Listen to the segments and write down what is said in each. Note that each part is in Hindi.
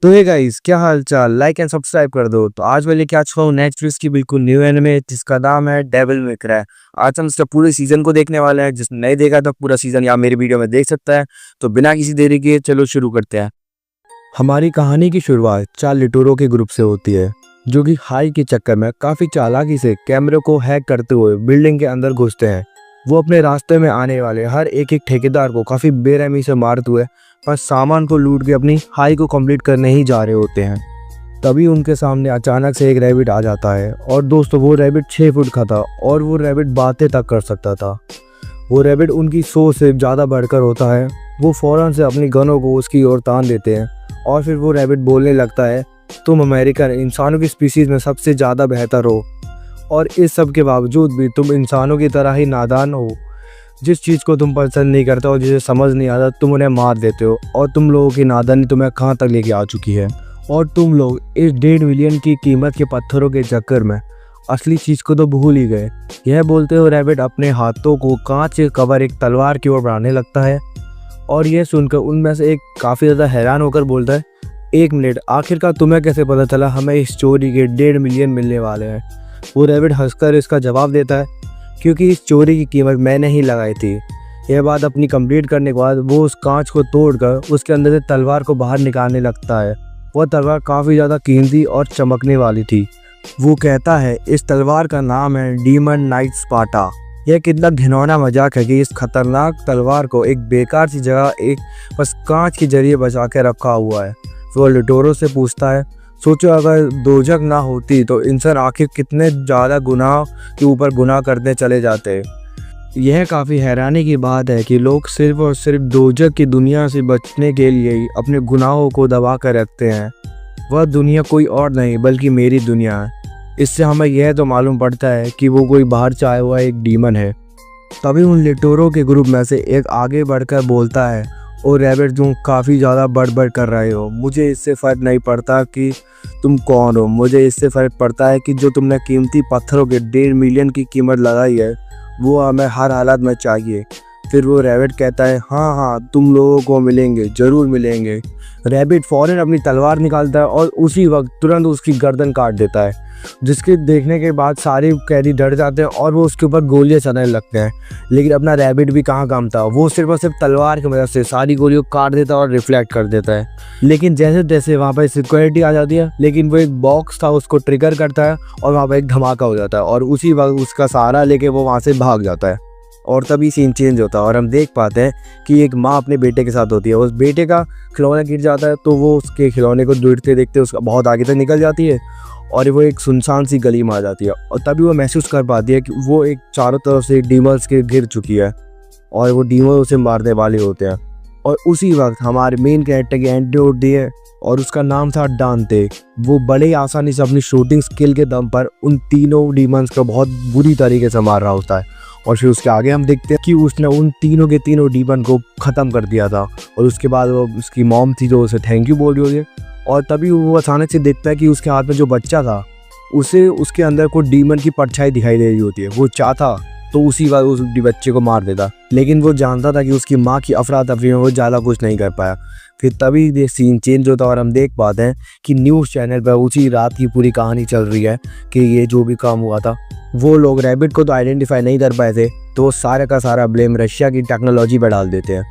तो हे गाइस, क्या हाल चाल। लाइक एंड सब्सक्राइब कर दो। तो आज मैं लेके आ चुका हूँ नेटफ्लिक्स की बिल्कुल न्यू एनिमे जिसका नाम है डेविल मे क्राई। आज हम इसका पूरे सीजन को देखने वाले हैं। जिसने नहीं देखा तो पूरा सीजन यहाँ मेरी वीडियो में देख सकता है। तो बिना किसी देरी के चलो शुरू करते हैं। हमारी कहानी की शुरुआत 4 लिटोरों के ग्रुप से होती है, जो कि हाई के चक्कर में काफी चालाकी से कैमरे को हैक करते हुए बिल्डिंग के अंदर घुसते हैं। वो अपने रास्ते में आने वाले हर एक ठेकेदार को काफी बेरहमी से मारते हुए बस सामान को लूट के अपनी हाई को कंप्लीट करने ही जा रहे होते हैं। तभी उनके सामने अचानक से एक रैबिट आ जाता है। और दोस्तों, वो रैबिट 6 फुट का था और वो रैबिट बातें तक कर सकता था। वो रैबिट उनकी सोच से ज़्यादा बढ़कर होता है। वो फौरन से अपनी गनों को उसकी ओर तान देते हैं और फिर वो रैबिट बोलने लगता है, तुम अमेरिकन इंसानों की स्पीसीज में सबसे ज़्यादा बेहतर हो और इस सब के बावजूद भी तुम इंसानों की तरह ही नादान हो। जिस चीज़ को तुम पसंद नहीं करते और जिसे समझ नहीं आता तुम उन्हें मार देते हो। और तुम लोगों की नादानी तुम्हें कहाँ तक लेके आ चुकी है। और तुम लोग इस 1.5 मिलियन की कीमत के पत्थरों के चक्कर में असली चीज़ को तो भूल ही गए। यह बोलते हुए रैबिट अपने हाथों को कांच के कवर एक तलवार की ओर बढ़ाने लगता है। और यह सुनकर उनमें से एक काफ़ी ज़्यादा हैरान होकर बोलता है, 1 मिनट, आखिरकार तुम्हें कैसे पता चला हमें इस चोरी के 1.5 मिलियन मिलने वाले हैं। वो रैबिट हंसकर इसका जवाब देता है, क्योंकि इस चोरी की कीमत मैंने ही लगाई थी। यह बात अपनी कंप्लीट करने के बाद वो उस कांच को तोड़कर उसके अंदर से तलवार को बाहर निकालने लगता है। वह तलवार काफ़ी ज़्यादा कीमती और चमकने वाली थी। वो कहता है, इस तलवार का नाम है डीमन नाइट स्पार्टा। यह कितना घिनौना मजाक है कि इस खतरनाक तलवार को एक बेकार सी जगह एक बस कांच के जरिए बचा के रखा हुआ है। वो लिटोरो से पूछता है, सोचो अगर दोजक ना होती तो इंसान आखिर कितने ज़्यादा गुनाह के ऊपर गुनाह करने चले जाते। यह काफ़ी हैरानी की बात है कि लोग सिर्फ और सिर्फ दोजक की दुनिया से बचने के लिए ही अपने गुनाहों को दबा कर रखते हैं। वह दुनिया कोई और नहीं बल्कि मेरी दुनिया है। इससे हमें यह तो मालूम पड़ता है कि वो कोई बाहर से आया हुआ एक डीमन है। तभी उन लिटोरों के ग्रुप में से एक आगे बढ़कर बोलता है, और रैबिट, तुम काफ़ी ज़्यादा बड़बड़ कर रहे हो। मुझे इससे फ़र्क नहीं पड़ता कि तुम कौन हो। मुझे इससे फ़र्क पड़ता है कि जो तुमने कीमती पत्थरों के 1.5 मिलियन की कीमत लगाई है वो हमें हर हालत में चाहिए। फिर वो रैबिट कहता है, हाँ हाँ, तुम लोगों को मिलेंगे, ज़रूर मिलेंगे। रैबिट फ़ौरन अपनी तलवार निकालता है और उसी वक्त तुरंत उसकी गर्दन काट देता है, जिसके देखने के बाद सारे कैदी डर जाते हैं और वो उसके ऊपर गोलियां चलाने लगते हैं। लेकिन अपना रैबिट भी कहाँ काम था, वो सिर्फ और सिर्फ तलवार की मदद से सारी गोलियों को काट देता है और रिफ्लेक्ट कर देता है। लेकिन जैसे जैसे वहाँ पर सिक्योरिटी आ जाती है, लेकिन वो एक बॉक्स था उसको ट्रिगर करता है और वहाँ पर एक धमाका हो जाता है और उसी वक्त उसका सहारा लेके वो वहाँ से भाग जाता है। और तभी सीन चेंज होता है और हम देख पाते हैं कि एक माँ अपने बेटे के साथ होती है। उस बेटे का खिलौना गिर जाता है तो वो उसके खिलौने को देखते देखते उसका बहुत आगे तक निकल जाती है और वो एक सुनसान सी गली में आ जाती है। और तभी वो महसूस कर पाती है कि वो एक चारों तरफ से डीमर्स के घिर चुकी है और वो डीमर उसे मारने वाले होते हैं। और उसी वक्त हमारे मेन कैरेक्टर की एंट्री होती है और उसका नाम था डांते। वो बड़े आसानी से अपनी शूटिंग स्किल के दम पर उन तीनों डीमंस को बहुत बुरी तरीके से मार रहा होता है। और फिर उसके आगे हम देखते हैं कि उसने उन तीनों के तीनों डीमन को ख़त्म कर दिया था। और उसके बाद वो उसकी मॉम थी जो उसे थैंक यू बोल रही होती है। और तभी वो अचानक से देखता है कि उसके हाथ में जो बच्चा था उसे उसके अंदर कोई डीमन की परछाई दिखाई दे रही होती है। वो चाहता तो उसी बार उस बच्चे को मार देता, लेकिन वो जानता था कि उसकी माँ की अफरा तफरी में वो ज़्यादा कुछ नहीं कर पाया। फिर तभी ये सीन चेंज होता है और हम देख पाते हैं कि न्यूज़ चैनल पर उसी रात की पूरी कहानी चल रही है कि ये जो भी काम हुआ था, वो लोग रैबिट को तो आइडेंटिफाई नहीं कर पाए थे, तो वो सारे का सारा ब्लेम रशिया की टेक्नोलॉजी पर डाल देते हैं।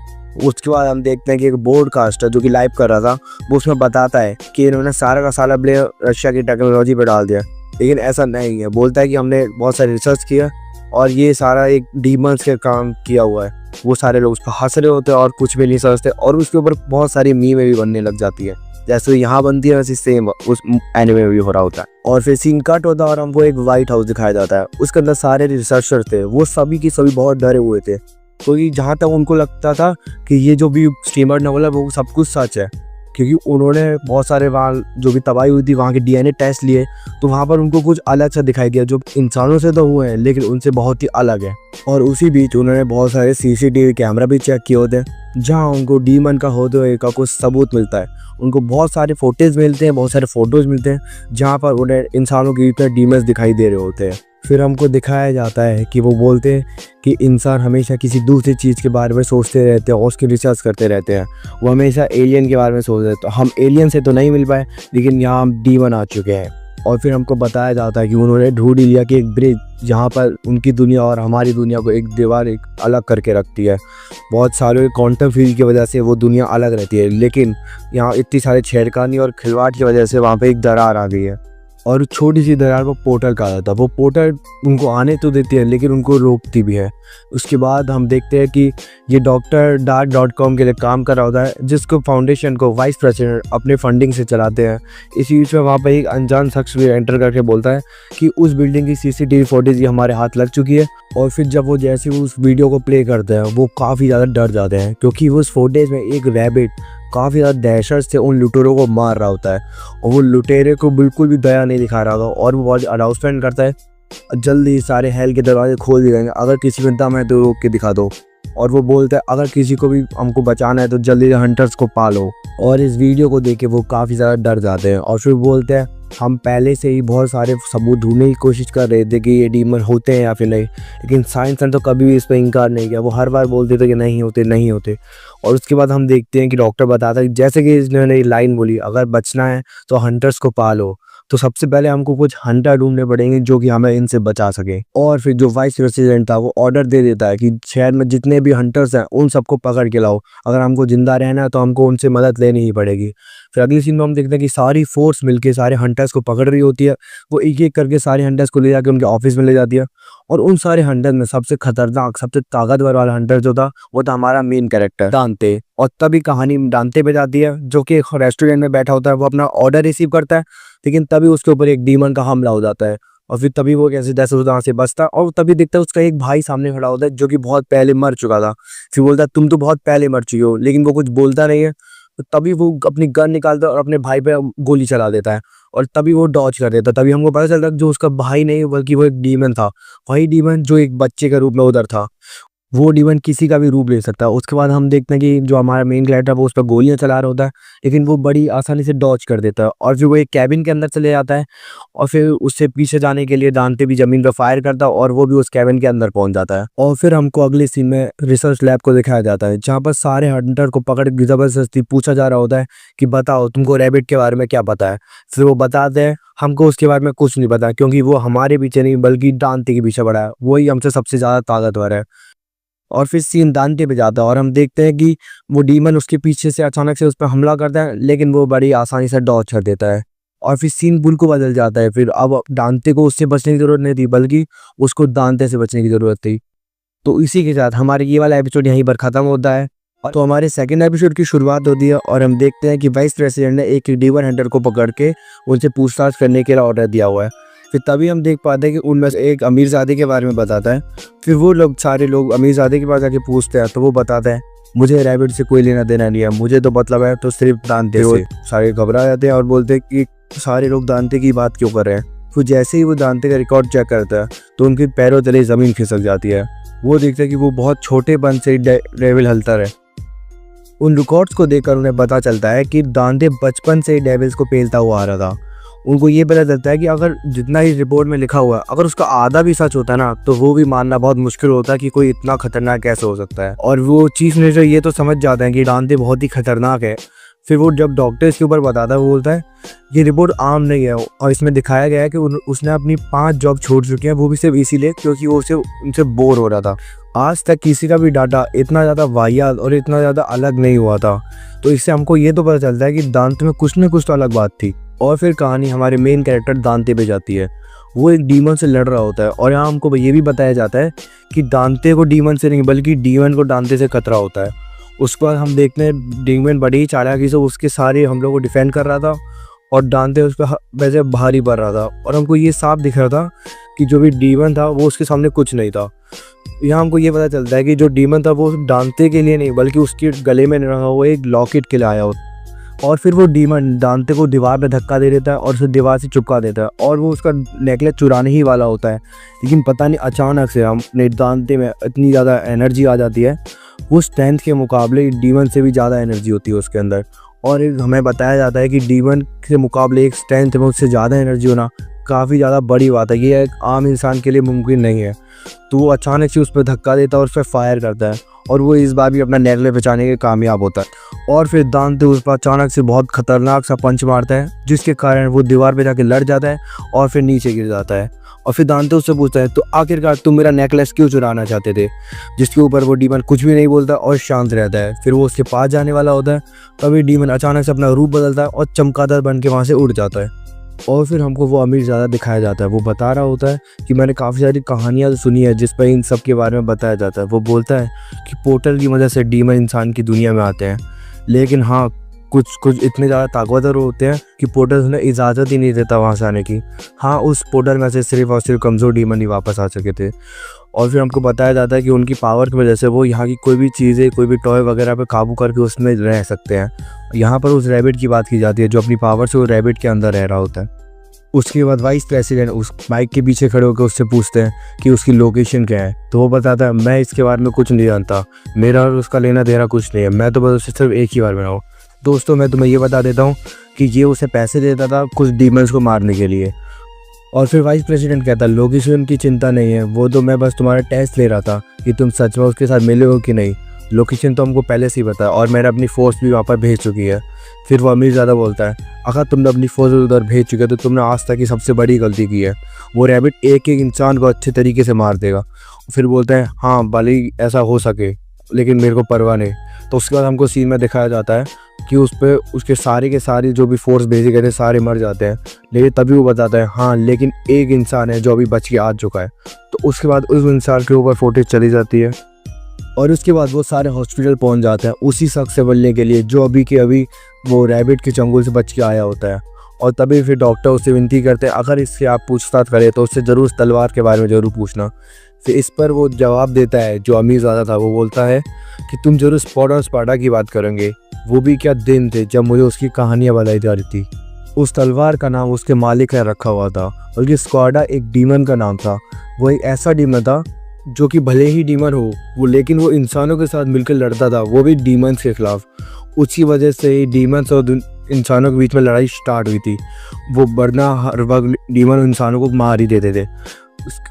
उसके बाद हम देखते हैं कि एक ब्रॉडकास्टर जो कि लाइव कर रहा था वो उसमें बताता है कि इन्होंने सारा का सारा ब्लेम रशिया की टेक्नोलॉजी पर डाल दिया। लेकिन ऐसा नहीं है। बोलता है कि हमने बहुत सारे रिसर्च किया और ये सारा एक डीमंस के काम किया हुआ है। वो सारे लोग उस पर हंस रहे होते हैं और कुछ भी नहीं समझते और उसके ऊपर बहुत सारी मीमें भी बनने लग जाती है। जैसे यहाँ बनती है वैसे सेम उस एनिमे में भी हो रहा होता है। और फिर सीन कट होता है और हमको एक व्हाइट हाउस दिखाया जाता है। उसके अंदर सारे रिसर्चर थे, वो सभी की सभी बहुत डरे हुए थे, क्योंकि जहाँ तक उनको लगता था कि ये जो भी स्ट्रीमर ने बोला वो सब कुछ सच है, क्योंकि उन्होंने बहुत सारे वहाँ जो भी तबाही हुई थी वहाँ के डीएनए टेस्ट लिए तो वहाँ पर उनको कुछ अलग सा दिखाई दिया जो इंसानों से तो हुए हैं लेकिन उनसे बहुत ही अलग है। और उसी बीच उन्होंने बहुत सारे सीसीटीवी कैमरा भी चेक किए होते हैं जहाँ उनको डीमन का होते हुए का कुछ सबूत मिलता है। उनको बहुत सारे फोटेज मिलते हैं, बहुत सारे फ़ोटोज़ मिलते हैं जहाँ पर उन्हें इंसानों की तरह डीमंस दिखाई दे रहे होते हैं। फिर हमको दिखाया जाता है कि वो बोलते हैं कि इंसान हमेशा किसी दूसरी चीज़ के बारे में सोचते रहते हैं और उसकी रिसर्च करते रहते हैं। वो हमेशा एलियन के बारे में सोच रहे थे, तो हम एलियन से तो नहीं मिल पाए, लेकिन यहाँ हम डीमन आ चुके हैं। और फिर हमको बताया जाता है कि उन्होंने ढूंढ लिया कि एक ब्रिज जहाँ पर उनकी दुनिया और हमारी दुनिया को एक दीवार एक अलग करके रखती है। बहुत सारे क्वांटम फील्ड की वजह से वो दुनिया अलग रहती है, लेकिन यहाँ इतनी सारे छेड़खानी और खिलवाड़ की वजह से वहाँ पे एक दरार आ गई है और छोटी सी दरार को पोर्टल कहा जाता है। वो पोर्टल उनको आने तो देती है लेकिन उनको रोकती भी है। उसके बाद हम देखते हैं कि ये डॉक्टर dark.com के लिए काम कर रहा होता है, जिसको फाउंडेशन को वाइस प्रेसिडेंट अपने फंडिंग से चलाते हैं। इसी बीच में वहाँ पर एक अनजान शख्स भी एंटर करके बोलता है कि उस बिल्डिंग की CCTV फुटेज ये हमारे हाथ लग चुकी है। और फिर जब वो जैसे उस वीडियो को प्ले करते हैं वो काफ़ी ज़्यादा डर जाते हैं, क्योंकि उस फुटेज में एक रैबिट काफ़ी ज़्यादा दहशत से उन लुटेरों को मार रहा होता है और वो लुटेरे को बिल्कुल भी दया नहीं दिखा रहा था। और वो बहुत अनाउंसमेंट करता है, जल्दी सारे हेल के दरवाजे खोल दिए जाएंगे, अगर किसी में दम है तो रोक के दिखा दो। और वो बोलता है अगर किसी को भी हमको बचाना है तो जल्दी से हंटर्स को पालो। और इस वीडियो को देख के वो काफ़ी ज़्यादा डर जाते हैं और फिर बोलते हैं हम पहले से ही बहुत सारे सबूत ढूंढने की कोशिश कर रहे थे कि ये डीमन होते हैं या फिर नहीं, लेकिन साइंस ने तो कभी भी इस पर इनकार नहीं किया। वो हर बार बोलते थे कि नहीं होते नहीं होते। और उसके बाद हम देखते हैं कि डॉक्टर बताता है जैसे कि इन्होंने लाइन बोली, अगर बचना है तो हंटर्स को पालो, तो सबसे पहले हमको कुछ हंटर ढूंढने पड़ेंगे जो कि हमें इनसे बचा सके। और फिर जो वाइस प्रेसिडेंट था वो ऑर्डर दे देता है कि शहर में जितने भी हंटर्स हैं उन सबको पकड़ के लाओ, अगर हमको जिंदा रहना है तो हमको उनसे मदद लेनी ही पड़ेगी। फिर अगली सीन में हम देखते हैं कि सारी फोर्स मिलके सारे हंटर्स को पकड़ रही होती है। वो एक एक करके सारे हंटर्स को ले जाके उनके ऑफिस में ले जाती है। और उन सारे हंटर में सबसे खतरनाक सबसे ताकतवर वाला हंटर जो था वो था हमारा मेन कैरेक्टर दांते। और तभी कहानी दांते पे जाती है, जो कि एक रेस्टोरेंट में बैठा होता है। वो अपना ऑर्डर रिसीव करता है, लेकिन तभी उसके ऊपर एक डीमन का हमला हो जाता है और फिर तभी वो कैसे जैसे वहाँ से बचता है। और तभी दिखता है उसका एक भाई सामने खड़ा होता है जो कि बहुत पहले मर चुका था। फिर बोलता है तुम तो बहुत पहले मर चुके हो, लेकिन वो कुछ बोलता नहीं है। तो तभी वो अपनी गन निकालता है और अपने भाई पे गोली चला देता है और तभी वो डॉज कर देता है। तभी हमको पता चलता है जो उसका भाई नहीं बल्कि वो एक डीमन था, वही डीमन जो एक बच्चे के रूप में उधर था। वो डीमन किसी का भी रूप ले सकता है। उसके बाद हम देखते हैं कि जो हमारा मेन कैरेक्टर है वो उस पर गोलियां चला रहा होता है, लेकिन वो बड़ी आसानी से डॉज कर देता है और फिर वो एक कैबिन के अंदर चले जाता है। और फिर उससे पीछे जाने के लिए दांते भी जमीन पर फायर करता है और वो भी उस कैबिन के अंदर पहुंच जाता है। और फिर हमको अगले सीन में रिसर्च लैब को दिखाया जाता है, जहाँ पर सारे हंटर को पकड़ के जबरदस्ती पूछा जा रहा होता है कि बताओ तुमको रैबिट के बारे में क्या पता है। फिर वो बताते हैं हमको उसके बारे में कुछ नहीं पता, क्योंकि वो हमारे पीछे नहीं बल्कि दांते के पीछे पड़ा है, वही हमसे सबसे ज्यादा ताकतवर है। और फिर सीन दांते पे जाता है और हम देखते हैं कि वो डीमन उसके पीछे से अचानक से उस पर हमला करता है, लेकिन वो बड़ी आसानी से डॉज कर देता है। और फिर सीन बिल्कुल बदल जाता है। फिर अब दांते को उससे बचने की जरूरत नहीं थी, बल्कि उसको दांते से बचने की जरूरत थी। तो इसी के साथ हमारे ये वाला एपिसोड यहीं पर खत्म होता है। तो हमारे सेकंड एपिसोड की शुरुआत होती है और हम देखते हैं कि वाइस प्रेसिडेंट ने एक डीमन हंटर को पकड़ के उनसे पूछताछ करने के लिए ऑर्डर दिया हुआ है। फिर तभी हम देख पाते हैं कि उनमें से एक अमीरजादे के बारे में बताता है। फिर वो लोग सारे लोग अमीरजादे के पास जाके पूछते हैं तो वो बताता है मुझे रैबिट से कोई लेना देना नहीं है, मुझे तो मतलब है तो सिर्फ दांते से। सारे घबरा जाते हैं और बोलते हैं कि सारे लोग दांते की बात क्यों कर रहे हैं। फिर जैसे ही वो दांते का रिकॉर्ड चेक करता है तो उनके पैरों तले जमीन खिसक जाती है। वो देखते हैं कि वो बहुत छोटेपन से डेविल हंटर है। उन रिकॉर्ड्स को देखकर उन्हें पता चलता है कि दांते बचपन से डेविल्स को पेलता हुआ आ रहा था। उनको ये पता चलता है कि अगर जितना ही रिपोर्ट में लिखा हुआ है अगर उसका आधा भी सच होता है ना, तो वो भी मानना बहुत मुश्किल होता है कि कोई इतना खतरनाक कैसे हो सकता है। और वो चीफ मिनिस्टर ये तो समझ जाते हैं कि दांते बहुत ही खतरनाक है। फिर वो जब डॉक्टर इसके ऊपर बताता है वो बोलता है ये रिपोर्ट आम नहीं है और इसमें दिखाया गया है कि उसने अपनी 5 जॉब छोड़ चुकी है, वो भी सिर्फ इसीलिए क्योंकि वो उनसे बोर हो रहा था। आज तक किसी का भी डाटा इतना ज़्यादा वाहियात और इतना ज़्यादा अलग नहीं हुआ था। तो इससे हमको ये तो पता चलता है कि दांते में कुछ न कुछ तो अलग बात थी। और फिर कहानी हमारे मेन कैरेक्टर दांते पे जाती है। वो एक डीमन से लड़ रहा होता है और यहाँ हमको ये भी बताया जाता है कि दांते को डीमन से नहीं बल्कि डीमन को दांते से खतरा होता है। उसके बाद हम देखते हैं डीमन बड़ी ही चालाकी से उसके सारे हमलों को डिफेंड कर रहा था और दांते उस पर वैसे भारी पड़ रहा था। और हमको ये साफ दिख रहा था कि जो भी डीमन था वो उसके सामने कुछ नहीं था। यहाँ हमको ये पता चलता है कि जो डीमन था वो दांते के लिए नहीं बल्कि उसके गले में रखा हुआ एक लॉकेट के लिए आया होता। और फिर वो डीमन दांते को दीवार पे धक्का दे देता है और उसे दीवार से चिपका देता है और वो उसका नेकलेस चुराने ही वाला होता है। लेकिन पता नहीं अचानक से अपने दांते में इतनी ज़्यादा एनर्जी आ जाती है, उस स्ट्रेंथ के मुकाबले डीमन से भी ज़्यादा एनर्जी होती है उसके अंदर। और हमें बताया जाता है कि डीमन के मुकाबले एक स्ट्रेंथ में उससे ज़्यादा एनर्जी होना काफ़ी ज़्यादा बड़ी बात है। ये एक आम इंसान के लिए मुमकिन नहीं है। तो वो अचानक से उस पर धक्का देता है और उस पर फायर करता है और वो इस बार भी अपना नेकलेस बचाने के कामयाब होता है। और फिर दांते उस पर अचानक से बहुत खतरनाक सा पंच मारता है, जिसके कारण वो दीवार पे जाके लड़ जाता है और फिर नीचे गिर जाता है। और फिर दांते उससे पूछता है, तो आखिरकार तुम मेरा नेकलेस क्यों चुराना चाहते थे? जिसके ऊपर वो डीमन कुछ भी नहीं बोलता और शांत रहता है। फिर वो उसके पास जाने वाला होता है, तभी डीमन अचानक से अपना रूप बदलता है और चमगादड़ बन के वहाँ से उड़ जाता है। और फिर हमको वो अमीर ज़्यादा दिखाया जाता है। वो बता रहा होता है कि मैंने काफ़ी सारी कहानियाँ सुनी है जिस पर इन सब के बारे में बताया जाता है। वो बोलता है कि पोर्टल की वजह से डीमन इंसान की दुनिया में आते हैं, लेकिन हाँ, कुछ इतने ज़्यादा ताकतवर होते हैं कि पोर्टल उन्हें इजाज़त ही नहीं देता वहाँ से आने की। हाँ, उस पोर्टल में से सिर्फ और सिर्फ कमज़ोर डीमन ही वापस आ सके थे। और फिर हमको बताया जाता है कि उनकी पावर की वजह से वो यहाँ की कोई भी चीज़ें, कोई भी टॉय वगैरह पे काबू करके उसमें रह सकते हैं। यहाँ पर उस रैबिट की बात की जाती है जो अपनी पावर से वो रैबिट के अंदर रह रहा होता है। उसके बाद वाइस प्रेसिडेंट उस बाइक के पीछे खड़े होकर उससे पूछते हैं कि उसकी लोकेशन क्या है। तो वो बताता है, मैं इसके बारे में कुछ नहीं जानता, मेरा और उसका लेना देना कुछ नहीं है, मैं तो बस उसे सिर्फ एक ही बार बनाऊँ। दोस्तों, मैं तुम्हें ये बता देता हूँ कि ये उसे पैसे देता था कुछ डीमंस को मारने के लिए। और फिर वाइस प्रेसिडेंट कहता है, लोकेशन की चिंता नहीं है, वो तो मैं बस तुम्हारा टेस्ट ले रहा था कि तुम सच में उसके साथ मिले हो कि नहीं। लोकेशन तो हमको पहले से ही पता है और मैंने अपनी फोर्स भी वहाँ पर भेज चुकी है। फिर वो अमीर ज़्यादा बोलता है, अगर तुमने अपनी फोर्स उधर भेज चुके तो तुमने आज तक की सबसे बड़ी गलती की है। वो रैबिट एक एक इंसान को अच्छे तरीके से मार देगा। फिर बोलता है, हाँ, भले ही ऐसा हो सके, लेकिन मेरे को परवाह नहीं। तो उसके बाद हमको सीन में दिखाया जाता है कि उस पर उसके सारे के सारे जो भी फोर्स भेजे गए थे सारे मर जाते हैं। लेकिन तभी वो बताता है, हाँ, लेकिन एक इंसान है जो अभी बच के आ चुका है। तो उसके बाद उस इंसान के ऊपर फुटेज चली जाती है और उसके बाद वो सारे हॉस्पिटल पहुंच जाते हैं उसी शख्स से मिलने के लिए जो अभी के अभी वो रैबिट के चंगुल से बच के आया होता है। और तभी फिर डॉक्टर उससे विनती करते हैं, अगर इससे आप पूछताछ करें तो उससे ज़रूर तलवार के बारे में ज़रूर पूछना। फिर इस पर वो जवाब देता है, जो अमीर ज़्यादा था, वो बोलता है कि तुम जरूर स्पॉट और स्पार्टा की बात करेंगे। वो भी क्या दिन थे जब मुझे उसकी कहानियाँ बताई जा रही थी। उस तलवार का नाम उसके मालिक ने रखा हुआ था और ये स्क्वाडा एक डीमन का नाम था। वो एक ऐसा डीमन था जो कि भले ही डीमन हो वो, लेकिन वो इंसानों के साथ मिलकर लड़ता था, वो भी डीमंस के खिलाफ। उसकी वजह से ही डीमंस और इंसानों के बीच में लड़ाई स्टार्ट हुई थी। वो वरना हर वक्त डीमन इंसानों को मार ही देते थे।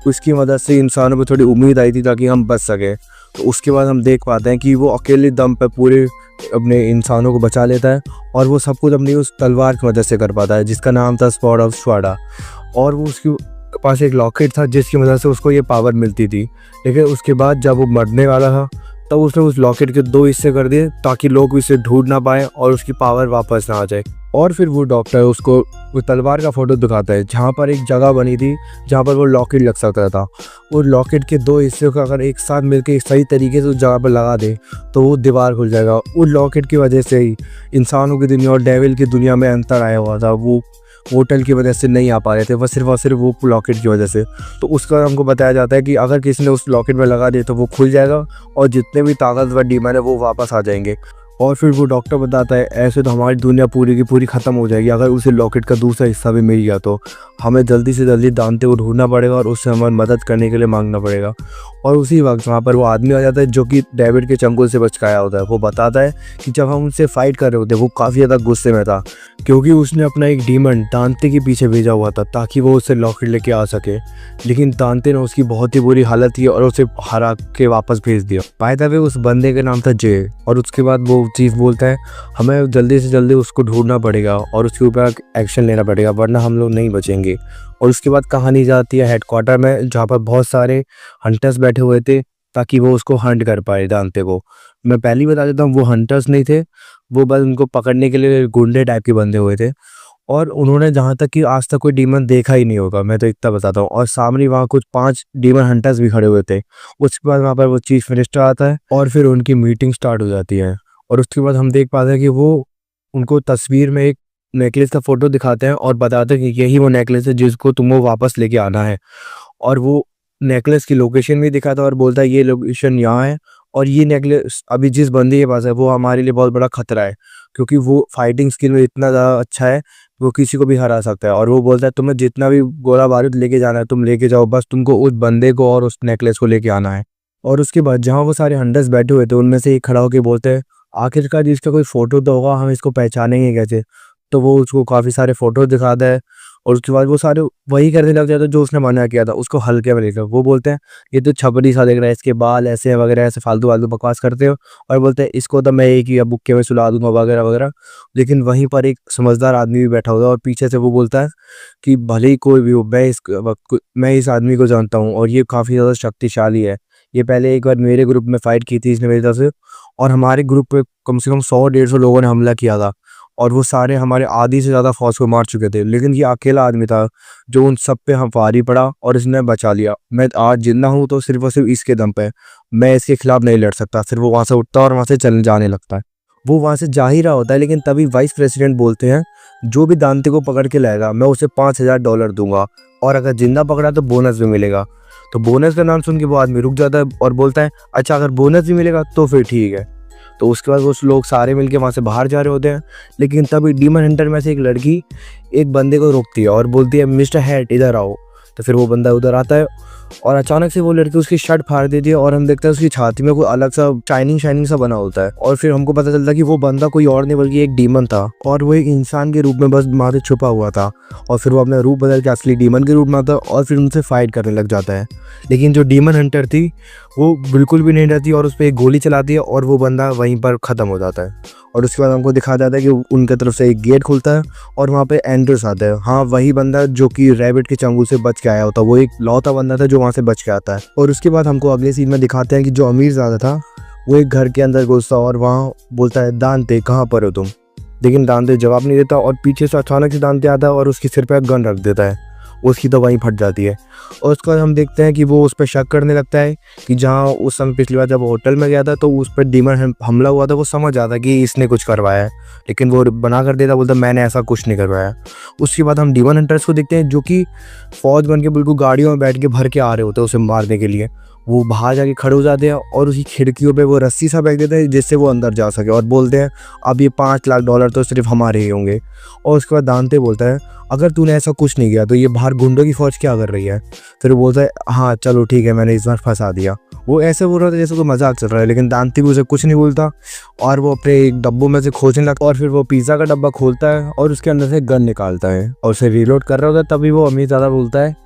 उसकी मदद से इंसानों पर थोड़ी उम्मीद आई थी ताकि हम बच सके। तो उसके बाद हम देख पाते हैं कि वो अकेले दम पर पूरे अपने इंसानों को बचा लेता है और वो सब कुछ अपनी उस तलवार की मदद से कर पाता है जिसका नाम था स्पॉट ऑफ स्वाडा। और वो उसके पास एक लॉकेट था जिसकी मदद से उसको ये पावर मिलती थी। लेकिन उसके बाद जब वो मरने वाला था तब उसने उस लॉकेट के 2 हिस्से कर दिए ताकि लोग इसे ढूंढ ना पाए और उसकी पावर वापस ना आ जाए। और फिर वो डॉक्टर उसको वो तलवार का फोटो दिखाता है जहाँ पर एक जगह बनी थी जहाँ पर वो लॉकेट लग सकता था। वो लॉकेट के 2 हिस्सों का अगर एक साथ मिलकर सही तरीके से उस जगह पर लगा दे तो वो दीवार खुल जाएगा। उस लॉकेट की वजह से ही इंसानों की दुनिया और डेविल की दुनिया में अंतर आया हुआ था। वो पोर्टल की वजह से नहीं आ पा रहे थे, वह सिर्फ और सिर्फ वो लॉकेट की वजह से। तो उसका हमको बताया जाता है कि अगर किसी ने उस लॉकेट में लगा दिया तो वो खुल जाएगा और जितने भी ताकतवर डीमन है वो वापस आ जाएंगे। और फिर वो डॉक्टर बताता है, ऐसे तो हमारी दुनिया पूरी की पूरी ख़त्म हो जाएगी अगर उसे लॉकेट का दूसरा हिस्सा भी मिल गया। तो हमें जल्दी से जल्दी दांते को ढूंढना पड़ेगा और उससे हमारी मदद करने के लिए मांगना पड़ेगा। और उसी वक्त वहाँ पर वो आदमी आ जाता है जो कि डेविड के चंगुल से बच के आया होता है। वो बताता है कि जब हम उनसे फाइट कर रहे होते वो काफ़ी ज़्यादा गुस्से में था क्योंकि उसने अपना एक डीमन दांते के पीछे भेजा हुआ था ताकि वो उससे लॉकेट लेके आ सके। लेकिन दांते ने उसकी बहुत ही बुरी हालत की और उसे हरा के वापस भेज दिया। बाय द वे उस बंदे का नाम था जे। और उसके बाद वो चीफ बोलता है, हमें जल्दी से जल्दी उसको ढूंढना पड़ेगा और उसके ऊपर एक्शन लेना पड़ेगा वरना हम लोग नहीं बचेंगे। और उसके बाद कहानी जाती है हेडक्वार्टर में जहाँ पर बहुत सारे हंटर्स बैठे हुए थे ताकि वो उसको हंट कर पाए दांते को। मैं पहले ही बता देता हूँ, वो हंटर्स नहीं थे, वो बस उनको पकड़ने के लिए गुंडे टाइप के बंदे हुए थे। और उन्होंने जहाँ तक कि आज तक कोई डीमन देखा ही नहीं होगा, मैं तो इतना बताता हूँ। और सामने वहाँ कुछ 5 डीमन हंटर्स भी खड़े हुए थे। उसके बाद वहाँ पर वो चीफ मिनिस्टर आता है और फिर उनकी मीटिंग स्टार्ट हो जाती है। और उसके बाद हम देख पाते हैं कि वो उनको तस्वीर में एक नेकलेस का फोटो दिखाते हैं और बताते हैं कि यही वो नेकलेस है जिसको तुमको वापस लेके आना है। और वो नेकलेस की लोकेशन भी दिखाता है और बोलता है ये लोकेशन यहाँ है और ये नेकलेस अभी जिस बंदे के पास है वो हमारे लिए बहुत बड़ा खतरा है क्योंकि वो फाइटिंग स्किल में इतना ज़्यादा अच्छा है, वो किसी को भी हरा सकता है। और वो बोलता है तुम्हें जितना भी गोला बारूद लेके जाना है तुम लेके जाओ, बस तुमको उस बंदे को और उस नेकलेस को लेके आना है। और उसके बाद जहाँ वो सारे हंटर्स बैठे हुए थे उनमें से एक खड़ा होकर बोलते हैं, आखिरकार जिसका कोई फ़ोटो तो होगा, हम इसको पहचानेंगे कैसे? तो वो उसको काफ़ी सारे फ़ोटो दिखाता है और उसके बाद वो सारे वही करने लग जाता है जो उसने मना किया था, उसको हल्के में लेकर। वो बोलते हैं, "ये तो छपरी सा दिख रहा है, इसके बाल ऐसे हैं" वगैरह, ऐसे फालतू-वालतू बकवास करते हो और बोलते हैं, "इसको तो मैं एक ही बुक्के में सुला दूँगा" वगैरह-वगैरह। लेकिन वहीं पर एक समझदार आदमी भी बैठा होता है और पीछे से वो बोलता है कि भले ही कोई भी हो, मैं इस आदमी को जानता हूँ और ये काफ़ी ज़्यादा शक्तिशाली है। ये पहले एक बार मेरे ग्रुप में फाइट की थी इसने मेरी तरफ से और हमारे ग्रुप पे कम से कम 100-150 लोगों ने हमला किया था और वो सारे हमारे आधी से ज़्यादा फ़ौज को मार चुके थे। लेकिन ये अकेला आदमी था जो उन सब पे हम भारी पड़ा और इसने बचा लिया। मैं आज ज़िंदा हूँ तो सिर्फ़ और सिर्फ़ इसके दम पे। मैं इसके खिलाफ़ नहीं लड़ सकता। फिर वो वहाँ से उठता है और वहाँ से चल जाने लगता है। वो वहाँ से जा ही रहा होता है, लेकिन तभी वाइस प्रेसिडेंट बोलते हैं, "जो भी दांते को पकड़ के लाएगा, मैं उसे $5000 दूँगा और अगर ज़िंदा पकड़ा तो बोनस भी मिलेगा।" तो बोनस का नाम सुन के वो आदमी रुक जाता है और बोलता है, "अच्छा, अगर बोनस भी मिलेगा तो फिर ठीक है।" तो उसके बाद वो लोग सारे मिलके वहाँ से बाहर जा रहे होते हैं, लेकिन तभी डीमन हंटर में से एक लड़की एक बंदे को रोकती है और बोलती है, "मिस्टर हैट, इधर आओ।" तो फिर वो बंदा उधर आता है और अचानक से वो लड़की उसकी शर्ट फाड़ देती है और हम देखते हैं उसकी छाती में कोई अलग सा शाइनिंग शाइनिंग सा बना होता है और फिर हमको पता चलता है कि वो बंदा कोई और नहीं बल्कि एक डीमन था और वो एक इंसान के रूप में बस वहाँ से छुपा हुआ था और फिर वो अपना रूप बदल के असली डीमन के रूप में आता है और फिर उनसे फाइट करने लग जाता है। लेकिन जो डीमन हंटर थी वो बिल्कुल भी नहीं डरती और उस पर एक गोली चलाती है और वो बंदा वहीं पर ख़त्म हो जाता है। और उसके बाद हमको दिखाया जाता है कि उनकी तरफ से एक गेट खुलता है और वहाँ पे एंड्रस आता है। हाँ, वही बंदा जो कि रैबिट के चंगुल से बच के आया होता है, वो एक लौता बंदा था जो वहाँ से बच के आता है। और उसके बाद हमको अगले सीन में दिखाते हैं कि जो अमीरज़ादा था वो एक घर के अंदर घुसता और वहाँ बोलता है, "दांते, कहाँ पर हो तुम?" लेकिन दांते जवाब नहीं देता और पीछे से अचानक से दांते आता है और उसके सिर पे गन रख देता है। उसकी तो वहीं फट जाती है और उसके बाद हम देखते हैं कि वो उस पर शक करने लगता है कि जहाँ उस समय पिछली बार जब वो होटल में गया था तो उस पर डीमन हमला हुआ था, वो समझ जाता कि इसने कुछ करवाया है, लेकिन वो बना कर देता, बोलता मैंने ऐसा कुछ नहीं करवाया। उसके बाद हम डीमन हंटर्स को देखते हैं जो कि फौज बन के बिल्कुल गाड़ियों में बैठ के भर के आ रहे होते हैं उसे मारने के लिए। वो बाहर जाके खड़े हो जाते हैं और उसकी खिड़कियों पे वो रस्सी सा फेंक देते हैं जिससे वो अंदर जा सके और बोलते हैं, "अब ये $5 लाख तो सिर्फ हमारे ही होंगे।" और उसके बाद दांते बोलता है, "अगर तूने ऐसा कुछ नहीं किया तो ये बाहर गुंडों की फौज क्या कर रही है?" फिर वो बोलता है, "हाँ चलो ठीक है, मैंने इस बार फंसा दिया।" वो ऐसे बोल रहा था जैसे कोई मजाक चल रहा है, लेकिन दांते भी उसे कुछ नहीं बोलता और वो अपने एक डब्बों में से खोजने लगता और फिर वो पिज़्ज़ा का डब्बा खोलता है और उसके अंदर से गन निकालता है और उसे रीलोड कर रहा होता है। तभी वो अमीरज़ादा बोलता है,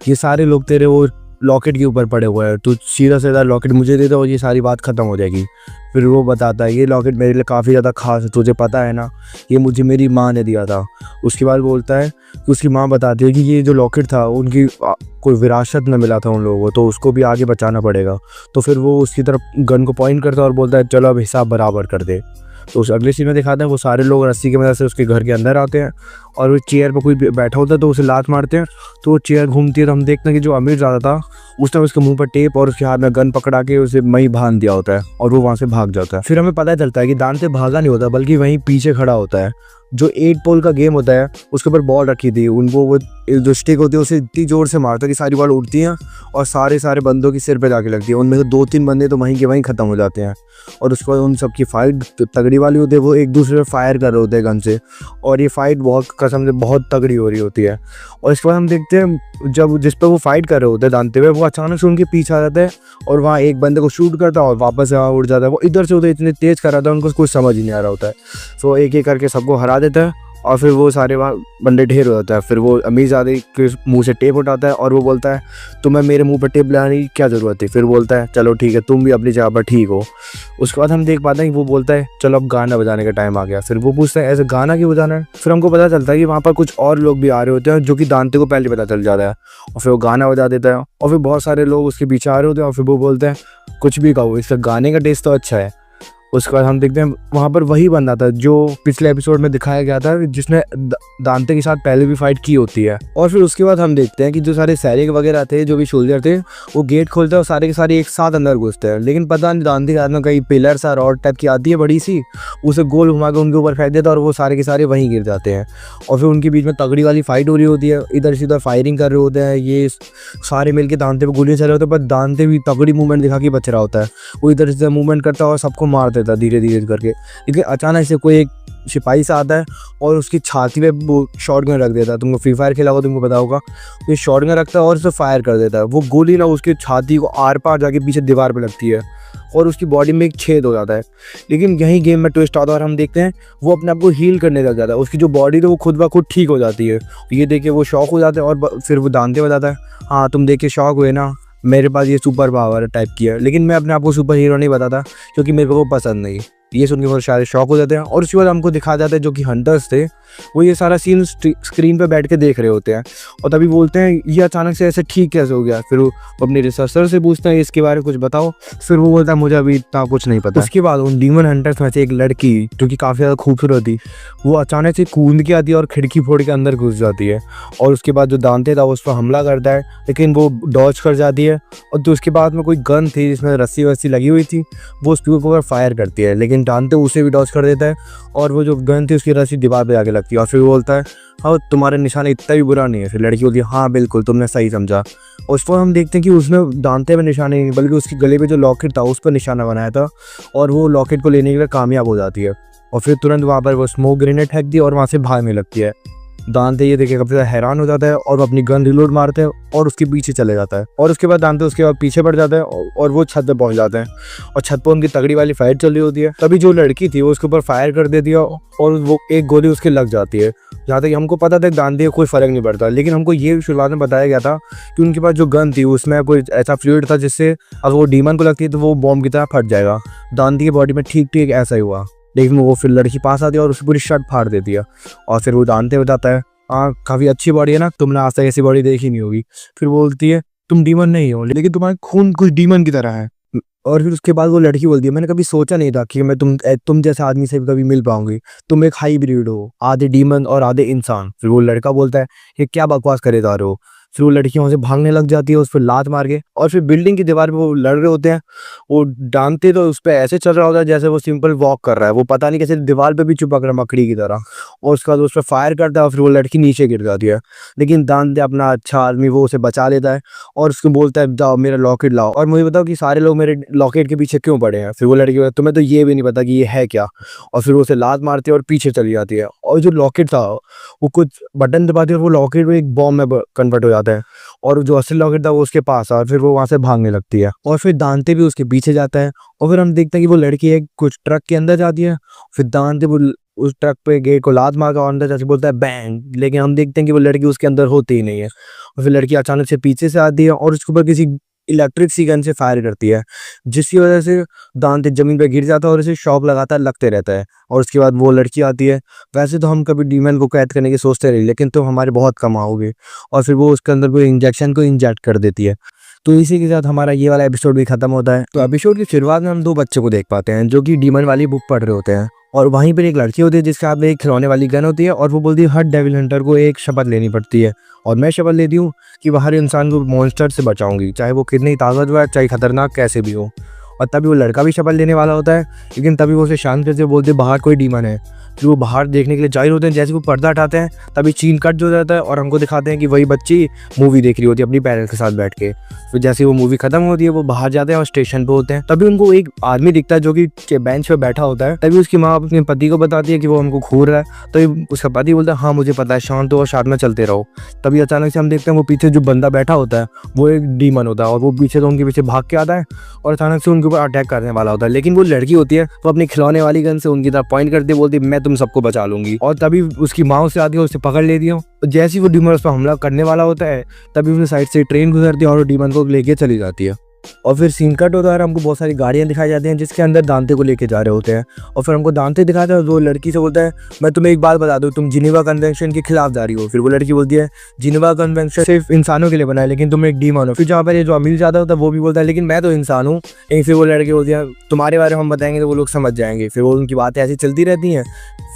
"ये सारे लोग तेरे वो लॉकेट के ऊपर पड़े हुए हैं, तू सीधा सीधा लॉकेट मुझे दे दे और ये सारी बात ख़त्म हो जाएगी।" फिर वो बताता है, "ये लॉकेट मेरे लिए काफ़ी ज़्यादा ख़ास है, तुझे पता है ना, ये मुझे मेरी माँ ने दिया था।" उसके बाद बोलता है कि उसकी माँ बताती है कि ये जो लॉकेट था उनकी कोई विरासत में मिला था उन लोगों को, तो उसको भी आगे बचाना पड़ेगा। तो फिर वो उसकी तरफ गन को पॉइंट करता है और बोलता है, "चलो अब हिसाब बराबर कर दे।" तो उस अगले सीन में दिखाते हैं वो सारे लोग रस्सी की मदद से उसके घर के अंदर आते हैं और वो चेयर पर कोई बैठा होता है तो उसे लात मारते हैं, तो वो चेयर घूमती है। तो हम देखते हैं कि जो अमीरज़ादा था उसने उसके मुंह पर टेप और उसके हाथ में गन पकड़ा के उसे वहीं बांध दिया होता है और वो वहाँ से भाग जाता है। फिर हमें पता चलता है कि दांते भागा नहीं होता बल्कि वहीं पीछे खड़ा होता है। जो 8 पोल का गेम होता है उसके ऊपर बॉल रखी थी, उनको वो जो स्टिक होती है उसे इतनी जोर से मारता है कि सारी बॉल उड़ती हैं और सारे बंदों की सिर पे जाके लगती है। उनमें से 2-3 बंदे तो वहीं के वहीं ख़त्म हो जाते हैं और उसके बाद उन सब की फाइट तगड़ी वाली होती है। वो एक दूसरे पे फायर कर रहे होते हैं गन से और ये फाइट बहुत कसम से बहुत तगड़ी हो रही होती है। और इसके बाद हम देखते हैं जब जिस पर वो फाइट कर रहे होते हैं दांते हुए, वो अचानक से उनके पीछे आ जाता है और वहाँ एक बंदे को शूट करता है और वापस से वहाँ उड़ जाता है। वो इधर से उधर इतने तेज़ कर रहा था उनको कुछ समझ ही नहीं आ रहा होता है। तो एक एक करके सबको हरा देता है और फिर वो सारे वहाँ बंदे ढेर हो जाता है। फिर वो अमीरज़ादे के मुंह से टेप उठाता है और वो बोलता है, "तुम्हें मेरे मुंह पर टेप लगाने की क्या ज़रूरत थी?" फिर बोलता है, "चलो ठीक है, तुम भी अपनी जगह पर ठीक हो।" उसके बाद हम देख पाते हैं कि वो बोलता है, "चलो अब गाना बजाने का टाइम आ गया।" फिर वो पूछता है, "ऐसे गाना क्यों बजाना है?" फिर हमको पता चलता है कि वहाँ पर कुछ और लोग भी आ रहे होते हैं जो कि दांते को पहले पता चल जाता है और फिर वो गाना बजा देता है और फिर बहुत सारे लोग उसके पीछे आ रहे होते हैं और फिर वो बोलते हैं, "कुछ भी कहो, इसका गाने का टेस्ट तो अच्छा है।" उसके बाद हम देखते हैं वहाँ पर वही बंदा था जो पिछले एपिसोड में दिखाया गया था जिसने दांते के साथ पहले भी फाइट की होती है। और फिर उसके बाद हम देखते हैं कि जो सारे सैनिक वगैरह थे, जो भी सोल्जर थे, वो गेट खोलते हैं और सारे के सारे एक साथ अंदर घुसते हैं। लेकिन पता नहीं दांते के हाथ में कहीं पिलर सा रॉड टाइप की आती है बड़ी सी, उसे गोल घुमा के उनके ऊपर फेंक देता है और वो सारे के सारे वहीं गिर जाते हैं। और फिर उनके बीच में तगड़ी वाली फाइट हो रही होती है, इधर से उधर फायरिंग कर रहे होते हैं, ये सारे मिलके दांते पे गोलियां चल रहे होते हैं, पर दांते भी तगड़ी मूवमेंट दिखा के बच रहा होता है। वो इधर से मूवमेंट करता है और सबको मार देता है धीरे धीरे करके। लेकिन अचानक से कोई एक सिपाही सा आता है और उसकी छाती पे वो शॉटगन रख देता है। तुमको फ्री फायर खेला होगा, तुमको पता होगा। ये शॉटगन रखता है और उसे फायर कर देता है। वो गोली ना उसकी छाती को आर पार जाके पीछे दीवार पे लगती है और उसकी बॉडी में एक छेद हो जाता है। लेकिन यही गेम में ट्विस्ट आता है और हम देखते हैं वो अपने आप को हील करने लग जाता है, उसकी जो बॉडी थी वो खुद ब खुद ठीक हो जाती है। ये देख के वो शॉक हो जाता है और फिर वो दांते बताता है, हाँ तुम देख के शॉक हुए ना, मेरे पास ये सुपर पावर टाइप की है, लेकिन मैं अपने आप को सुपर हीरो नहीं बताता क्योंकि मेरे को वो पसंद नहीं। ये सुन के वो सारे शॉक हो जाते हैं और उसके बाद हमको दिखा जाता है जो कि हंटर्स थे वो ये सारा सीन स्क्रीन पे बैठ के देख रहे होते हैं और तभी बोलते हैं ये अचानक से ऐसे ठीक कैसे हो गया। फिर वो अपने रिसर्चर से पूछते हैं इसके बारे में कुछ बताओ। फिर वो बोलता है मुझे अभी इतना कुछ नहीं पता। उसके बाद उन डीमन हंटर्स में से एक लड़की जो कि काफ़ी ज़्यादा खूबसूरत थी वो अचानक से कूद के आती है और खिड़की फोड़ के अंदर घुस जाती है और उसके बाद जो दांते था उस पर हमला करता है लेकिन वो डॉज कर जाती है। और तो उसके बाद में कोई गन थी जिसमें रस्सी वस्सी लगी हुई थी वो उस के ऊपर फायर करती है लेकिन दांते उसे भी डॉज कर देता है और वो जो गन थी उसकी रस्सी दीवार पे आके लगती है और फिर वो बोलता है हाँ तुम्हारे निशाने इतना भी बुरा नहीं है। फिर लड़की बोलती है हाँ बिल्कुल तुमने सही समझा। उस पर हम देखते हैं कि उसने दांते में निशाने नहीं बल्कि उसके गले पे जो लॉकेट था उस पर निशाना बनाया था और वो लॉकेट को लेने के लिए कामयाब हो जाती है और फिर तुरंत वहाँ पर वो स्मोक ग्रेनेड फेंक दी और वहाँ से भागने लगती है। दांते ये देखे काफी ज़्यादा हैरान हो जाता है और वो अपनी गन रिलोड मारते हैं और उसके पीछे चले जाता है और उसके बाद दांते उसके बाद पीछे बढ़ जाता है और वो छत पे पहुंच जाते हैं और छत पर उनकी तगड़ी वाली फाइट चल रही होती है। तभी जो लड़की थी वो उसके ऊपर फायर कर देती है और वो एक गोली उसके लग जाती है। जहाँ तक हमको पता था दांते को कोई फर्क नहीं पड़ता लेकिन हमको ये शुरुआत में बताया गया था कि उनके पास जो गन थी उसमें कोई ऐसा फ्लूइड था जिससे अगर वो डीमन को लगती है तो वो बॉम्ब की तरह फट जाएगा। दांते की बॉडी में ठीक ठीक ऐसा ही हुआ लेकिन वो फिर लड़की पास आती है और उसकी पूरी शर्ट फाड़ देती है और फिर वो दांते बताता है हाँ काफ़ी अच्छी बॉडी है ना, तुमने आज तक ऐसी बॉडी देखी नहीं होगी। फिर बोलती है तुम डीमन नहीं हो लेकिन तुम्हारा खून कुछ डीमन की तरह है। और फिर उसके बाद वो लड़की बोलती है मैंने कभी सोचा नहीं था कि मैं तुम जैसे आदमी से कभी मिल पाऊंगी, तुम एक हाइब्रिड हो, आधे डीमन और आधे इंसान। फिर वो लड़का बोलता है ये क्या बकवास करे जा रहे हो। फिर वो लड़की वहाँ से भागने लग जाती है उस पर लात मार के और फिर बिल्डिंग की दीवार पे वो लड़ रहे होते हैं। वो दांते तो उस पर ऐसे चल रहा होता है जैसे वो सिंपल वॉक कर रहा है, वो पता नहीं कैसे दीवार पे भी चिपक रहा मकड़ी की तरह और उसके बाद उस पर फायर करता है और फिर वो लड़की नीचे गिर जाती है। लेकिन दांते अपना अच्छा आदमी वो उसे बचा लेता है और उसको बोलता है जाओ मेरा लॉकेट लाओ और मुझे बताओ कि सारे लोग मेरे लॉकेट के पीछे क्यों पड़े हैं। फिर वो लड़की बोलती है तुम्हें तो ये भी नहीं पता कि ये है क्या, और फिर वो उसे लात मारती है और पीछे चली जाती है। और जो लॉकेट था वो कुछ बटन दबाती है और वो लॉकेट में एक बॉम्ब में कन्वर्ट हो जाता है और जो असली लॉकेट था वो उसके पास और फिर वो वहाँ से भागने लगती है और फिर दांते भी उसके पीछे जाता है। और फिर हम देखते हैं कि वो लड़की एक कुछ ट्रक के अंदर जाती है, फिर दांते वो उस ट्रक पे गेट को लात मार कर अंदर जाके बोलता है बैंग, लेकिन हम देखते हैं कि वो लड़की उसके अंदर होती ही नहीं है। और फिर लड़की अचानक से पीछे से आती है और उसके ऊपर किसी इलेक्ट्रिक सी गन से फायर करती है जिसकी वजह से दांते जमीन पे गिर जाता है और उसे शॉक लगातार लगते रहता है। और उसके बाद वो लड़की आती है, वैसे तो हम कभी डीमन को कैद करने की सोचते रहे लेकिन तुम हमारे बहुत कम आओगे, और फिर वो उसके अंदर कोई इंजेक्शन को इंजेक्ट कर देती है। तो इसी के साथ हमारा ये वाला एपिसोड भी खत्म होता है। तो एपिसोड की शुरुआत में हम दो बच्चों को देख पाते हैं जो कि डीमन वाली बुक पढ़ रहे होते हैं और वहीं पर एक लड़की होती है जिसके हाथ में एक खिलौने वाली गन होती है और वो बोलती है हर डेविल हंटर को एक शपथ लेनी पड़ती है और मैं शपथ लेती हूँ कि वह हर इंसान को मॉन्स्टर से बचाऊंगी, चाहे वो कितनी ताकतवर चाहे खतरनाक कैसे भी हो। और तभी वो लड़का भी शपथ लेने वाला होता है लेकिन तभी वो उसे शांत करके बोलते बाहर कोई डीमन है। फिर वो बाहर देखने के लिए जाहिर होते हैं, जैसे वो पर्दा हटाते हैं तभी सीन कट हो जाता है और हमको दिखाते हैं कि वही बच्ची मूवी देख रही होती है अपनी पेरेंट्स के साथ बैठ के। फिर जैसे वो मूवी खत्म होती है वो बाहर जाते हैं और स्टेशन पे होते हैं, तभी उनको एक आदमी दिखता है जो कि बेंच पे बैठा होता है। तभी उसकी माँ अपने पति को बताती है कि वो हमको घूर रहा है, तभी उसका पति बोलता है हाँ मुझे पता है, शांत हो और साथ में चलते रहो। तभी अचानक से हम देखते हैं वो पीछे जो बंदा बैठा होता है वो एक डीमन होता है और वो पीछे तो उनके पीछे भाग के आता है और अचानक से उनके ऊपर अटैक करने वाला होता है। लेकिन वो लड़की होती है वो अपनी खिलौने वाली गन से उनकी तरफ पॉइंट करती है, बोलती मैं तुम सबको बचा लूंगी। और तभी उसकी माँ उसे आती है, उसे पकड़ लेती है। जैसे ही वो डीमन उस पर हमला करने वाला होता है तभी उसने साइड से ट्रेन गुजरती है और वो डीमन को लेके चली जाती है। और फिर सीन कट होता है, हमको बहुत सारी गाड़ियां दिखाई जाती हैं जिसके अंदर दांते को लेके जा रहे होते हैं। और फिर हमको दांते दिखाते हैं, वो लड़की से बोलता है मैं तुम्हें एक बात बता दूं, तुम जिनेवा कन्वेंशन के खिलाफ जा रही हो। फिर वो लड़की बोलती है जिनेवा कन्वेंशन सिर्फ इंसानों के लिए बना है लेकिन तुम एक डीमन हो। फिर जहाँ पर ये जो अमीर ज्यादा होता है वो भी बोलता है लेकिन मैं तो इंसान हूँ। फिर वो लड़की बोलती है तुम्हारे बारे में हम बताएंगे तो वो लोग समझ जाएंगे। फिर वो उनकी बातें ऐसी चलती रहती हैं।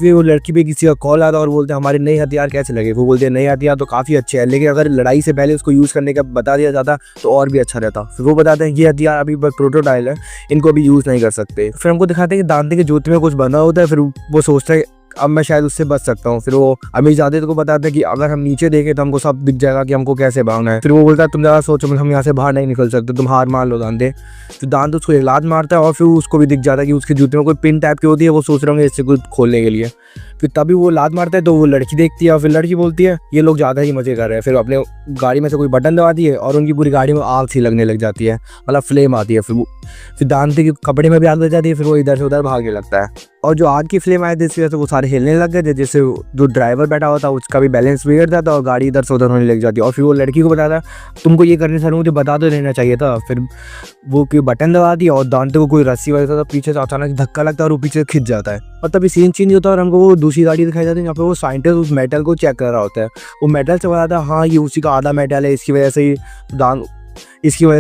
फिर वो लड़की पे किसी का कॉल आता है और बोलते हैं हमारे नए हथियार कैसे लगे। वो बोलते हैं नए हथियार तो काफ़ी अच्छे हैं लेकिन अगर लड़ाई से पहले उसको यूज़ करने का बता दिया जाता तो और भी अच्छा रहता। फिर वो बताते हैं ये हथियार अभी बस प्रोटोटाइप है, इनको अभी यूज़ नहीं कर सकते। फिर हमको दिखाते हैं कि दांते के जूते में कुछ बना होता है। फिर वो सोचता है अब मैं शायद उससे बच सकता हूँ। फिर वो अमीरजादे को बताता है कि अगर हम नीचे देखें तो हमको सब दिख जाएगा कि हमको कैसे भागना है। फिर वो बोलता है तुम ज़्यादा सोचो, हम यहाँ से बाहर नहीं निकल सकते, तुम हार मान लो दांते। तो दांत उसको एक लात मारता है और फिर उसको भी दिख जाता है कि उसके जूते में कोई पिन टाइप की होती है, वो सोच रहे होंगे इससे कुछ खोलने के लिए। फिर तभी वो लात मारता है तो वो लड़की देखती है और फिर लड़की बोलती है ये लोग ज़्यादा ही मज़े कर रहे हैं। फिर अपने गाड़ी में से कोई बटन दबाती है और उनकी पूरी गाड़ी में आग सी लगने लग जाती है, मतलब फ्लेम आती है। फिर दांते के कपड़े में भी आग लग जाती है। फिर वो इधर से उधर भागने लगता है और जो आग की फ्लेम आई थी इसकी वजह से वो सारे हिलने लग गए थे, जिससे जो ड्राइवर बैठा हुआ था उसका भी बैलेंस बिगड़ जाता और गाड़ी इधर से उधर होने लग जाती है। और फिर वो लड़की को बताता तुमको ये करने से मुझे बता तो देना चाहिए था। फिर वो कोई बटन दबा दिया और दांते को कोई रस्सी वजह था, पीछे से अचानक धक्का लगता है और वो पीछे खिंच जाता है। और तभी सीन चेंज होता है और हमको वो दूसरी गाड़ी दिखाई जाती है जहाँ पे वो साइंटिस्ट उस मेटल को चेक कर रहा होता है। वो मेटल से बताता है हाँ ये उसी का आधा मेटल है, इसकी वजह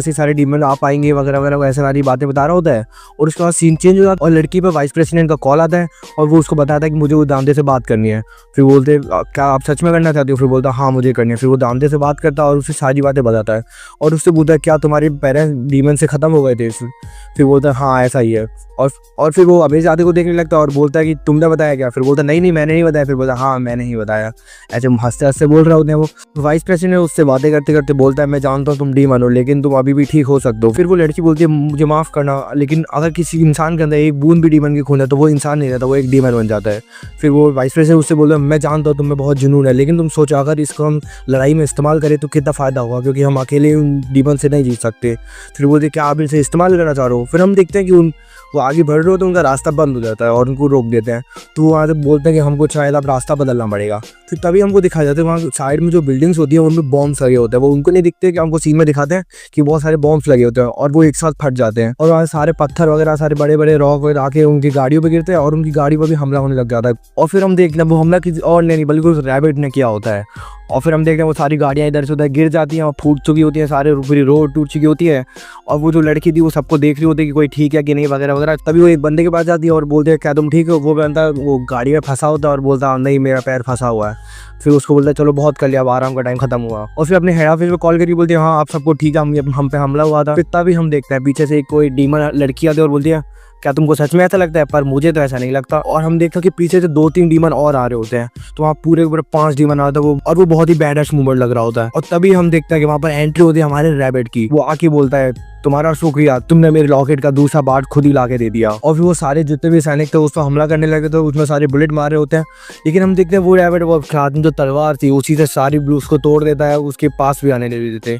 से सारे डीमन आ पाएंगे वगैरह वगैरह, ऐसे सारी बातें बता रहा होता है। और उसके बाद सीन चेंज हो जाता है और लड़की पे वाइस प्रेसिडेंट का कॉल आता है और वो उसको बताता है कि मुझे वो दांते से बात करनी है। फिर बोलते क्या आप सच में करना चाहते हो? फिर बोलता हाँ मुझे करनी है। फिर वो दांते से बात करता है और उससे सारी बातें बताता है और उससे पूछता है क्या तुम्हारे पेरेंट्स डीमन से ख़त्म हो गए थे? फिर बोलता है हाँ ऐसा ही है। और फिर वो अमीरजादे को देखने लगता है और बोलता है कि तुमने बताया क्या? फिर बोलता नहीं मैंने नहीं बताया। फिर बोलता हाँ मैंने ही बताया। ऐसे हंसते हंसते बोल रहे होते हैं। वो वाइस प्रेसिडेंट उससे बातें करते करते बोलता है मैं जानता हूँ तुम डीमन हो लेकिन तुम अभी भी ठीक हो सकते हो। फिर वो लड़की बोलती है मुझे माफ़ करना, लेकिन अगर किसी इंसान के अंदर एक बूंद भी डीमन की खून है तो वो इंसान नहीं रहता, वो एक डीमन बन जाता है। फिर वो वाइस प्रेसिडेंट उससे बोलता है मैं जानता हूँ तुम्हें बहुत जुनून है, लेकिन तुम सोचो अगर इसको हम लड़ाई में इस्तेमाल करें तो कितना फ़ायदा होगा, क्योंकि हम अकेले उन डीमन से नहीं जीत सकते। फिर बोलते क्या आप इसे इस्तेमाल करना चाह रहे हो? फिर हम देखते हैं कि वो आगे बढ़ रहे हो तो उनका रास्ता बंद हो जाता है और उनको रोक देते हैं। तो वहाँ से बोलते हैं कि हमको शायद अब रास्ता बदलना पड़ेगा। फिर तभी हमको दिखाया जाता है वहाँ साइड में जो बिल्डिंग्स होती है उनमें बॉम्ब्स लगे होते हैं। वो उनको नहीं दिखते कि हमको सीन में दिखाते हैं कि बहुत सारे बॉम्ब्स लगे होते हैं और वो एक साथ फट जाते हैं और वहाँ सारे पत्थर वगैरह सारे बड़े बड़े रॉक वगैरह आके उनकी गाड़ियों पर गिरते हैं और उनकी गाड़ी पर भी हमला होने लग जाता है। और फिर हम देखते हैं वो हमला किसी और नहीं बल्कि उस रैबिट ने किया होता है। और फिर हम देखते हैं वो सारी गाड़ियाँ इधर से उधर गिर जाती हैं और फूट चुकी होती हैं, सारे पूरी रोड टूट चुकी होती है। और वो जो लड़की थी वो सबको देख रही होती है कि कोई ठीक है कि नहीं वगैरह वगैरह। तभी वो एक बंदे के पास जाती है और बोलते हैं क्या तुम ठीक हो? वो बंदा वो गाड़ी में फंसा होता है और बोलता नहीं मेरा पैर फंसा हुआ है। फिर उसको बोलता है चलो बहुत कर लिया, अब आराम का टाइम खत्म हुआ। और फिर अपने हेड ऑफिस में कॉल करके बोलते हैं हाँ आप सबको ठीक है, हम पे हमला हुआ था। फिर तभी हम देखते हैं पीछे से कोई डीमन लड़की आती है और बोलती है क्या तुमको सच में ऐसा लगता है? पर मुझे तो ऐसा नहीं लगता। और हम देखते हैं कि पीछे से 2-3 डीमन और आ रहे होते हैं, तो वहाँ पूरे 5 डीमन आता है वो बहुत ही बैडस्ट मूवमेंट लग रहा होता है। और तभी हम देखते हैं कि वहाँ पर एंट्री होती है हमारे रैबिट की। वो आके बोलता है तुम्हारा शुक्रिया, तुमने मेरे लॉकेट का दूसरा पार्ट खुद ही लाके दे दिया। और फिर वो सारे जितने भी सैनिक थे उस पर हमला करने लगे तो उसमें सारे बुलेट मार रहे होते हैं। लेकिन हम देखते हैं वो रैबिट वो हाथ में जो तलवार थी उसी से सारी ब्लूस को तोड़ देता है, उसके पास भी आने नहीं देते।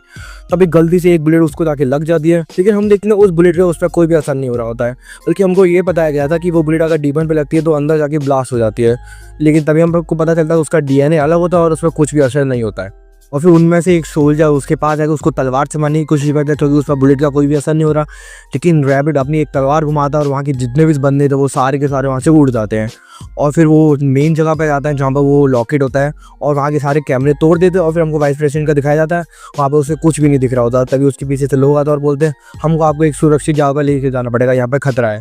तभी गलती से एक बुलेट उसको जाके लग जाती है, लेकिन हम देखते हैं उस बुलेट पे उस पर कोई भी असर नहीं हो रहा होता है, बल्कि हमको ये बताया गया था कि वो बुलेट अगर डीमन पे लगती है तो अंदर जाके ब्लास्ट हो जाती है। लेकिन तभी हमको पता चलता है उसका डीएनए अलग होता है और उस पर कुछ भी असर नहीं होता है। और फिर उनमें से एक सोल्जर उसके पास जाकर उसको तलवार से मारने की कोशिश करता है क्योंकि उस पर बुलेट का कोई भी असर नहीं हो रहा। लेकिन रैबिट अपनी एक तलवार घुमाता है और वहाँ के जितने भी बंदे थे वो सारे के सारे वहाँ से उड़ जाते हैं। और फिर वो मेन जगह पे जाता है जहाँ पर वो लॉकेट होता है और वहाँ के सारे कैमरे तोड़ देते हैं। और फिर हमको वाइस प्रेसिडेंट का दिखाया जाता है, वहाँ पर उसे कुछ भी नहीं दिख रहा होता। तभी उसके पीछे से लोग आते हैं और बोलते हैं हमको आपको एक सुरक्षित जगह पर लेके जाना पड़ेगा, यहाँ पर खतरा है।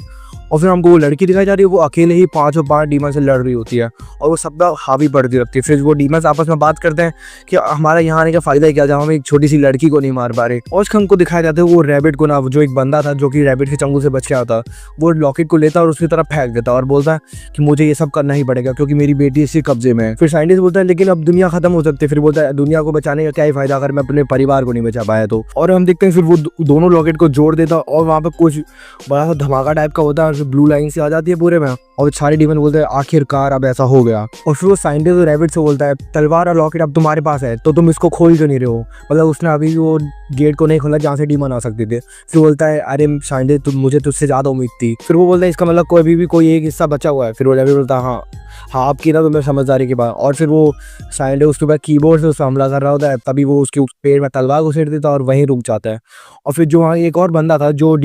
और फिर हमको वो लड़की दिखाई जा रही है, वो अकेले ही 5 डीमन से लड़ रही होती है और वो सब हावी पड़ती रहती है। फिर वो डीमन आपस में बात करते हैं कि हमारा यहाँ आने का फायदा क्या, जहाँ हम एक छोटी सी लड़की को नहीं मार पा रहे। और हमको दिखाया जाता है वो रैबिट को ना, जो एक बंदा था जो कि रैबिट के चंगुल से बच के आता, वो लॉकेट को लेता और उसकी तरफ फेंक देता और बोलता है कि मुझे ये सब करना ही पड़ेगा क्योंकि मेरी बेटी इसी कब्जे में है। फिर साइंटिस्ट बोलता है लेकिन अब दुनिया खत्म हो सकती है। फिर बोलता है दुनिया को बचाने का क्या ही फायदा अगर मैं अपने परिवार को नहीं बचा पाया तो। और हम देखते हैं फिर वो दोनों लॉकेट को जोड़ देता और वहाँ पर कुछ बड़ा सा धमाका टाइप का होता है और ब्लू लाइन से आ जाती है पूरे में और सारे डीमन बोलते हैं आखिरकार अब ऐसा हो गया। और फिर वो साइंटिस्ट रैबिट से बोलता है तलवार और लॉकेट अब तुम्हारे पास है तो तुम इसको खोल क्यों नहीं रहे हो? मतलब उसने अभी वो गेट को नहीं खोला जहाँ से डीमन आ सकते थे। फिर बोलता है अरे साइंटिस्ट मुझे तुझसे ज़्यादा उम्मीद थी। फिर वो बोलता है इसका मतलब कोई भी कोई एक हिस्सा बचा हुआ है। फिर वो रैबिट बोलता है हाँ आपकी ना तो मैं समझदारी के बाद। और फिर वो साइंटिस्ट उसके बाद कीबोर्ड से उस पर हमला कर रहा होता है, तभी वो उसके पेड़ में तलवार घुसेड़ देता है और वहीं रुक जाता है। और फिर जो वहाँ एक और बंदा था जो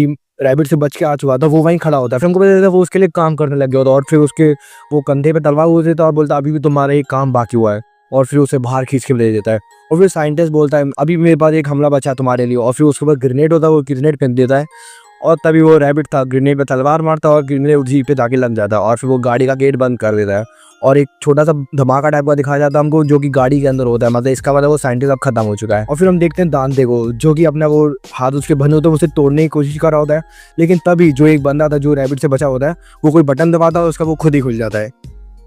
रैबिट से बच के आ चुका था वो वहीं खड़ा होता है। फिर हमको पता चलता है वो उसके लिए काम करने लग गया होता और फिर उसके वो कंधे पे तलवार घुस देता और बोलता अभी भी तुम्हारा एक काम बाकी हुआ है और फिर उसे बाहर खींच के ले देता है। और फिर साइंटिस्ट बोलता है अभी मेरे पास एक हमला बचा तुम्हारे लिए। और फिर उसके बाद ग्रेनेड होता है, वो ग्रेनेड फेंक देता है और तभी वो रैबिट था ग्रेनेड पे तलवार मारता है और ग्रेनेड उसी पे जाके लग जाता है और फिर वो गाड़ी का गेट बंद कर देता है और एक छोटा सा धमाका टाइप का दिखाया जाता है हमको जो कि गाड़ी के अंदर होता है। मतलब इसका मतलब वो साइंटिस्ट अब खत्म हो चुका है। और फिर हम देखते हैं दांते को जो कि अपना वो हाथ उसके बंधे होते हैं उसे तोड़ने की कोशिश कर रहा होता है। लेकिन तभी जो एक बंदा था जो रैबिट से बचा होता है वो कोई बटन दबाता है उसका वो खुद ही खुल जाता है।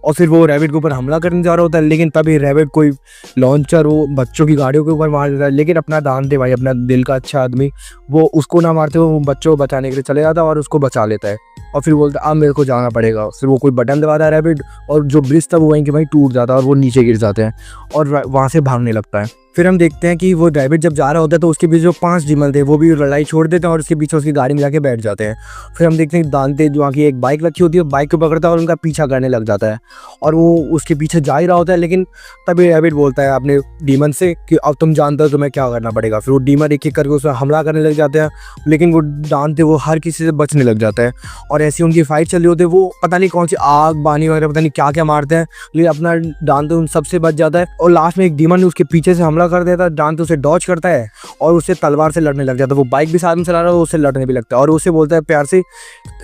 और फिर वो रैबिट के ऊपर हमला करने जा रहा होता है, लेकिन तभी रैबिट कोई लॉन्चर वो बच्चों की गाड़ियों के ऊपर मार देता है। लेकिन अपना दांते भाई, अपना दिल का अच्छा आदमी, वो उसको ना मारते हुए वो बच्चों को बचाने के लिए चले जाता है और उसको बचा लेता है। और फिर बोलता है अब मेरे को जाना पड़ेगा। फिर वो कोई बटन दबाता है रैबिट, और जो ब्रिज था वो वहीं के वहीं टूट जाता है और वो नीचे गिर जाते हैं और वहाँ से भागने लगता है। फिर हम देखते हैं कि वो रैबिट जब जा रहा होता है तो उसके पीछे जो 5 डीमन थे वो भी लड़ाई छोड़ देते हैं और उसके पीछे उसकी गाड़ी में जाके बैठ जाते हैं। फिर हम देखते हैं दांते जो वहाँ की एक बाइक रखी होती है, बाइक को पकड़ता है और उनका पीछा करने लग जाता है और वो उसके पीछे जा ही रहा होता है। लेकिन तभी रैबिट बोलता है अपने डीमन से कि अब तुम जानते हो तुम्हें क्या करना पड़ेगा। फिर वो डीमन एक एक करके उस पर हमला करने लग जाते हैं, लेकिन वो दांते वो हर किसी से बचने लग जाता है और ऐसी उनकी फाइट चल रही होती है। वो पता नहीं कौन सी आग बानी वगैरह पता नहीं क्या क्या मारते हैं, लेकिन अपना दांते उन सबसे बच जाता है। और लास्ट में एक डीमन उसके पीछे से हमला कर देता है, दांते उसे डॉज करता है और उससे तलवार से लड़ने लग जाता है। वो बाइक भी साथ में चला रहा है, उससे लड़ने भी लगता है और उससे बोलता है प्यार से,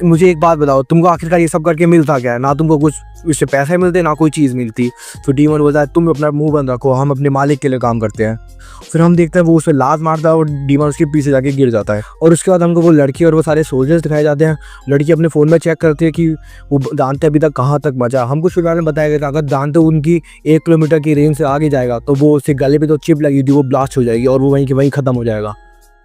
मुझे एक बात बताओ, तुमको आखिरकार ये सब करके मिलता क्या है? ना तुमको कुछ इससे पैसे मिलते ना कोई चीज़ मिलती। तो डीमन बोलता है तुम अपना मुंह बंद रखो, हम अपने मालिक के लिए काम करते हैं। फिर हम देखते हैं वो उस पर लात मारता है और डीमन उसके पीछे जाके गिर जाता है। और उसके बाद हमको वो लड़की और वो सारे सोल्जर्स दिखाए जाते हैं। लड़की अपने फ़ोन में चेक करती है कि वो दांते अभी तक कहाँ तक बचा। हमको शुरुआत में बताया गया था अगर दांते उनकी 1 किलोमीटर की रेंज से आगे जाएगा तो वो उसके गले पे तो चिप लगी थी वो ब्लास्ट हो जाएगी और वो वहीं के वहीं ख़त्म हो जाएगा।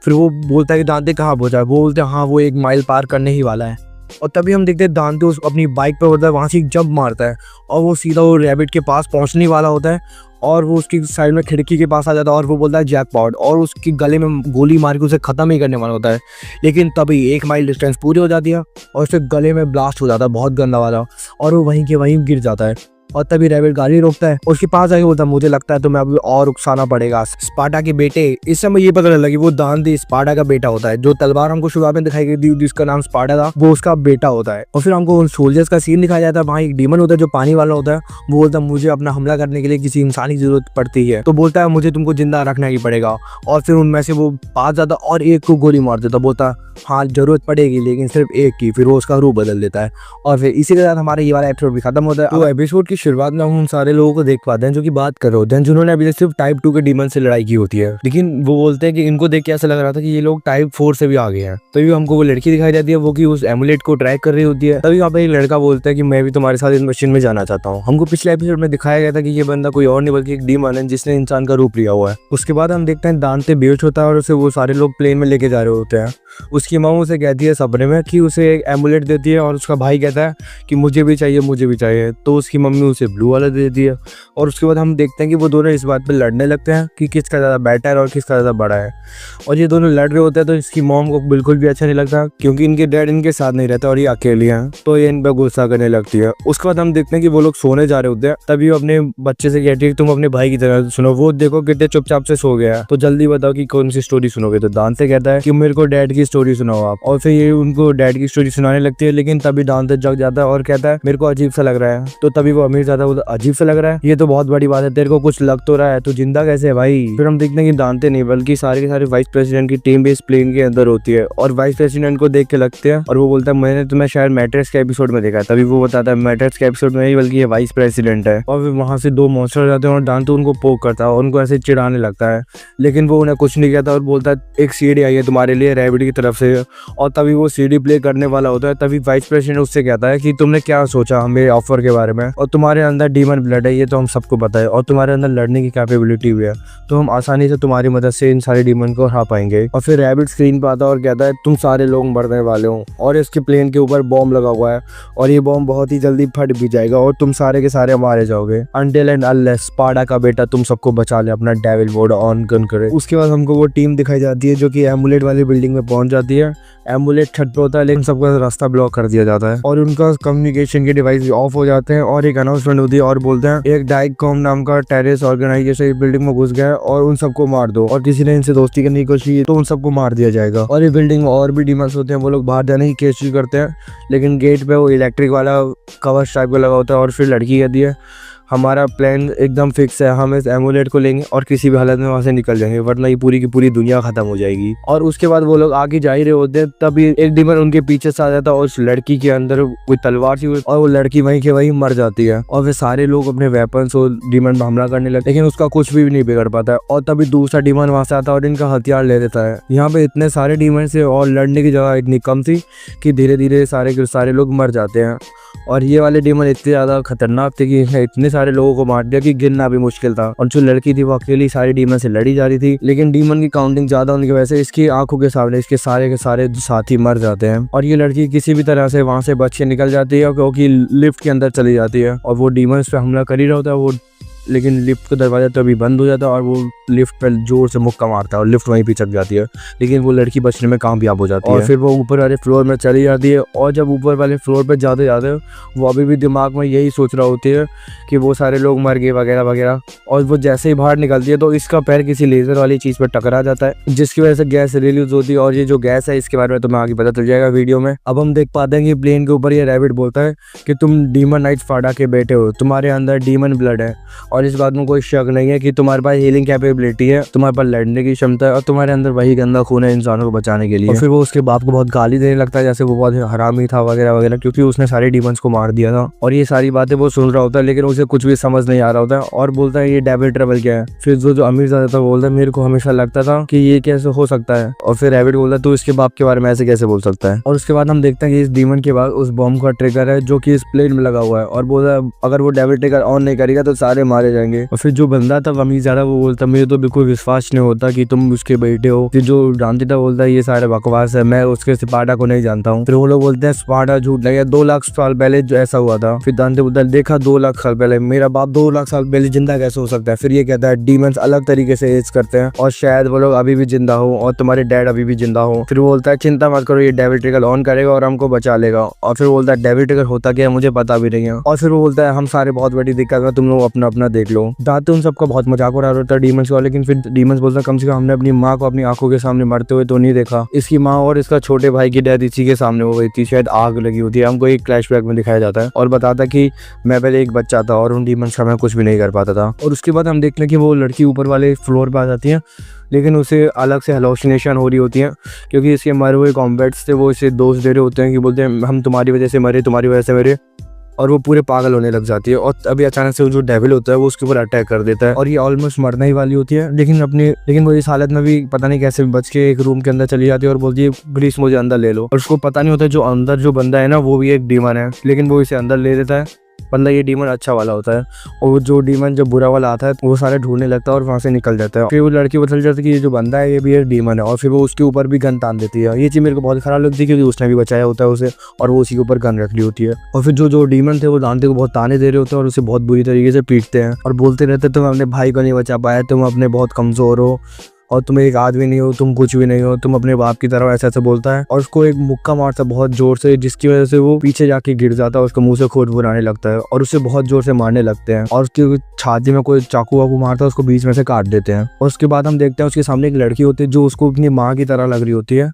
फिर वो बोलता है कि दांते कहाँ पहुँचा है? वो बोलते हैं हाँ वो 1 माइल पार करने ही वाला है। और तभी हम देखते हैं दांते उस अपनी बाइक पर होता है, वहाँ से एक जंप मारता है और वो सीधा वो रैबिट के पास पहुँचने वाला होता है और वो उसकी साइड में खिड़की के पास आ जाता है और वो बोलता है जैकपॉट और उसकी गले में गोली मार के उसे ख़त्म ही करने वाला होता है। लेकिन तभी 1 माइल डिस्टेंस पूरी हो जाती है और उसके गले में ब्लास्ट हो जाता है बहुत गंदा वाला और वो वहीं के वहीं गिर जाता है। और तभी रैबिट गाड़ी रोकता है और उसके पास आके बोलता है मुझे लगता है तुम्हें अभी और उकसाना पड़ेगा। स्पार्टा के बेटे, इस समय ये पता लगा कि वो दांते स्पार्टा का बेटा होता है। जो तलवार हमको शुरुआत में दिखाई गई थी जिसका नाम स्पार्टा था वो उसका बेटा होता है। और फिर हमको उन सोल्जर्स का सीन दिखाया जाता है। वहाँ एक डीमन होता है जो पानी वाला होता है, वो बोलता है मुझे अपना हमला करने के लिए किसी इंसान की जरूरत पड़ती है। तो बोलता है मुझे तुमको जिंदा रखना ही पड़ेगा। और फिर उनमें से वो पास जाता और एक को गोली मार देता, बोलता हाँ जरूरत पड़ेगी लेकिन सिर्फ एक की। फिर वो उसका रूप बदल देता है और फिर इसी के साथ हमारा ये वाला एपिसोड भी खत्म होता है। तो एपिसोड की शुरुआत में हम सारे लोगों को देख पाते हैं जो कि बात कर रहे होते हैं जिन्होंने अभी तक सिर्फ टाइप 2 के डीमन से लड़ाई की होती है, लेकिन वो बोलते हैं कि इनको देख के ऐसा लग रहा था कि ये लोग टाइप 4 से भी आगे हैं। तभी हमको वो लड़की दिखाई जाती है वो कि उस एमुलेट को ट्रैक कर रही होती है। तभी वहाँ पे एक लड़का बोलता है कि मैं भी तुम्हारे साथ इस मशीन में जाना चाहता हूँ। हमको पिछले एपिसोड में दिखाया गया था कि ये बंदा कोई और नहीं बल्कि एक डीमन है जिसने इंसान का रूप लिया हुआ है। उसके बाद हम देखते हैं दांते बेहोश होता है और उसे वो सारे लोग प्लेन में लेके जा रहे होते हैं। उसकी माँ उसे कहती है सपने में कि उसे एक एमुलेट देती है और उसका भाई कहता है कि मुझे भी चाहिए मुझे भी चाहिए। तो उसकी मम्मी उसे ब्लू वाला दे देती है और उसके बाद हम देखते हैं कि वो दोनों इस बात पे लड़ने लगते हैं कि किसका ज़्यादा बेटर और किसका ज़्यादा बड़ा है। और ये दोनों लड़ रहे होते हैं तो इसकी मॉम को बिल्कुल भी अच्छा नहीं लगता क्योंकि इनके डैड इनके साथ नहीं रहता और ये अकेली हैं, तो ये इन पर गुस्सा करने लगती है। उसके बाद हम देखते हैं कि वो लोग सोने जा रहे होते हैं। तभी वो अपने बच्चे से कहती है तुम अपने भाई की तरह सुनो, वो देखो कितने चुपचाप से सो गया, तो जल्दी बताओ कि कौन सी स्टोरी सुनोगे। तो दांते कहता है कि मेरे को डैड की स्टोरी सुनाओ आप। और फिर ये उनको डैड की स्टोरी सुनाने लगती है, लेकिन तभी दांते जग जाता है और कहता है मेरे को अजीब सा लग रहा है। तो तभी वो अमीर जाता है, बोलता अजीब सा लग रहा है, ये तो बहुत बड़ी बात है, तेरे को कुछ लग तो रहा है, तू जिंदा कैसे है भाई। फिर हम देखते हैं कि दांते नहीं बल्कि सारे के सारे वाइस प्रेसिडेंट की टीम भी इस प्लेन के अंदर होती है और वाइस प्रेसिडेंट को देख के लगते हैं और वो बोलता है मैंने तुम्हें शायद मैट्रिक्स के एपिसोड में देखा है। तभी वो बताता है मैट्रिक्स के एपिसोड में नहीं बल्कि ये वाइस प्रेसिडेंट है। और फिर वहाँ से 2 मॉन्स्टर जाते हैं और दांते उनको पोक करता है और उनको ऐसे चिढ़ाने लगता है, लेकिन वो उन्हें कुछ नहीं कहता और बोलता है एक सीडी आई है तुम्हारे लिए रैबिट की तरफ से। और तभी वो सीडी प्ले करने वाला होता है। तभी वाइस प्रेसिडेंट उससे कहता है कि तुमने क्या सोचा मेरे ऑफर के बारे में, और तुम्हारे अंदर डीमन ब्लड है ये तो हम सबको पता है और तुम्हारे अंदर लड़ने की कैपेबिलिटी भी है, तो हम आसानी से तुम्हारी मदद से इन सारे डीमन को हरा पाएंगे। और फिर रैबिट स्क्रीन पर आता है और कहता है तुम सारे लोग मरने वाले हो और इसके प्लेन के ऊपर बॉम्ब लगा हुआ है और ये बॉम्ब बहुत ही जल्दी फट भी जाएगा और तुम सारे के सारे मारे जाओगे अनटिल एंड अनलेस स्पार्टा का बेटा तुम सबको बचा ले अपना डेविल मोड ऑन गन करे। उसके बाद हमको वो टीम दिखाई जाती है जो कि एमुलेट वाली बिल्डिंग में पहुंच जाती है। एमुलेट छत पे होता है लेकिन सबका रास्ता ब्लॉक कर दिया जाता है और उनका कम्युनिकेशन के डिवाइस ऑफ हो जाते हैं और एक अनाउंसमेंट होती है और बोलते हैं एक डाइकॉम नाम का टेररिस्ट ऑर्गेनाइजेशन इस बिल्डिंग में घुस गया है और उन सबको मार दो, और किसी ने इनसे दोस्ती करने की कोशिश की तो उन सबको मार दिया जाएगा। और ये बिल्डिंग में और भी डीमंस होते हैं, वो लोग बाहर जाने की कोशिश करते हैं लेकिन गेट पे वो इलेक्ट्रिक वाला कवच टाइप का लगा होता है। और फिर लड़की कहती है हमारा प्लान एकदम फिक्स है, हम इस एमुलेट को लेंगे और किसी भी हालत में वहाँ से निकल जाएंगे वरना ये पूरी की पूरी दुनिया खत्म हो जाएगी। और उसके बाद वो लोग आगे जा ही रहे होते हैं तभी एक डीमन उनके पीछे से आ जाता है और उस लड़की के अंदर कोई तलवार थी और वो लड़की वहीं के वहीं मर जाती है। और फिर सारे लोग अपने वेपन से डीमन पर हमला करने लगते लेकिन उसका कुछ भी नहीं बिगड़ पाता है। और तभी दूसरा डीमन वहाँ से आता है और इनका हथियार ले देता है। यहाँ पे इतने सारे डीमन से और लड़ने की जगह इतनी कम थी कि धीरे धीरे सारे के सारे लोग मर जाते हैं। और ये वाले डीमन इतने ज़्यादा खतरनाक थे कि इसने इतने सारे लोगों को मार दिया कि गिनना भी मुश्किल था। और जो लड़की थी वो अकेली सारी डीमन से लड़ी जा रही थी, लेकिन डीमन की काउंटिंग ज़्यादा होने की वजह से इसकी आंखों के सामने इसके सारे के सारे साथी मर जाते हैं। और ये लड़की किसी भी तरह से वहाँ से बच के निकल जाती है, क्योंकि लिफ्ट के अंदर चली जाती है और वो डीमन इस पर हमला कर ही रहा होता है वो, लेकिन लिफ्ट का दरवाजा तो अभी बंद हो जाता है और वो लिफ्ट पर जोर से मुक्का मारता है और लिफ्ट वहीं पिचक जाती है, लेकिन वो लड़की बचने में कामयाब हो जाती है। और फिर वो ऊपर वाले फ्लोर में चली जाती है। और जब ऊपर वाले फ्लोर पर जाते जाते वो अभी भी दिमाग में यही सोच रहा होती है कि वो सारे लोग मर गए वगैरह वगैरह। और वो जैसे ही बाहर निकलती है तो इसका पैर किसी लेज़र वाली चीज़ पर टकरा जाता है, जिसकी वजह से गैस रिलीज होती है। और ये जो गैस है इसके बारे में तुम्हें आगे पता चल जाएगा वीडियो में। अब हम देख पाते हैं कि प्लेन के ऊपर ये रैबिट बोलता है कि तुम डीमन नाइट स्पार्टा के बेटे हो, तुम्हारे अंदर डीमन ब्लड है और इस बात में कोई शक नहीं है कि तुम्हारे पास हीलिंग कैपेबिलिटी है, तुम्हारे पास लड़ने की क्षमता है और तुम्हारे अंदर वही गंदा खून है इंसानों को बचाने के लिए। और फिर वो उसके बाप को बहुत गाली देने लगता है जैसे वो बहुत हरामी था वगैरह वगैरह, क्योंकि उसने सारे डीमंस को मार दिया था। और ये सारी बातें वो सुन रहा होता है, लेकिन उसे कुछ भी समझ नहीं आ रहा होता है और बोलता है ये डेविल ट्रबल क्या है। फिर जो अमीर ज़्यादा था बोलता है मेरे को हमेशा लगता था कि ये कैसे हो सकता है। और फिर रैबिट बोलता है तू इसके बाप के बारे में ऐसे कैसे बोल सकता है। और उसके बाद हम देखते हैं कि इस डीमन के बाद उस बॉम्ब का ट्रिगर है जो कि इस प्लेन में लगा हुआ है और बोलता है अगर वो डेविल ट्रिगर ऑन नहीं करेगा तो सारे मारे जाएंगे। और फिर जो बंदा था अमीर ज़्यादा वो बोलता मुझे तो बिल्कुल विश्वास नहीं होता कि तुम उसके बेटे हो। फिर जो जानती था बोलता है ये सारे बकवास है, मैं उसके स्पार्टा को नहीं जानता हूँ। फिर वो लोग बोलते हैं स्पार्टा झूठ लगे, 2 लाख साल पहले जो ऐसा हुआ था। फिर दांते बोलता है देखा 2 लाख साल पहले, मेरा बाप 2 लाख साल पहले जिंदा कैसे हो सकता है। फिर ये कहता है डीमंस अलग तरीके से एज करते हैं और शायद वो लोग अभी भी जिंदा हो और तुम्हारे डैड अभी भी जिंदा हो। फिर वो बोलता है चिंता मत करो ये डेविल ट्रिगर ऑन करेगा और हमको बचा लेगा। और फिर बोलता है डेविल ट्रिगर होता क्या है मुझे पता भी नहीं है। और फिर वो बोलता है हम सारे बहुत बड़ी दिक्कत है, तुम लोग अपना अपना देख लो। दांते उन सबका बहुत मजाक उड़ा रहा था डीमंस का, लेकिन फिर डीमंस बोलता है कम से कम हमने अपनी माँ को अपनी आंखों के सामने मरते हुए तो नहीं देखा। इसकी माँ और इसका छोटे भाई की डेथ इसी के सामने हो गई थी, शायद आग लगी होती है। हमको एक फ्लैशबैक में दिखाया जाता है और बताता कि मैं पहले एक बच्चा था और उन डीमंस का मैं कुछ भी नहीं कर पाता था। और उसके बाद हम देखते हैं कि वो लड़की ऊपर वाले फ्लोर पर आ जाती है, लेकिन उसे अलग से हेलोसिनेशन हो रही होती है क्योंकि इसके मरे हुए कॉम्बैट्स थे वो इसे दोष दे रहे होते हैं कि बोलते हैं हम तुम्हारी वजह से मरे, तुम्हारी वजह से मरे। और वो पूरे पागल होने लग जाती है और अभी अचानक से जो डेविल होता है वो उसके ऊपर अटैक कर देता है और ये ऑलमोस्ट मरने ही वाली होती है। लेकिन वो इस हालत में भी पता नहीं कैसे बच के एक रूम के अंदर चली जाती है और बोलती है प्लीज मुझे अंदर ले लो। और उसको पता नहीं होता जो अंदर जो बंदा है ना वो भी एक डीमन है, लेकिन वो इसे अंदर ले लेता है। बंदा ये डीमन अच्छा वाला होता है और जो डीमन जब बुरा वाला आता है वो सारे ढूंढने लगता है और वहाँ से निकल जाता है। फिर वो लड़की बदल जाती है कि ये जो बंदा है ये भी एक डीमन है और फिर वो उसके ऊपर भी गन तान देती है। ये चीज़ मेरे को बहुत खराब लगती है क्योंकि उसने भी बचाया होता है उसे और वो उसी के ऊपर गन रख ली होती है। और फिर जो डीमन थे वो दांते को बहुत ताने दे रहे होते हैं और उसे बहुत बुरी तरीके से पीटते हैं और बोलते रहते तुम अपने भाई को नहीं बचा पाया, तुम अपने बहुत कमज़ोर हो और तुम एक आदमी नहीं हो, तुम कुछ भी नहीं हो, तुम अपने बाप की तरह ऐसा बोलता है। और उसको एक मुक्का मारता है बहुत जोर से जिसकी वजह से वो पीछे जाके गिर जाता है, उसको मुंह से खून आने लगता है और उसे बहुत जोर से मारने लगते हैं और उसकी छाती में कोई चाकू वाकू मारता है उसको बीच में से काट देते हैं। और उसके बाद हम देखते हैं उसके सामने एक लड़की होती है जो उसको अपनी माँ की तरह लग रही होती है।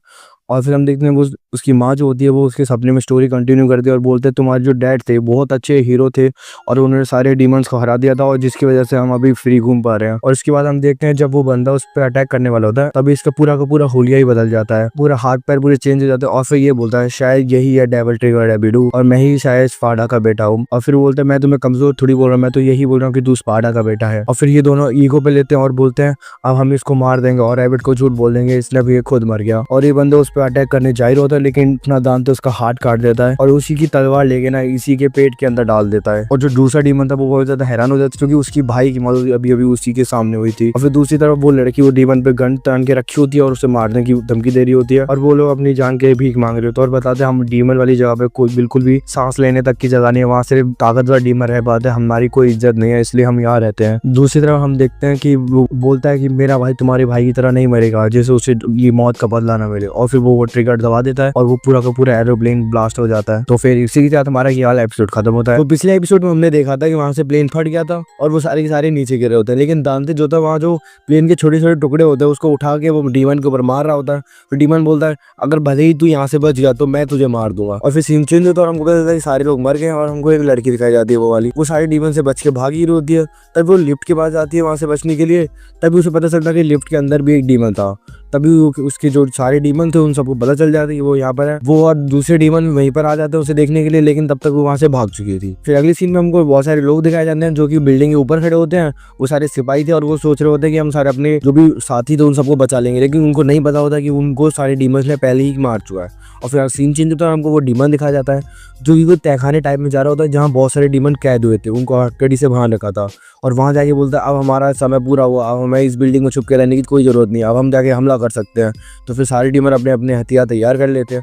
और फिर हम देखते हैं वो उसकी माँ जो होती है वो उसके सपने में स्टोरी कंटिन्यू करती है और बोलते हैं तुम्हारे जो डैड थे बहुत अच्छे हीरो थे और उन्होंने सारे डीमंस को हरा दिया था और जिसकी वजह से हम अभी फ्री घूम पा रहे हैं। और इसके बाद हम देखते हैं जब वो बंदा उस पर अटैक करने वाला होता है तभी इसका पूरा का पूरा हुलिया ही बदल जाता है, पूरा हाथ पैर पूरे चेंज हो जाते हैं। और फिर ये बोलता है शायद यही है डेविल ट्रिगर डेबिडू और मैं ही शायद स्पार्टा का बेटा हूँ। और फिर बोलते हैं मैं तुम्हें कमजोर थोड़ी बोल रहा हूँ, मैं तो यही बोल रहा हूँ कि तू स्पार्टा का बेटा है। और फिर ये दोनों ईगो पे लेते हैं और बोलते हैं अब हम इसको मार देंगे और रैबिट को झूठ बोल देंगे इसलिए भी ये खुद मर गया। और ये बंदा उस पर अटैक करने जाहिर होता है लेकिन इतना दांत उसका हाथ काट देता है और उसी की तलवार लेके ना इसी के पेट के अंदर डाल देता है। और जो दूसरा डीमन था वो बहुत ज्यादा हैरान हो जाता है क्योंकि उसकी भाई की मौत अभी अभी उसी के सामने हुई थी। और फिर दूसरी तरफ वो लड़की वो डीमन पे गन तान के रखी होती है और उसे मारने की धमकी दे रही होती है और वो लोग अपनी जान के भीख मांग रहे होते हैं और बताते हैं हम डीमन वाली जगह पे कोई बिल्कुल भी सांस लेने तक की जगह नहीं है, वहाँ सिर्फ ताकतवर डीमन रह पाते हैं, हमारी कोई इज्जत नहीं है इसलिए हम यहाँ रहते हैं। दूसरी तरफ हम देखते हैं कि वो बोलता है कि मेरा भाई तुम्हारे भाई की तरह नहीं मरेगा जैसे उसे ये मौत का बदला ना मिले। और फिर वो ट्रिगर दबा देता है और वो पूरा का पूरा एरोप्लेन ब्लास्ट हो जाता है। तो फिर इसी के साथ हमारा ये वाला एपिसोड खत्म होता है। तो पिछले एपिसोड में हमने देखा था कि वहाँ से प्लेन फट गया था और वो सारे के सारे नीचे गिरे होते हैं, लेकिन दांते जो था वहाँ जो प्लेन के छोटे छोटे टुकड़े होते हैं उसको उठा के वो डीमन के ऊपर मार रहा होता है। फिर डीमन बोलता है अगर भले ही तू यहाँ से बच गया तो मैं तुझे मार दूंगा। और फिर सीन चेंज होता है और हमको पता चलता है सारे लोग मर गए और हमको एक लड़की दिखाई जाती है वो वाली, वो सारे डीमन से बच के भागी रही होती है। तब वो लिफ्ट के पास आती है वहाँ से बचने के लिए, तभी उसे पता चलता है कि लिफ्ट के अंदर भी एक डीमन था। तभी उसके जो सारे डीमन थे उन सबको पता चल जाता है कि वो यहाँ पर है। वो और दूसरे डीमन वहीं पर आ जाते हैं उसे देखने के लिए, लेकिन तब तक वो वहाँ से भाग चुकी थी। फिर अगली सीन में हमको बहुत सारे लोग दिखाए जाते हैं जो कि बिल्डिंग के ऊपर खड़े होते हैं। वो सारे सिपाही थे और वो सोच रहे होते हैं कि हम सारे अपने जो भी साथी थे उन सबको बचा लेंगे, लेकिन उनको नहीं पता होता कि उनको सारे डीमंस ने पहले ही मार चुका है। और फिर सीन चेंज होता है, हमको वो डीमन दिखाया जाता है जो कि वो तहखाने टाइप में जा रहा होता है जहाँ बहुत सारे डीमन कैद हुए थे, उनको हथकड़ी से बांध रखा था। और वहाँ जाके बोलता है अब हमारा समय पूरा हुआ, अब हमें इस बिल्डिंग में छुप के रहने की कोई ज़रूरत नहीं, अब हम जाके हमला कर सकते हैं। तो फिर सारे डीमन अपने अपने हथियार तैयार कर लेते हैं।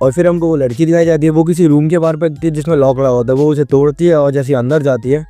और फिर हमको वो लड़की दिखाई जाती है, वो किसी रूम के बाहर पे जिसमें लॉक लगा होता है, वो उसे तोड़ती है और जैसे अंदर जाती है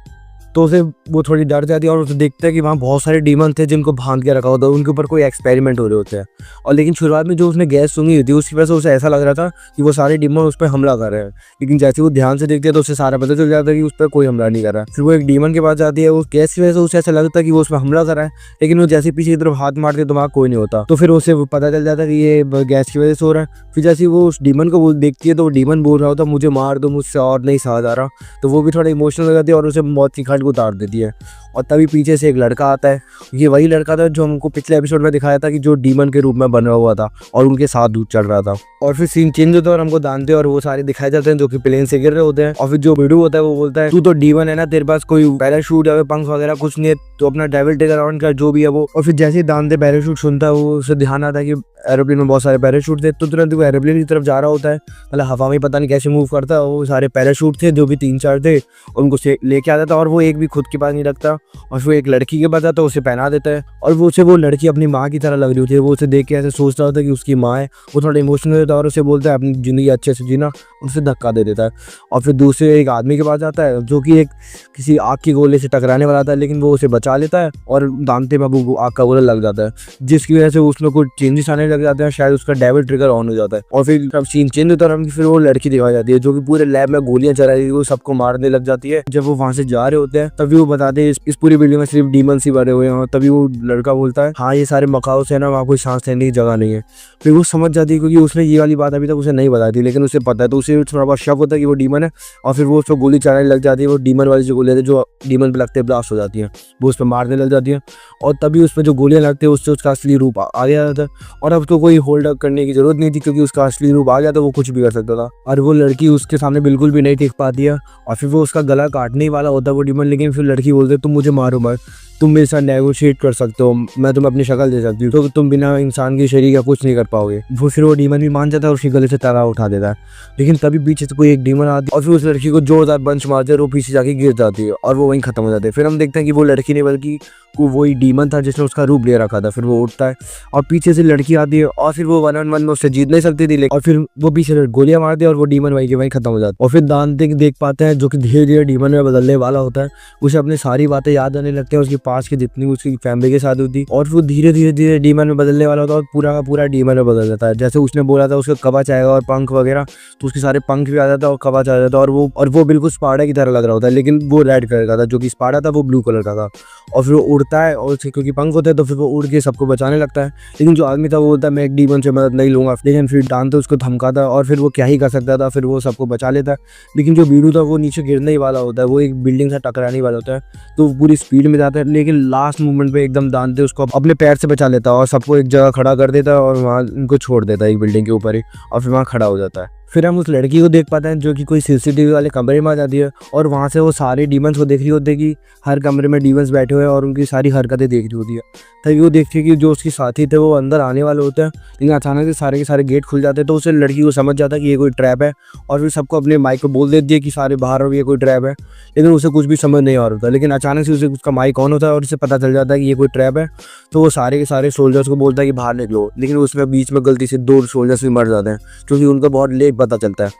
तो उसे वो थोड़ी डर जाती है और उसे देखता है कि वहाँ बहुत सारे डीमन थे जिनको बांध के रखा होता है, उनके ऊपर कोई एक्सपेरिमेंट हो रहे होते हैं। और लेकिन शुरुआत में जो उसने गैस सूंघी हुई थी उसकी वजह से उसे ऐसा लग रहा था कि वो सारे डीमन उस पर हमला कर रहे हैं, लेकिन जैसे वो ध्यान से देखती है तो उसे सारा पता चल जाता है कि उस पर कोई हमला नहीं कर रहा है। फिर वो एक डीमन के पास जाती है, उस गैस की वजह से उसे ऐसा लगता है कि वो उस पर हमला कर रहा है, लेकिन वो जैसे पीछे की तरफ हाथ मारती है तो वहाँ कोई नहीं होता। तो फिर उसे पता चल जाता है कि ये गैस की वजह से हो रहा है। फिर जैसे वो उस डीमन को वो देखती है तो वो डीमन बोल रहा होता है मुझे मार दो, मुझसे और नहीं सहा जा रहा। तो वो भी थोड़ा इमोशनल हो जाती है और उसे मौत की घाट को उतार देती है। और तभी पीछे से एक लड़का आता है, ये वही लड़का था जो हमको पिछले एपिसोड में दिखाया था कि जो डीमन के रूप में बना हुआ था और उनके साथ दूध चढ़ रहा था। और फिर सीन चेंज होता है और हमको दानते और वो सारे दिखाए जाते हैं जो कि प्लेन से गिर रहे होते हैं। और फिर जो वीडियो होता है वो बोलता है तू तो डीमन है ना, तेरे पास कोई पैराशूट या पंख वगैरह कुछ नहीं है, तो अपना डेविल टेक अराउंड कर जो भी है वो। और फिर जैसे ही दानते पैराशूट सुनता है वो उसे ध्यान आता है कि एरोप्लेन में बहुत सारे पैराशूट थे, तो तुरंत वो एरोप्लेन की तरफ जा रहा होता है, मतलब हवा में पता नहीं कैसे मूव करता है। वो सारे पैराशूट थे जो भी 3-4 थे उनको लेके आता था और वो एक भी खुद के पास नहीं रखता। और फिर एक लड़की के पास आता है, उसे पहना देता है और वो उसे वो लड़की अपनी माँ की तरह लग रही होती है। वो उसे देख के ऐसे सोचता होता है कि उसकी माँ है। वो थोड़ा इमोशनल होता है और उसे बोलता है अपनी ज़िंदगी अच्छे से जीना, उसे धक्का दे देता है। और फिर दूसरे एक आदमी के पास जाता है जो कि एक किसी आग की गोले से टकराने वाला था, लेकिन वो उसे बचा लेता है और दानते बाबू को आग का गोला लग जाता है, जिसकी वजह से उसमें कुछ चेंजेस आने लग जाते हैं, शायद उसका डेविल ट्रिगर ऑन हो जाता है। और फिर जब सीन चेंज होता है फिर वो लड़की दिखाई जाती है जो कि पूरे लैब में गोलियां चला रही है, वो सबको मारने लग जाती है। जब वो वहां से जा रहे होते हैं तभी वो बताते हैं इस पूरी बिल्डिंग में सिर्फ डीमंस ही भरे हुए हैं। तभी वो लड़का बोलता है हाँ ये सारे मकाओ से है ना, वहाँ कोई सांस लेने की जगह नहीं है। फिर वो समझ जाती है क्योंकि उसने ये वाली बात अभी तक उसे नहीं बताई थी, लेकिन उसे पता है, तो उसे थोड़ा बहुत शक होता है कि वो डीमन है। और फिर वो उसको गोली चलाने लग जाती है, वो डीमन वाली जो गोलियां जो डीमन पे लगते हैं ब्लास्ट हो जाती है, वो उस पर मारने लग जाती है। और तभी उसमें जो गोलियां लगती है उससे उसका असली रूप आ गया था और अब उसको कोई होल्ड अप करने की जरूरत नहीं थी क्योंकि उसका असली रूप आ गया तो वो कुछ भी कर सकता था। और वो लड़की उसके सामने बिल्कुल भी नहीं टिक पाती है और फिर वो उसका गला काटने ही वाला होता है वो डीमन, लेकिन फिर लड़की बोलते तुम मुझे मारो मत, तुम मेरे साथ नेगोशिएट कर सकते हो, मैं तुम्हें अपनी शक्ल दे सकती हूँ, तो तुम बिना इंसान की शरीर का कुछ नहीं कर पाओगे। वो फिर वो डीमन भी मान जाता है और उसके गले से तारा उठा देता है। लेकिन तभी पीछे से कोई एक डीमन आती है और फिर उस लड़की को जोरदार पंच मारते हैं और वो पीछे जाके गिर जाती है और वो वहीं खत्म हो जाते हैं। फिर हम देखते हैं कि वो लड़की नहीं बल्कि वो वही डीमन था जिसने उसका रूप ले रखा था। फिर वो उठता है और पीछे से लड़की आती है और फिर वो 1-on-1 में उससे जीत नहीं सकती थी, और फिर वो पीछे से गोलियां मारती है और वो डीमन वहीं के वहीं खत्म हो जाता है। और फिर दांते देख पाते हैं जो कि धीरे धीरे डीमन में बदलने वाला होता है, उसे अपनी सारी बातें याद आने लगती हैं उसके पास की जितनी उसकी फैमिली के साथ होती, और वो धीरे धीरे धीरे डीमन में बदलने वाला होता है और पूरा का पूरा डीमन में बदल जाता है। जैसे उसने बोला था उसका कवच आएगा और पंख वगैरह, तो उसके सारे पंख भी आ जाता है और कवच आ जाता है और वो बिल्कुल स्पार्टा की तरह लग रहा होता है, लेकिन वो रेड कलर का था, जो कि स्पार्टा था वो ब्लू कलर का था। और फिर वो उड़ता है और क्योंकि पंख होते हैं तो फिर वो उड़ के सबको बचाने लगता है। लेकिन जो आदमी था वो बोलता है मैं एक डीमन से मदद नहीं लूंगा, लेकिन फिर दांते उसको धमकाता है और फिर वो क्या ही कर सकता था, फिर वो सबको बचा लेता है। लेकिन जो बीड़ू था वो नीचे गिरने ही वाला होता है, वो एक बिल्डिंग से टकराने वाला होता है, तो वो पूरी स्पीड में जाता है, लेकिन लास्ट मोमेंट पे एकदम दांते उसको अपने पैर से बचा लेता है और सबको एक जगह खड़ा कर देता है और वहाँ उनको छोड़ देता है एक बिल्डिंग के ऊपर ही, और फिर वहाँ खड़ा हो जाता है। फिर हम उस लड़की को देख पाते हैं जो कि कोई सीसीटीवी वाले कमरे में आ जाती है और वहाँ से वो सारे डीमंस को देख रही होती है कि हर कमरे में डीमंस बैठे हुए हैं और उनकी सारी हरकतें देख रही होती है। तभी वो देखती है कि जो उसके साथी थे वो अंदर आने वाले होते हैं, लेकिन अचानक से सारे के सारे गेट खुल जाते हैं, तो उसे लड़की को समझ जाता है कि ये कोई ट्रैप है और फिर सबको अपने माइक पर बोल देती है कि सारे बाहर हो, ये कोई ट्रैप है। लेकिन उसे कुछ भी समझ नहीं आ रहा होता, लेकिन अचानक से उसे उसका माइक ऑन होता है और उसे पता चल जाता है कि ये कोई ट्रैप है। तो वो सारे के सारे सोल्जर्स को बोलता है कि बाहर निकलो, लेकिन उसमें बीच में गलती से 2 सोल्जर्स भी मर जाते हैं क्योंकि उनको बहुत लेट पता चलता है।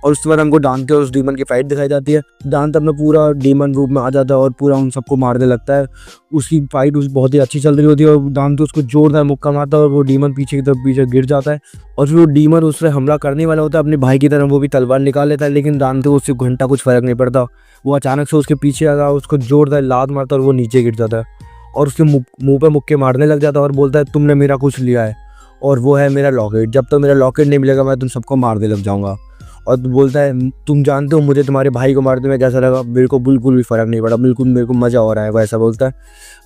और उसके बाद हमको डांते और उस डीमन की फाइट दिखाई जाती है। डांत अपना पूरा डीमन रूप में आ जाता है और पूरा उन सबको मारने लगता है। उसकी फाइट बहुत ही अच्छी चल रही होती है और डांते उसको जोरदार मुक्का मारता है और वो डीमन पीछे की तरफ पीछे गिर जाता है और फिर वो डीमन उस पर हमला करने वाला होता है अपने भाई की तरह, वो भी तलवार निकाल लेता है, लेकिन डांते उससे घंटा कुछ फर्क नहीं पड़ता। वो अचानक से उसके पीछे आता है, उसको जोरदार लात मारता है और वो नीचे गिर जाता है और उसके मुँह पर मुक्के मारने लग जाता है और बोलता है तुमने मेरा कुछ लिया है और वो है मेरा लॉकेट, जब तक मेरा लॉकेट नहीं मिलेगा मैं तुम सबको मारने लग जाऊँगा। और बोलता है तुम जानते हो मुझे तुम्हारे भाई को मारते में कैसा लगा, मेरे को बिल्कुल भी फ़र्क नहीं पड़ा, बिल्कुल मेरे को मज़ा हो रहा है, वैसा बोलता है।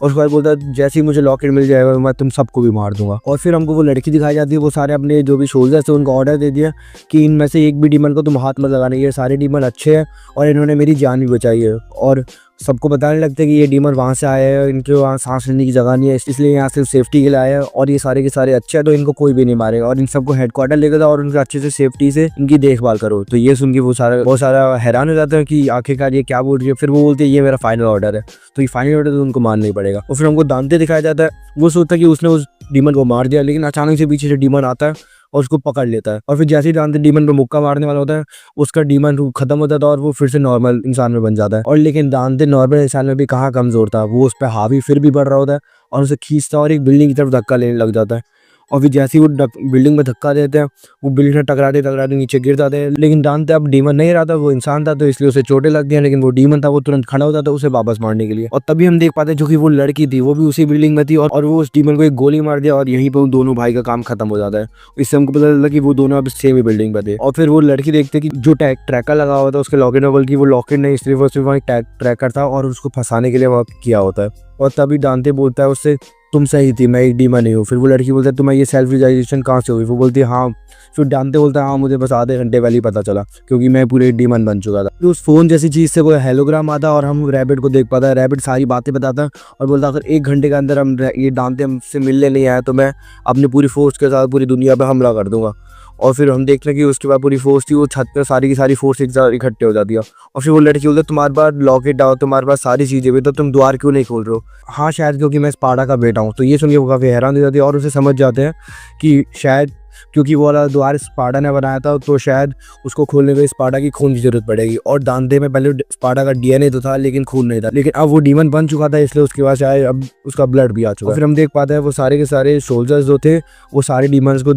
और उसके बाद बोलता है जैसे ही मुझे लॉकेट मिल जाएगा मैं तुम सबको भी मार दूंगा। और फिर हमको वो लड़की दिखाई जाती है, वो सारे अपने जो भी सोल्जर्स थे उनको ऑर्डर दे दिया कि इनमें से एक भी डीमन को तुम हाथ मत लगाना, ये सारे डीमन अच्छे हैं और इन्होंने मेरी जान भी बचाई है। और सबको बताने लगते हैं कि ये डीमन वहाँ से आए हैं, इनके वहाँ सांस लेने की जगह नहीं है, इसलिए यहाँ सिर्फ सेफ्टी के लिए आए हैं और ये सारे के सारे अच्छे हैं तो इनको कोई भी नहीं मारेगा और इन सबको हेडक्वार्टर लेकर जाओ और उनके अच्छे से सेफ्टी से इनकी देखभाल करो। तो ये सुन के वो बहुत सारा हैरान हो जाता है कि आखिरकार ये क्या बोल रही है। फिर वो बोलती है ये मेरा फाइनल ऑर्डर है, तो ये फाइनल ऑर्डर तो उनको मानना ही पड़ेगा। और फिर हमको दांते दिखाया जाता है, वो सोचता है कि उसने उस डीमन को मार दिया, लेकिन अचानक से पीछे से डीमन आता है और उसको पकड़ लेता है। और फिर जैसे ही दांते डीमन पे मुक्का मारने वाला होता है, उसका डीमन रूप खत्म हो जाता है और वो फिर से नॉर्मल इंसान में बन जाता है। और लेकिन दांते नॉर्मल इंसान में भी कहाँ कमजोर था, वो उस पर हावी फिर भी बढ़ रहा होता है और उसे खींचता है और एक बिल्डिंग की तरफ धक्का लेने लग जाता है। और फिर जैसे ही वो बिल्डिंग में धक्का देते हैं, वो बिल्डिंग से टकराते टकराते नीचे गिर जाते हैं। लेकिन दांते अब डीमन नहीं रहा था, वो इंसान था, तो इसलिए उसे चोटें लगती हैं। लेकिन वो डीमन था, वो तुरंत खड़ा होता था उसे वापस मारने के लिए। और तभी हम देख पाते हैं जो कि वो लड़की थी वो भी उसी बिल्डिंग में थी और वो उस डीमन को एक गोली मार दिया और यहीं पर उन दोनों भाई का काम खत्म हो जाता है। इससे हमको पता चलता है कि वो दोनों अब सेम ही बिल्डिंग पर थे। और फिर वो लड़की देखते कि जो ट्रैकर लगा हुआ था उसके लॉकेट में, बल्कि वो लॉकेट नहीं सिर्फ वहाँ ट्रैकर था और उसको फंसाने के लिए वहाँ किया होता है। और तभी दांते बोलता है उससे तुम सही थी, मैं एक डीमन नहीं हूँ। फिर वो लड़की बोलता है तुम्हें ये सेल्फ रियलाइजेशन कहाँ से हुई? वो बोलती है हाँ। फिर दांते बोलता है हाँ मुझे बस आधे घंटे पहले ही पता चला, क्योंकि मैं पूरे डीमन बन चुका था। फिर उस फोन जैसी चीज़ से कोई हेलोग्राम आता और हम रैबिट को देख पाता है। रैबिट सारी बातें बताता है और बोलता अगर 1 घंटे के अंदर हम ये दांते हमसे मिलने नहीं आए तो मैं अपनी पूरी फोर्स के साथ पूरी दुनिया पर हमला कर दूंगा। और फिर हम देखते हैं कि उसके बाद पूरी फोर्स थी वो छत पर सारी की सारी फोर्स एक साथ इकट्ठे हो जाती है। और फिर वो लड़की बोलती है तुम्हारे पास लॉकेट आओ, तुम्हारे पास सारी चीज़ें भी, तो तुम द्वार क्यों नहीं खोल रहे हो? हाँ शायद क्योंकि मैं स्पार्टा का बेटा हूँ। तो ये सुन के वो काफ़ी हैरान हो जाती है और उसे समझ जाते हैं कि शायद क्योंकि वो वाला द्वार स्पार्टा ने बनाया था तो शायद उसको खोलने में स्पार्टा की खून की जरूरत पड़ेगी। और दांते में पहले स्पार्टा का डीएनए तो था लेकिन खून नहीं था, लेकिन अब वो डीमन बन चुका था इसलिए उसके पास शायद अब उसका ब्लड भी आ चुका है। फिर हम देख पाते हैं वो सारे के सारे सोल्जर्स जो थे वो सारे डीमंस को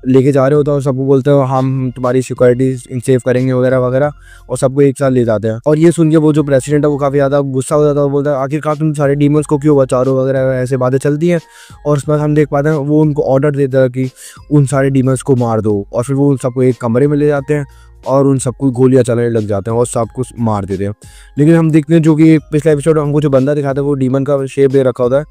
लेके जा रहे होता है और सबको बोलते हैं हम तुम्हारी सिक्योरिटी सेव करेंगे वगैरह वगैरह, और सबको एक साथ ले जाते हैं। और ये सुन के वो जो प्रेसिडेंट है वो काफ़ी ज़्यादा गुस्सा हो जाता है और बोलता है आखिरकार तुम सारे डीमंस को क्यों बचा रहे हो वगैरह, ऐसे बातें चलती हैं। और उसके बाद हम देख पाते हैं वो उनको ऑर्डर देता है कि उन सारे डीमंस को मार दो। और फिर वो उन सबको एक कमरे में ले जाते हैं और उन सबको गोलियां चलाने लग जाते हैं और सब कुछ मार देते हैं। लेकिन हम देखते हैं जो कि पिछले एपिसोड हमको जो बंदा दिखाता है वो डीमन का शेप दे रखा होता है,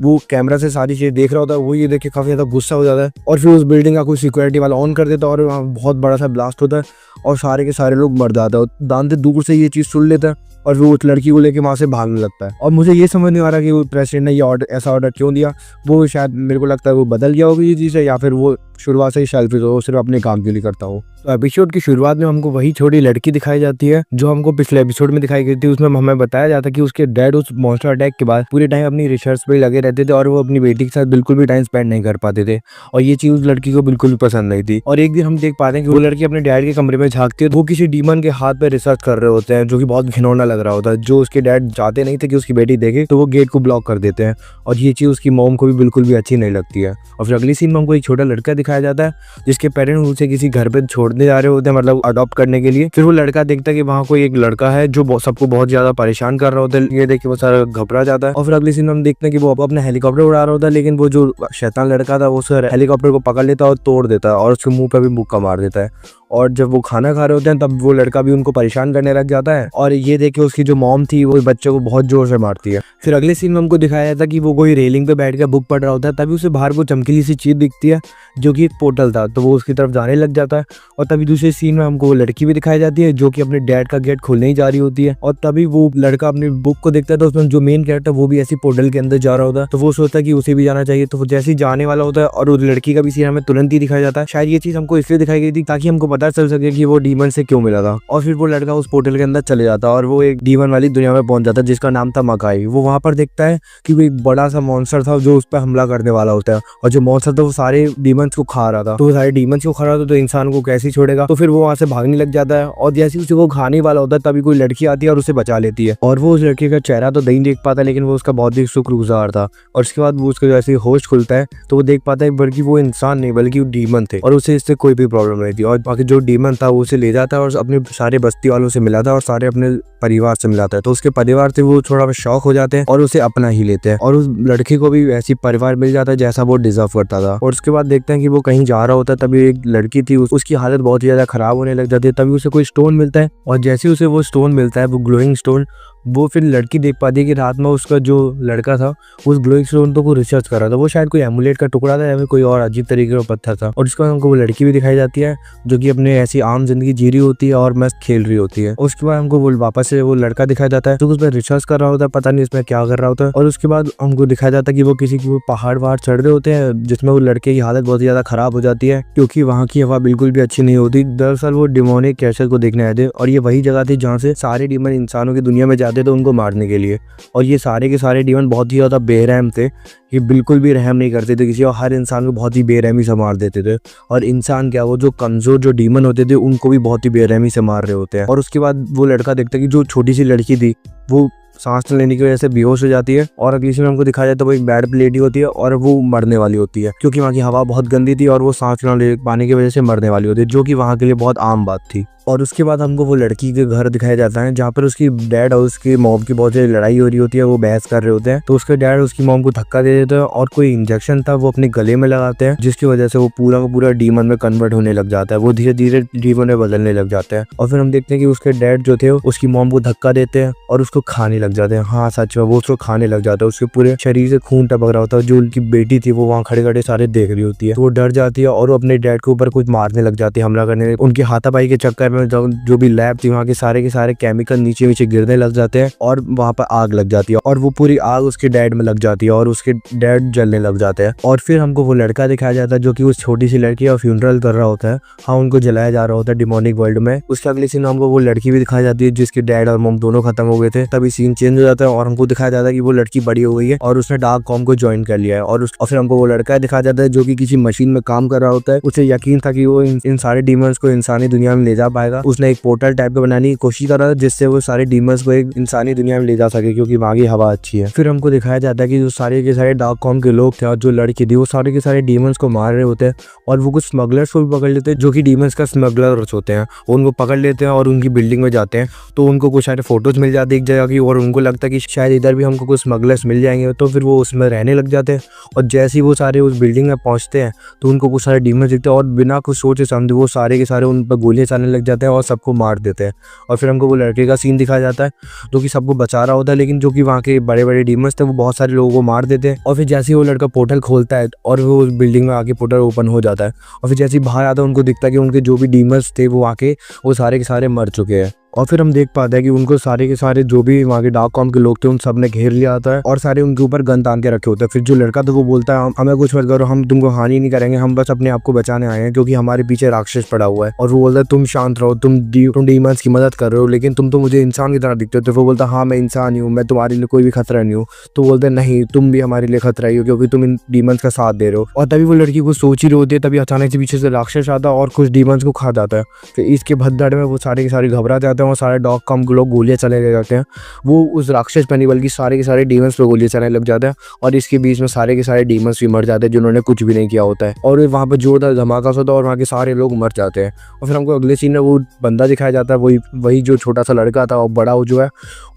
वो कैमरा से सारी चीज़ देख रहा होता है, वो ये देख के काफ़ी ज़्यादा गुस्सा हो जाता है और फिर उस बिल्डिंग का कोई सिक्योरिटी वाला ऑन कर देता है और वहाँ बहुत बड़ा सा ब्लास्ट होता है और सारे के सारे लोग मर जाते हैं। दांते दूर से ये चीज़ सुन लेता है और फिर उस लड़की को लेके वहाँ से भागने लगता है। और मुझे ये समझ नहीं आ रहा कि वो प्रेसिडेंट ने ये ऐसा ऑर्डर क्यों दिया। वो शायद मेरे को लगता है वो बदल गया होगा ये चीज़ है, या फिर वो शुरुआत से ही सेल्फिश हो, सिर्फ अपने काम के लिए करता हो। तो एपिसोड की शुरुआत में हमको वही छोटी लड़की दिखाई जाती है जो हमको पिछले एपिसोड में दिखाई गई थी। उसमें हमें बताया जाता है कि उसके डैड उस मॉन्स्टर अटैक के बाद पूरे टाइम अपनी रिसर्च पे लगे रहते थे और वो अपनी बेटी के साथ बिल्कुल भी टाइम स्पेंड नहीं कर पाते थे और ये चीज़ उस लड़की को बिल्कुल भी पसंद नहीं थी। और एक दिन हम देख पाते हैं कि वो लड़की अपने डैड के कमरे में झांकती है, वो किसी डीमन के हाथ पे रिसर्च कर रहे होते हैं जो कि बहुत घिनौना लग रहा होता है। जो उसके डैड चाहते नहीं थे कि उसकी बेटी देखे तो वो गेट को ब्लॉक कर देते हैं और ये चीज़ उसकी मॉम को भी बिल्कुल भी अच्छी नहीं लगती है। और फिर अगली सीन में हमको एक छोटा लड़का दिखाया जाता है जिसके पेरेंट्स उसे किसी घर पे छोड़ने जा रहे होते हैं, मतलब अडॉप्ट करने के लिए। फिर वो लड़का देखता है कि वहाँ कोई एक लड़का है जो सबको बहुत ज्यादा परेशान कर रहा होता है। ये देख के वो सारा घबरा जाता है। और फिर अगली सीन में हम देखते हैं कि वो अपना हेलीकॉप्टर उड़ा रहा होता है, लेकिन वो जो शैतान लड़का था वो उस हेलीकॉप्टर को पकड़ लेता है और तोड़ देता है और उसके मुंह पे भी मुक्का मार देता है। और जब वो खाना खा रहे होते हैं तब वो लड़का भी उनको परेशान करने लग जाता है और ये देख के उसकी जो मॉम थी वो बच्चे को बहुत जोर से मारती है। फिर अगले सीन में हमको दिखाया जाता है कि वो कोई रेलिंग पे बैठ कर बुक पढ़ रहा होता है, तभी उसे बाहर वो चमकीली सी चीज दिखती है जो कि एक पोर्टल था, तो वो उसकी तरफ जाने लग जाता है। और तभी दूसरे सीन में हमको वो लड़की भी दिखाई जाती है जो कि अपने डैड का गेट खोलने ही जा रही होती है। और तभी वो लड़का अपनी बुक को देखता है तो उसमें जो मेन कैरेक्टर वो भी ऐसी पोर्टल के अंदर जा रहा होता है, तो वो सोचता है कि उसे भी जाना चाहिए। तो वो जैसे ही जाने वाला होता है और उस लड़की का भी सीन हमें तुरंत ही दिखाया जाता है। शायद ये चीज हमको इसलिए दिखाई गई थी ताकि हमको पता चल सके कि वो डीमन से क्यों मिला था। और फिर वो लड़का उस पोर्टल के अंदर चले जाता है और वो एक डीमन वाली दुनिया में पहुंच जाता है जिसका नाम था मकाई। वो वहां पर देखता है कि वो एक बड़ा सा मॉन्स्टर था जो उस पर हमला करने वाला होता है और जो मॉन्स्टर था वो सारे डीमंस को खा रहा था। तो सारे डीमंस को खा रहा था तो इंसान को कैसे छोड़ेगा। तो फिर वो वहां से भागने लग जाता है और जैसे उसे वो खाने वाला होता है तभी कोई लड़की आती है और उसे बचा लेती है। और वो उस लड़के का चेहरा तो नहीं देख पाता लेकिन वो उसका बहुत ही शुक्रगुजार था। और उसके बाद वो उसका जैसे होश खुलता है तो वो देख पाता है बल्कि वो इंसान नहीं बल्कि वो डीमन थे और उसे इससे कोई भी प्रॉब्लम नहीं थी। और बाकी जो डीमन था वो उसे ले जाता है और अपने सारे बस्ती वालों से मिलाता है और सारे अपने परिवार से मिलाता है। तो उसके परिवार से वो थोड़ा शौक हो जाते हैं और उसे अपना ही लेते हैं और उस लड़के को भी वैसी परिवार मिल जाता है जैसा वो डिजर्व करता था। और उसके बाद देखते हैं कि वो कहीं जा रहा होता है, तभी एक लड़की थी उसकी हालत बहुत ही ज्यादा खराब होने लग जाती है। तभी उसे कोई स्टोन मिलता है और जैसे उसे वो स्टोन मिलता है, वो ग्लोइंग स्टोन, वो फिर लड़की देख पाती है कि रात में उसका जो लड़का था उस ग्लोइंग स्टोन को रिसर्च कर रहा था। वो शायद कोई एमुलेट का टुकड़ा था या फिर कोई और अजीब तरीके का पत्थर था। और उसके बाद हमको वो लड़की भी दिखाई जाती है जो कि अपने ऐसी आम जिंदगी जी रही होती है और मस्त खेल रही होती है। उसके बाद हमको वो वापस से वो लड़का दिखाई जाता है जो उसमें रिसर्च कर रहा होता है, पता नहीं इसमें क्या कर रहा होता है। और उसके बाद हमको दिखाया जाता है कि वो किसी पहाड़ वहाड़ चढ़ रहे होते हैं जिसमें वो लड़के की हालत बहुत ही ज्यादा खराब हो जाती है क्योंकि वहाँ की हवा बिल्कुल भी अच्छी नहीं होती। दरअसल वो डिमोनिक कैसेट को देखने आए थे और ये वही जगह थी जहाँ से सारे डीमन इंसानों की दुनिया में जाते थे उनको मारने के लिए। और ये सारे के सारे डीमन बहुत ही ज्यादा बेरहम थे, ये बिल्कुल भी रहम नहीं करते थे किसी और, हर इंसान को बहुत ही बेरहमी से मार देते थे। और इंसान क्या, वो जो कमजोर जो डीमन होते थे उनको भी बहुत ही बेरहमी से मार रहे होते हैं। और उसके बाद वो लड़का देखता है कि जो छोटी सी लड़की थी वो सांस लेने की वजह से बेहोश हो जाती है और अगली सीन में हमको दिखाया जाता है वो एक बेड पे लेटी होती है और वो मरने वाली होती है क्योंकि वहाँ की हवा बहुत गंदी थी और वो सांस ना ले पाने की वजह से मरने वाली होती है, जो कि वहाँ के लिए बहुत आम बात थी। और उसके बाद हमको वो लड़की के घर दिखाया जाता है जहाँ पर उसकी डैड और उसकी मॉम की बहुत सारी लड़ाई हो रही होती है, वो बहस कर रहे होते हैं। तो उसके डैड उसकी मॉम को धक्का दे देते हैं और कोई इंजेक्शन था वो अपने गले में लगाते हैं जिसकी वजह से वो पूरा का पूरा डीमन में कन्वर्ट होने लग जाता है, वो धीरे धीरे डीमन में बदलने लग जाते हैं। और फिर हम देखते हैं कि उसके डैड जो थे उसकी मॉम को धक्का देते हैं और उसको खाने लग जाते हैं। हाँ सच में वो उसको खाने लग जाता है, उसके पूरे शरीर से खून टपक रहा होता है। जो उनकी बेटी थी वो वहाँ खड़े खड़े सारे देख रही होती है, तो वो डर जाती है और वो अपने डैड के ऊपर कुछ मारने लग जाती है, हमला करने। उनकी हाथापाई के चक्कर में जो भी लैब थी वहाँ के सारे केमिकल नीचे नीचे गिरने लग जाते हैं और वहाँ पर आग लग जाती है और वो पूरी आग उसके डैड में लग जाती है और उसके डैड जलने लग जाते हैं। और फिर हमको वो लड़का दिखाया जाता है जो कि उस छोटी सी लड़की का फ्यूनरल कर रहा होता है। हाँ, उनको जलाया जा रहा होता है डिमोनिक वर्ल्ड में। उसके अगले सीन हमको वो लड़की भी दिखाई जाती है जिसके डैड और मॉम दोनों खत्म हो गए थे। तभी सीन चेंज हो जाता है और हमको दिखाया जाता है कि वो लड़की बड़ी हो गई है और उसने डार्क कॉम को ज्वाइन कर लिया है। और फिर हमको वो लड़का दिखाया जाता है जो कि किसी मशीन में काम कर रहा होता है। उसे यकीन था कि वो इन सारे डीमंस को इंसानी दुनिया में ले जा पाएगा। उसने एक पोर्टल टाइप का बनाने की कोशिश कर रहा था जिससे वो सारे डीमंस को एक इंसानी दुनिया में ले जा सके क्योंकि वहाँ की हवा अच्छी है। फिर हमको दिखाया जाता है कि जो सारे के सारे डार्क कॉम के लोग थे और जो लड़की थी वो सारे के सारे डीमंस को मार रहे होते हैं और वो कुछ स्मगलर्स को भी पकड़ लेते हैं जो कि डीमंस का स्मगलर्स होते हैं। उनको पकड़ लेते हैं और उनकी बिल्डिंग में जाते हैं तो उनको कुछ सारे फोटोज मिल जाते हैं एक जगह की और उनको लगता है कि शायद इधर भी हमको कुछ स्मगलर्स मिल जाएंगे, तो फिर वो उसमें रहने लग जाते हैं। और जैसे ही वो सारे उस बिल्डिंग में पहुंचते हैं तो उनको कुछ सारे डीमंस दिखते हैं और बिना कुछ सोचे समझे वो सारे के सारे उन पर गोलियां चलाने लग जाते हैं और सबको मार देते हैं। और फिर हमको वो लड़के का सीन दिखाया जाता है जो कि सबको बचा रहा होता है, लेकिन जो कि वहाँ के बड़े बड़े डीमंस थे वो बहुत सारे लोगों को मार देते हैं। और फिर जैसे ही वो लड़का पोर्टल खोलता है और वो उस बिल्डिंग में आके पोर्टल ओपन हो जाता है और फिर जैसे ही बाहर आता है उनको दिखता है कि उनके जो भी डीमंस थे वो आके वो सारे के सारे मर चुके हैं। और फिर हम देख पाते हैं कि उनको सारे के सारे जो भी वहाँ के डार्क कॉम के लोग थे उन सब ने घेर लिया आता है और सारे उनके ऊपर गन तान के रखे होते हैं। फिर जो लड़का था वो बोलता है हमें कुछ मत करो, हम तुमको हानि नहीं करेंगे, हम बस अपने आप को बचाने आए हैं क्योंकि हमारे पीछे राक्षस पड़ा हुआ है। और वो बोलता है तुम शांत रहो, तुम डीमंस की मदद कर रहे हो लेकिन तुम तो मुझे इंसान की तरह दिखते हो। तो वो बोलता हाँ मैं इंसान ही हूँ, मैं तुम्हारे लिए कोई भी खतरा नहीं हूँ। तो बोलते नहीं तुम भी हमारे लिए खतरा ही हो क्योंकि तुम इन डीमंस का साथ दे रहे हो। और तभी वो लड़की को सोच ही रही होती है, तभी अचानक से पीछे से राक्षस आता है और कुछ डीमंस को खा जाता है। फिर इसके भद्दड़ में वो सारे के सारे घबरा जाते हैं और सारे डार्क कॉम लोग गोलियां चलाने जाते हैं। वो उस राक्षस पे नहीं बल्कि सारे के सारे डीमंस पे गोलियां चलाने लग जाते हैं और इसके बीच में सारे के सारे डीमंस भी मर जाते हैं जिन्होंने कुछ भी नहीं किया होता है। और वहाँ पे जोरदार धमाका होता है और वहाँ के सारे लोग मर जाते हैं। और फिर हमको अगले सीन में वो बंदा दिखाया जाता है, वही जो छोटा सा लड़का था और बड़ा जो है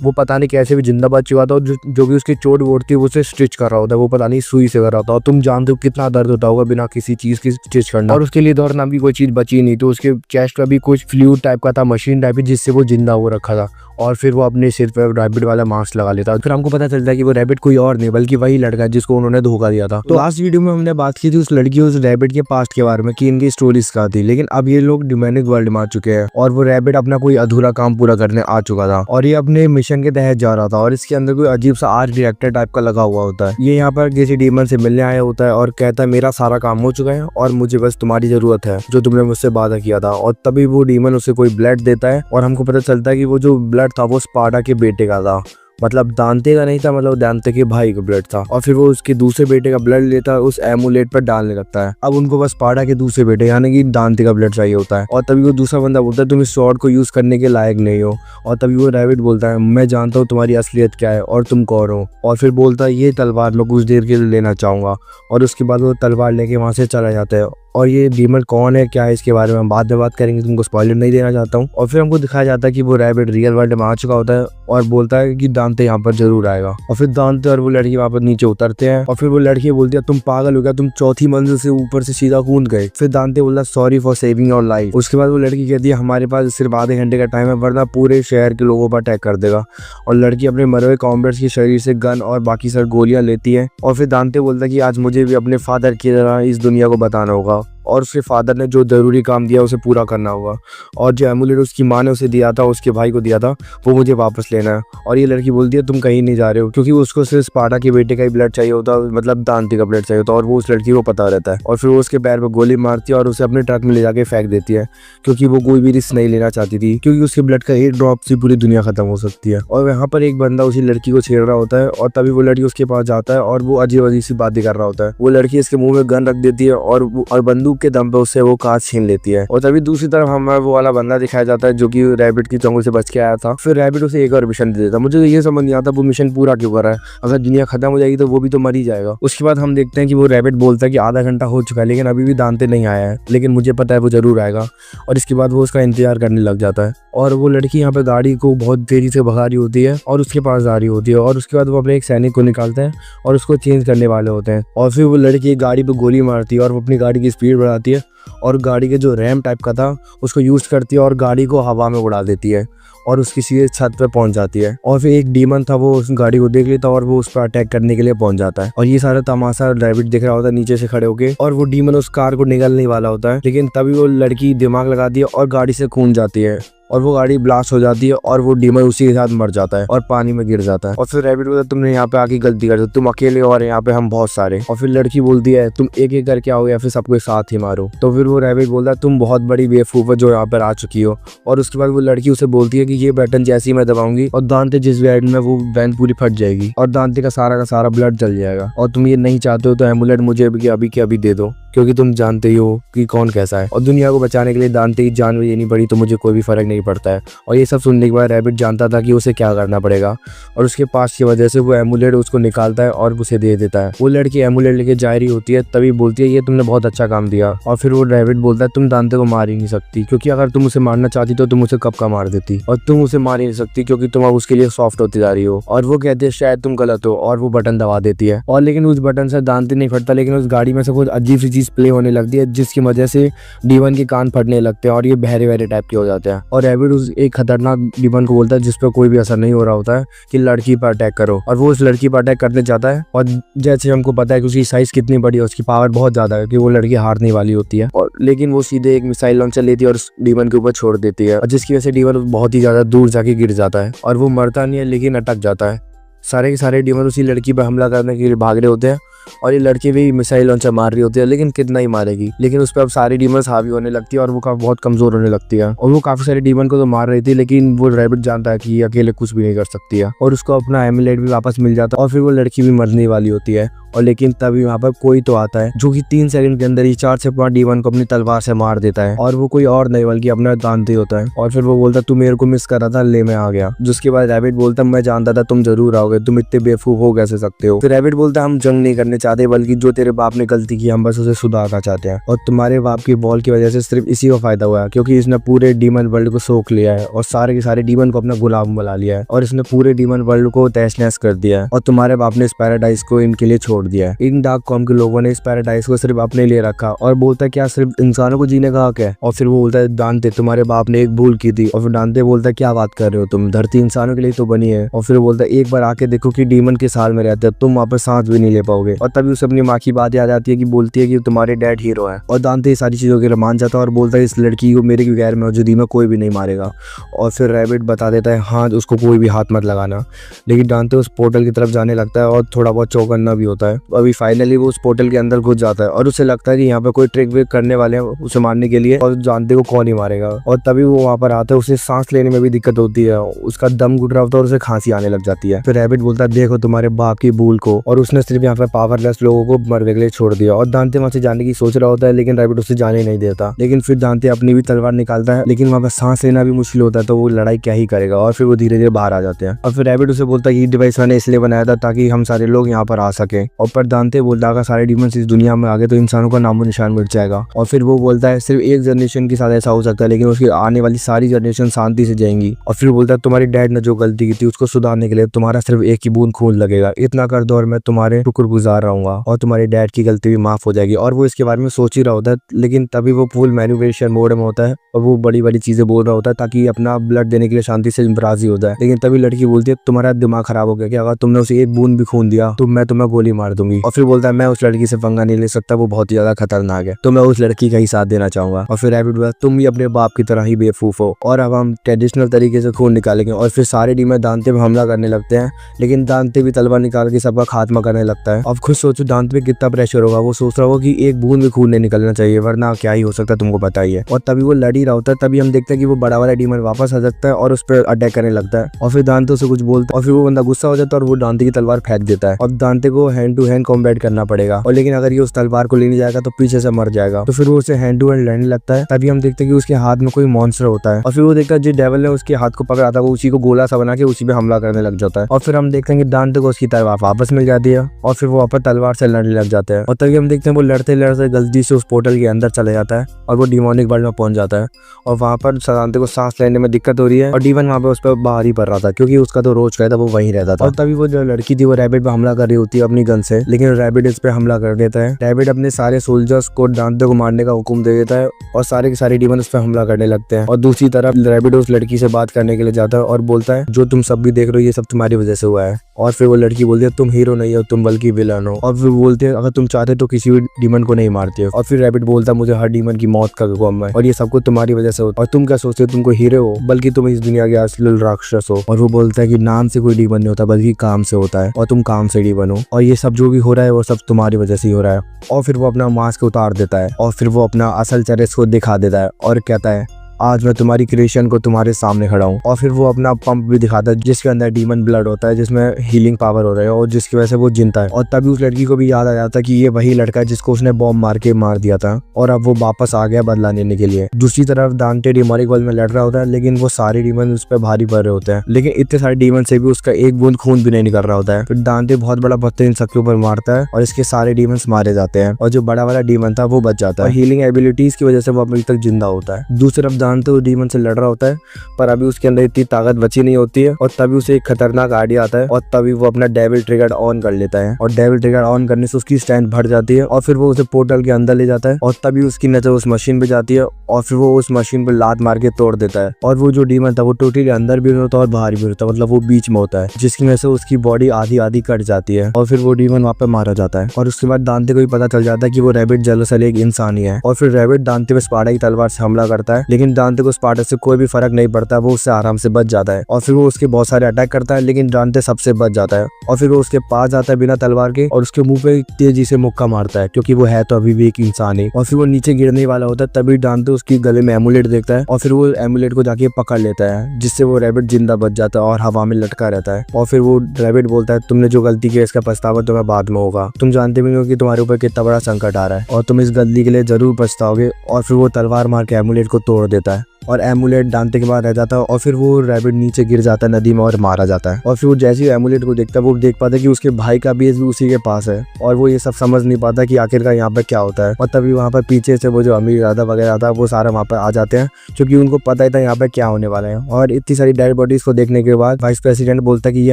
वो पता नहीं कैसे भी जिंदा बच चुका था और जो भी उसकी चोट वोट थी वो उसे स्टिच कर रहा होता है, वो पता नहीं सुई से कर रहा होता है। और तुम जानते हो कितना दर्द होता होगा बिना किसी चीज की स्टिच करना। और उसके लिए दौड़ नाम की कोई चीज बची नहीं, तो उसके चेस्ट का भी कुछ फ्लूइड टाइप का था, मशीन टाइप की, जिससे वो जिंदा हो रखा था। और फिर वो अपने सिर पे रैबिट वाला मास्क लगा लेता है। फिर हमको पता चलता है कि वो रैबिट कोई और नहीं बल्कि वही लड़का है जिसको उन्होंने धोखा दिया था। तो लास्ट वीडियो में हमने बात की थी उस लड़की उस रैबिट के पास्ट के बारे में कि इनकी स्टोरीज क्या थी, लेकिन अब ये लोग डिमोनिक वर्ल्ड में आ चुके हैं और वो रैबिट अपना कोई अधूरा काम पूरा करने आ चुका था और ये अपने मिशन के तहत जा रहा था। और इसके अंदर कोई अजीब सा आर्ट रिएक्टर टाइप का लगा हुआ होता है। ये यहाँ पर किसी डीमन से मिलने आया होता है और कहता है मेरा सारा काम हो चुका है और मुझे बस तुम्हारी जरूरत है जो तुमने मुझसे वादा किया था। और तभी वो डीमन उसे कोई ब्लड देता है और हमको पता चलता है कि वो जो ब्लड था वो स्पार्टा के बेटे का था, मतलब दांते का नहीं था, मतलब दांते के भाई का ब्लड था। और फिर वो उसके दूसरे बेटे का ब्लड लेता है, उस एमुलेट पर डालने लगता है। अब उनको बस स्पार्टा के दूसरे बेटे यानी कि दांते का ब्लड चाहिए होता है। और तभी वो दूसरा बंदा बोलता है तुम इस स्वॉर्ड को यूज करने के लायक नहीं हो। और तभी वो रैबिट बोलता है मैं जानता हूँ तुम्हारी असलियत क्या है और तुम कौन हो। और फिर बोलता है ये तलवार मैं कुछ देर के लिए लेना चाहूंगा। और उसके बाद वो तलवार लेके वहां से चला जाता है और ये डीमन कौन है, क्या है, इसके बारे में हम बाद में बात करेंगे, तुमको स्पॉइलर नहीं देना चाहता हूँ। और फिर हमको दिखाया जाता है कि वो रैबिट रियल वर्ल्ड में आ चुका होता है और बोलता है कि दांते यहाँ पर जरूर आएगा। और फिर दांते और वो लड़की वहाँ पर नीचे उतरते हैं और फिर वो लड़की बोलती है तुम पागल हो गया, तुम चौथी मंजिल से ऊपर से सीधा कूद गए। फिर दांते बोलता sorry for saving your life. उसके बाद वो लड़की कहती है हमारे पास सिर्फ आधे घंटे का टाइम है वरना पूरे शहर के लोगों पर अटैक कर देगा। और लड़की अपने मरे हुए कॉम्रेड्स के शरीर से गन और बाकी सारी गोलियां लेती है। और फिर दांते बोलता है कि आज मुझे भी अपने फादर की तरह इस दुनिया को बताना होगा और उसके फादर ने जो जरूरी काम दिया उसे पूरा करना होगा। और जो एमुलेट उसकी माँ ने उसे दिया था, उसके भाई को दिया था, वो मुझे वापस लेना है। और ये लड़की बोलती है तुम कहीं नहीं जा रहे हो, क्योंकि उसको सिर्फ स्पार्टा के बेटे का ही ब्लड चाहिए होता, मतलब दांते का ब्लड चाहिए होता, और वो उस लड़की को पता रहता है। और फिर वो उसके पैर पर गोली मारती है और उसे अपने ट्रक में ले जाके फेंक देती है, क्योंकि वो कोई भी रिस्क नहीं लेना चाहती थी, क्योंकि उसके ब्लड का एक ड्रॉप से पूरी दुनिया खत्म हो सकती है। और वहाँ पर एक बंदा उसी लड़की को छेड़ रहा होता है और तभी वो लड़की उसके पास जाता है और वो अजीब अजीब सी बातें कर रहा होता है। वो लड़की इसके मुंह में गन रख देती है और बंदूक के दम पे उससे वो कांच छीन लेती है। और तभी दूसरी तरफ हमें वो वाला बंदा दिखाया जाता है जो कि रैबिट की चंगुल से बच के आया था। फिर रैबिट उसे एक और मिशन दे देता। मुझे ये समझ नहीं आता वो मिशन पूरा क्यों कर रहा है, अगर दुनिया खत्म हो जाएगी तो वो भी तो मर ही जाएगा। उसके बाद हम देखते हैं कि वो रैबिट बोलता है कि आधा घंटा हो चुका है लेकिन अभी भी दांते नहीं आया है, लेकिन मुझे पता है वो जरूर आएगा। और इसके बाद वो उसका इंतजार करने लग जाता है। और वो लड़की यहाँ पे गाड़ी को बहुत तेजी से भगा रही होती है और उसके पास जा रही होती है। और उसके बाद वो अपने एक सैनिक को निकालते हैं और उसको चेंज करने वाले होते हैं। और फिर वो लड़की गाड़ी पे गोली मारती है और वो अपनी गाड़ी की स्पीड बढ़ाती है और गाड़ी के जो रैम टाइप का था उसको यूज करती है और गाड़ी को हवा में उड़ा देती है और उसकी सीधे छत पे पहुंच जाती है। और फिर एक डीमन था, वो उस गाड़ी को देख लेता और वो उस पर अटैक करने के लिए पहुंच जाता है। और ये सारा तमाशा रैबिट देख रहा होता है नीचे से खड़े होके। और वो डीमन उस कार को निगलने वाला होता है, लेकिन तभी वो लड़की दिमाग लगाती है और गाड़ी से कूद जाती है और वो गाड़ी ब्लास्ट हो जाती है और वो डीमन उसी के साथ मर जाता है और पानी में गिर जाता है। और फिर रैबिट बोलता है तुमने यहाँ पे आके गलती कर दी, तुम अकेले और यहाँ पे हम बहुत सारे। और फिर लड़की बोलती है तुम एक एक करके आओ या फिर सबको साथ ही मारो। तो फिर वो रैबिट बोलता है तुम बहुत बड़ी बेवकूफ है जो यहाँ पर आ चुकी हो। और उसके बाद वो लड़की उसे बोलती है कि ये बटन जैसे ही मैं दबाऊंगी और दांते जिस वैन में वो वैन पूरी फट जाएगी और दांते का सारा ब्लड जल जाएगा। और तुम ये नहीं चाहते हो तो एमुलेट मुझे अभी के अभी दे दो, क्योंकि तुम जानते ही हो कि कौन कैसा है। और दुनिया को बचाने के लिए दांते की जान भी देनी पड़ी तो मुझे कोई भी फर्क नहीं पड़ता है। और ये सब सुनने के बाद रैबिट जानता था कि उसे क्या करना पड़ेगा और उसके पास की वजह से वो एमुलेट उसको निकालता है और उसे दे देता है। वो लड़की एमुलेट लेके जा रही होती है, तभी बोलती है ये तुमने बहुत अच्छा काम दिया। और फिर वो रैबिट बोलता है तुम दांते को मार ही नहीं सकती, क्योंकि अगर तुम उसे मारना चाहती तो तुम उसे कब का मार देती, और तुम उसे मार ही नहीं सकती क्योंकि तुम अब उसके लिए सॉफ्ट होती जा रही हो। और वो कहते हैं शायद तुम गलत हो और वो बटन दबा देती है। और लेकिन उस बटन से दांते नहीं फटता, लेकिन उस गाड़ी में से कुछ अजीब सी चीज प्ले होने लगती है जिसकी वजह से डीमन के कान फटने लगते हैं और ये बहरे टाइप के हो जाते हैं। और रैबिट उस एक खतरनाक डीमन को बोलता है जिस पर कोई भी असर नहीं हो रहा होता है कि लड़की पर अटैक करो। और वो उस लड़की पर अटैक करने जाता है और जैसे हमको पता है कि उसकी साइज कितनी बड़ी है, उसकी पावर बहुत ज्यादा है कि वो लड़की हारने वाली होती है। और लेकिन वो सीधे एक मिसाइल लॉन्चर लेती है और उस डीमन के ऊपर छोड़ देती है, और जिसकी वजह से डीमन बहुत ही ज्यादा दूर जाके गिर जाता है और वो मरता नहीं है लेकिन अटक जाता है। सारे के सारे डीमन उसी लड़की पर हमला करने के लिए भाग रहे होते हैं और ये लड़की भी मिसाइल लॉन्चर मार रही होती है, लेकिन कितना ही मारेगी। लेकिन उस पर अब सारी डीमंस हावी होने लगती है और वो बहुत कमजोर होने लगती है। और वो काफी सारे डीमन को तो मार रही थी, लेकिन वो रैबिट जानता है कि ये अकेले कुछ भी नहीं कर सकती है और उसको अपना एमुलेट भी वापस मिल जाता है। और फिर वो लड़की भी मरने वाली होती है। और लेकिन तभी वहाँ पर कोई तो आता है जो कि 3 सेकंड के अंदर ही 4 से 5 डीमन को अपनी तलवार से मार देता है। और वो कोई और नहीं बल्कि अपना दांते होता है। और फिर वो बोलता तू मेरे को मिस कर रहा था, ले मैं आ गया। जिसके बाद रैबिट बोलता मैं जानता था तुम जरूर आओगे, तुम इतने बेवकूफ हो कैसे सकते हो। फिर रैबिट बोलता हम जंग नहीं करने चाहते, बल्कि जो तेरे बाप ने गलती की हम बस उसे सुधारना चाहते हैं। और तुम्हारे बाप की बॉल की वजह से सिर्फ इसी को फायदा हुआ है, क्योंकि इसने पूरे डीमन वर्ल्ड को सोख लिया है और सारे के सारे डीमन को अपना गुलाम बना लिया है और इसने पूरे डीमन वर्ल्ड को तहस नहस कर दिया है। और तुम्हारे बाप ने इस पैराडाइज को इनके लिए छोड़ दिया है। इन डार्क कॉम के लोगों ने इस पैराडाइज को सिर्फ अपने लिए रखा और बोलता है क्या सिर्फ इंसानों को जीने का हक है। और फिर वो बोलता है दांते तुम्हारे बाप ने एक भूल की थी। और फिर दांते बोलता है क्या बात कर रहे हो तुम, धरती इंसानों के लिए तो बनी है। और फिर बोलता है एक बार आके देखो कि डीमन के साल में रहते हैं, तुम वहाँ पर सांस भी नहीं ले पाओगे। और तभी उसे अपनी माँ की बात याद आती है कि बोलती है कि तुम्हारे डैड हीरो है। और दांते ये सारी चीजों के लिए मान जाता है और बोलता है इस लड़की को मेरे गैर मौजूदगी में कोई भी नहीं मारेगा। और फिर रैबिट बता देता है हाँ उसको कोई भी हाथ मत लगाना। लेकिन दांते उस पोर्टल की तरफ जाने लगता है और थोड़ा बहुत चौकन्ना भी होता है। अभी फाइनली वो उस पोर्टल के अंदर घुस जाता है और उसे लगता है कि यहाँ पे कोई ट्रिक विक करने वाले हैं उसे मारने के लिए और दांते को कौन ही मारेगा। और तभी वो वहाँ पर आता है, उसे सांस लेने में भी दिक्कत होती है, उसका दम घुट रहा होता है और उसे खांसी आने लग जाती है। फिर रैबिट बोलता है देखो तुम्हारे बाप की भूल को, और उसने सिर्फ यहाँ पे पावरलेस लोगों को मरने के लिए छोड़ दिया। और दांते वहाँ से जाने की सोच रहा होता है लेकिन रैबिट उसे जाने नहीं देता। लेकिन फिर दांते अपनी भी तलवार निकालता है, लेकिन वहाँ पर सांस लेना भी मुश्किल होता है तो वो लड़ाई क्या ही करेगा। और फिर वो धीरे धीरे बाहर आ जाते हैं। और फिर रैबिट उसे बोलता है ये डिवाइस मैंने इसलिए बनाया था ताकि हम सारे लोग यहाँ पर आ सके। और पर दांते बोलता है अगर सारे डीमंस इस दुनिया में आ गए तो इंसानों का नामो निशान मिट जाएगा। और फिर वो बोलता है सिर्फ एक जनरेशन के साथ ऐसा हो सकता है, लेकिन उसकी आने वाली सारी जनरेशन शांति से जाएंगी। और फिर बोलता है तुम्हारी डैड ने जो गलती की थी उसको सुधारने के लिए तुम्हारा सिर्फ एक ही बूंद खून लगेगा, इतना कर दो और मैं तुम्हारे शुक्रगुजार रहूंगा और तुम्हारी डैड की गलती भी माफ हो जाएगी। और वो इसके बारे में सोच ही रहा होता है, लेकिन तभी वो फुल मैनिपुलेशन मोड में होता है और वो बड़ी बड़ी चीजें बोल रहा होता है ताकि अपना ब्लड देने के लिए शांति से राजी हो जाए। लेकिन तभी लड़की बोलती है तुम्हारा दिमाग खराब हो गया कि अगर तुमने उसे एक बूंद भी खून दिया तो मैं तुम्हें गोली मार दूंगी। और फिर बोलता है मैं उस लड़की से पंगा नहीं ले सकता, वो बहुत ही ज्यादा खतरनाक है, तो मैं उस लड़की का ही साथ देना चाहूंगा। और फिर रैबिट बोलता तुम भी अपने बाप की तरह ही बेवकूफ हो और अब हम ट्रेडिशनल तरीके से खून निकालेंगे। और फिर सारे डीमन दांते पे हमला करने लगते हैं, लेकिन दांते भी तलवार निकाल के सबका खात्मा करने लगता है। अब खुद सोचो दांते पे कितना प्रेशर होगा, वो सोच रहा होगा कि एक बूंद भी खून नहीं निकलना चाहिए वरना क्या ही हो सकता है तुमको पता ही है। और तभी वो लड़ ही रहा होता है, तभी हम देखते हैं कि वो बड़ा वाला डीमन वापस आ जाता है और उस पर अटैक करने लगता है। और फिर दांते उसे कुछ बोलता है और फिर वो बंदा गुस्सा हो जाता है और वो दांते की तलवार फेंक देता है। अब दांते को हैंड टू हैंड कॉम्बैट करना पड़ेगा, और लेकिन अगर ये उस तलवार को लेने जाएगा तो पीछे से मर जाएगा। तो फिर वो उसे हैंड टू हैंड लड़ने लगता है। तभी हम देखते हैं कि उसके हाथ में कोई मॉन्स्टर होता है और फिर वो देखता है जिस डेविल ने उसके हाथ को पकड़ा था वो उसी को गोला सा बना के उसी पे हमला करने लग जाता है। और फिर हम देखते हैं कि दांते को उसकी तलवार वापस मिल जाती है और फिर वो वापस तलवार से लड़ने लग जाते हैं। और तभी हम देखते हैं वो लड़ते लड़ते गलती से उस पोर्टल के अंदर चले जाता है और वो डिमोनिक वर्ल्ड में पहुंच जाता है। और वहाँ पर दांते को सांस लेने में दिक्कत हो रही है और डीमन वहाँ पे उस पर बाहर ही पड़ रहा था क्योंकि उसका तो रोज का था वो वहीं रहता था। और तभी वो जो लड़की थी वो रैबिट पे हमला कर रही होती है अपनी गन से, लेकिन रैबिट इस पे हमला कर देता है। रैबिट अपने सारे सोल्जर्स को दांते को मारने का हुक्म दे देता है और सारे के सारे डीमन उस पर हमला करने लगते हैं। और दूसरी तरफ रैबिट उस लड़की से बात करने के लिए जाता है और बोलता है जो तुम सब भी देख रहे हो ये सब तुम्हारी वजह से हुआ है। और फिर वो लड़की बोलती है तुम हीरो नहीं हो, तुम बल्कि विलन हो। और फिर बोलते हैं अगर तुम चाहते तो किसी भी डीमन को नहीं मारते हो। और फिर रैबिट बोलता है मुझे हर डीमन की मौत का गम है और ये सब कुछ तुम्हारी वजह से होता है और तुम क्या सोचते हो तुमको हीरो हो, बल्कि तुम इस दुनिया के असली राक्षस हो। और वो बोलता है कि नाम से कोई डीमन नहीं होता बल्कि काम से होता है और तुम काम से डीमन हो और ये सब जो भी हो रहा है वो सब तुम्हारी वजह से ही हो रहा है। और फिर वो अपना मास्क उतार देता है और फिर वो अपना असल चेहरे को दिखा देता है और कहता है आज मैं तुम्हारी क्रिएशन को तुम्हारे सामने खड़ा हूँ। और फिर वो अपना पंप भी दिखाता है जिसके अंदर डीमन ब्लड होता है जिसमें हीलिंग पावर हो रहा है और जिसकी वजह से वो जिंदा है। और तभी उस लड़की को भी याद आ जाता है कि ये वही लड़का है जिसको उसने बॉम्ब मार के मार दिया था और अब वो वापस आ गया बदला लेने के लिए। दूसरी तरफ दांते डिमोनिक वर्ल्ड में लड़ रहा होता है, लेकिन वो सारे डीमन उस पर भारी पड़ रहे होते हैं, लेकिन इतने सारे डीमन से भी उसका एक बूंद खून भी नहीं निकल रहा होता है। फिर दांते बहुत बड़ा पत्थर इन सबके ऊपर मारता है और इसके सारे डीमंस मारे जाते हैं और जो बड़ा वाला डीमन था वो बच जाता है। हीलिंग एबिलिटीज की वजह से वो अभी तक जिंदा होता है। दूसरी तरफ दांते उस डीमन से लड़ रहा होता है पर अभी उसके अंदर इतनी ताकत बची नहीं होती है और तभी उसे एक खतरनाक आइडिया आता है और तभी वो अपना डेविल ट्रिगर ऑन कर लेता है और डेविल ट्रिगर ऑन करने से उसकी स्ट्रेंथ बढ़ जाती है और फिर वो उसे पोर्टल के अंदर ले जाता है और तभी उसकी नजर उस मशीन पे जाती है और फिर वो उस मशीन पे लात मार के तोड़ देता है। और वो जो डीमन था वो टोटली अंदर भी नहीं होता और बाहर भी नहीं होता, मतलब वो बीच में होता है जिसकी वजह से उसकी बॉडी आधी आधी कट जाती है और फिर वो डीमन वहाँ पे मारा जाता है। और उसके बाद दांते को भी पता चल जाता है कि वो रैबिट दरअसल एक इंसान ही है। और फिर रैबिट दांते पे स्पार्टा की तलवार से हमला करता है, लेकिन दांते को स्पार्टा से कोई भी फर्क नहीं पड़ता, वो उससे आराम से बच जाता है। और फिर वो उसके बहुत सारे अटैक करता है, लेकिन दांते सबसे बच जाता है। और फिर वो उसके पास जाता है बिना तलवार के और उसके मुंह पे तेजी से मुक्का मारता है क्योंकि वो है तो अभी भी एक इंसान है। और फिर वो नीचे गिरने वाला होता है, तभी दांते उसकी गले में एमुलेट देखता है और फिर वो एमुलेट को जाके पकड़ लेता है, जिससे वो रैबिट जिंदा बच जाता है और हवा में लटका रहता है। और फिर वो रैबिट बोलता है तुमने जो गलती की इसका पछतावा तुम्हें बाद में होगा, तुम जानते भी नहीं हो कि तुम्हारे ऊपर कितना बड़ा संकट आ रहा है और तुम इस गलती के लिए जरूर पछताओगे। और फिर वो तलवार मार के एमुलेट को तोड़ देता है और एमुलेट दांते के बाद रह जाता है और फिर वो रैबिट नीचे गिर जाता है नदी में और मारा जाता है। और फिर वो जैसे ही एमुलेट को देखता है वो देख पाता है कि उसके भाई का बेस भी उसी के पास है और वो ये सब समझ नहीं पाता कि आखिरकार यहाँ पे क्या होता है। और तभी वहाँ पर पीछे से वो जो अमीर राजा वगैरह था वो सारा वहाँ पर आ जाते हैं क्योंकि उनको पता ही था यहाँ पे क्या होने वाला है। और इतनी सारी डेड बॉडीज को देखने के बाद वाइस प्रेसिडेंट बोलता है कि ये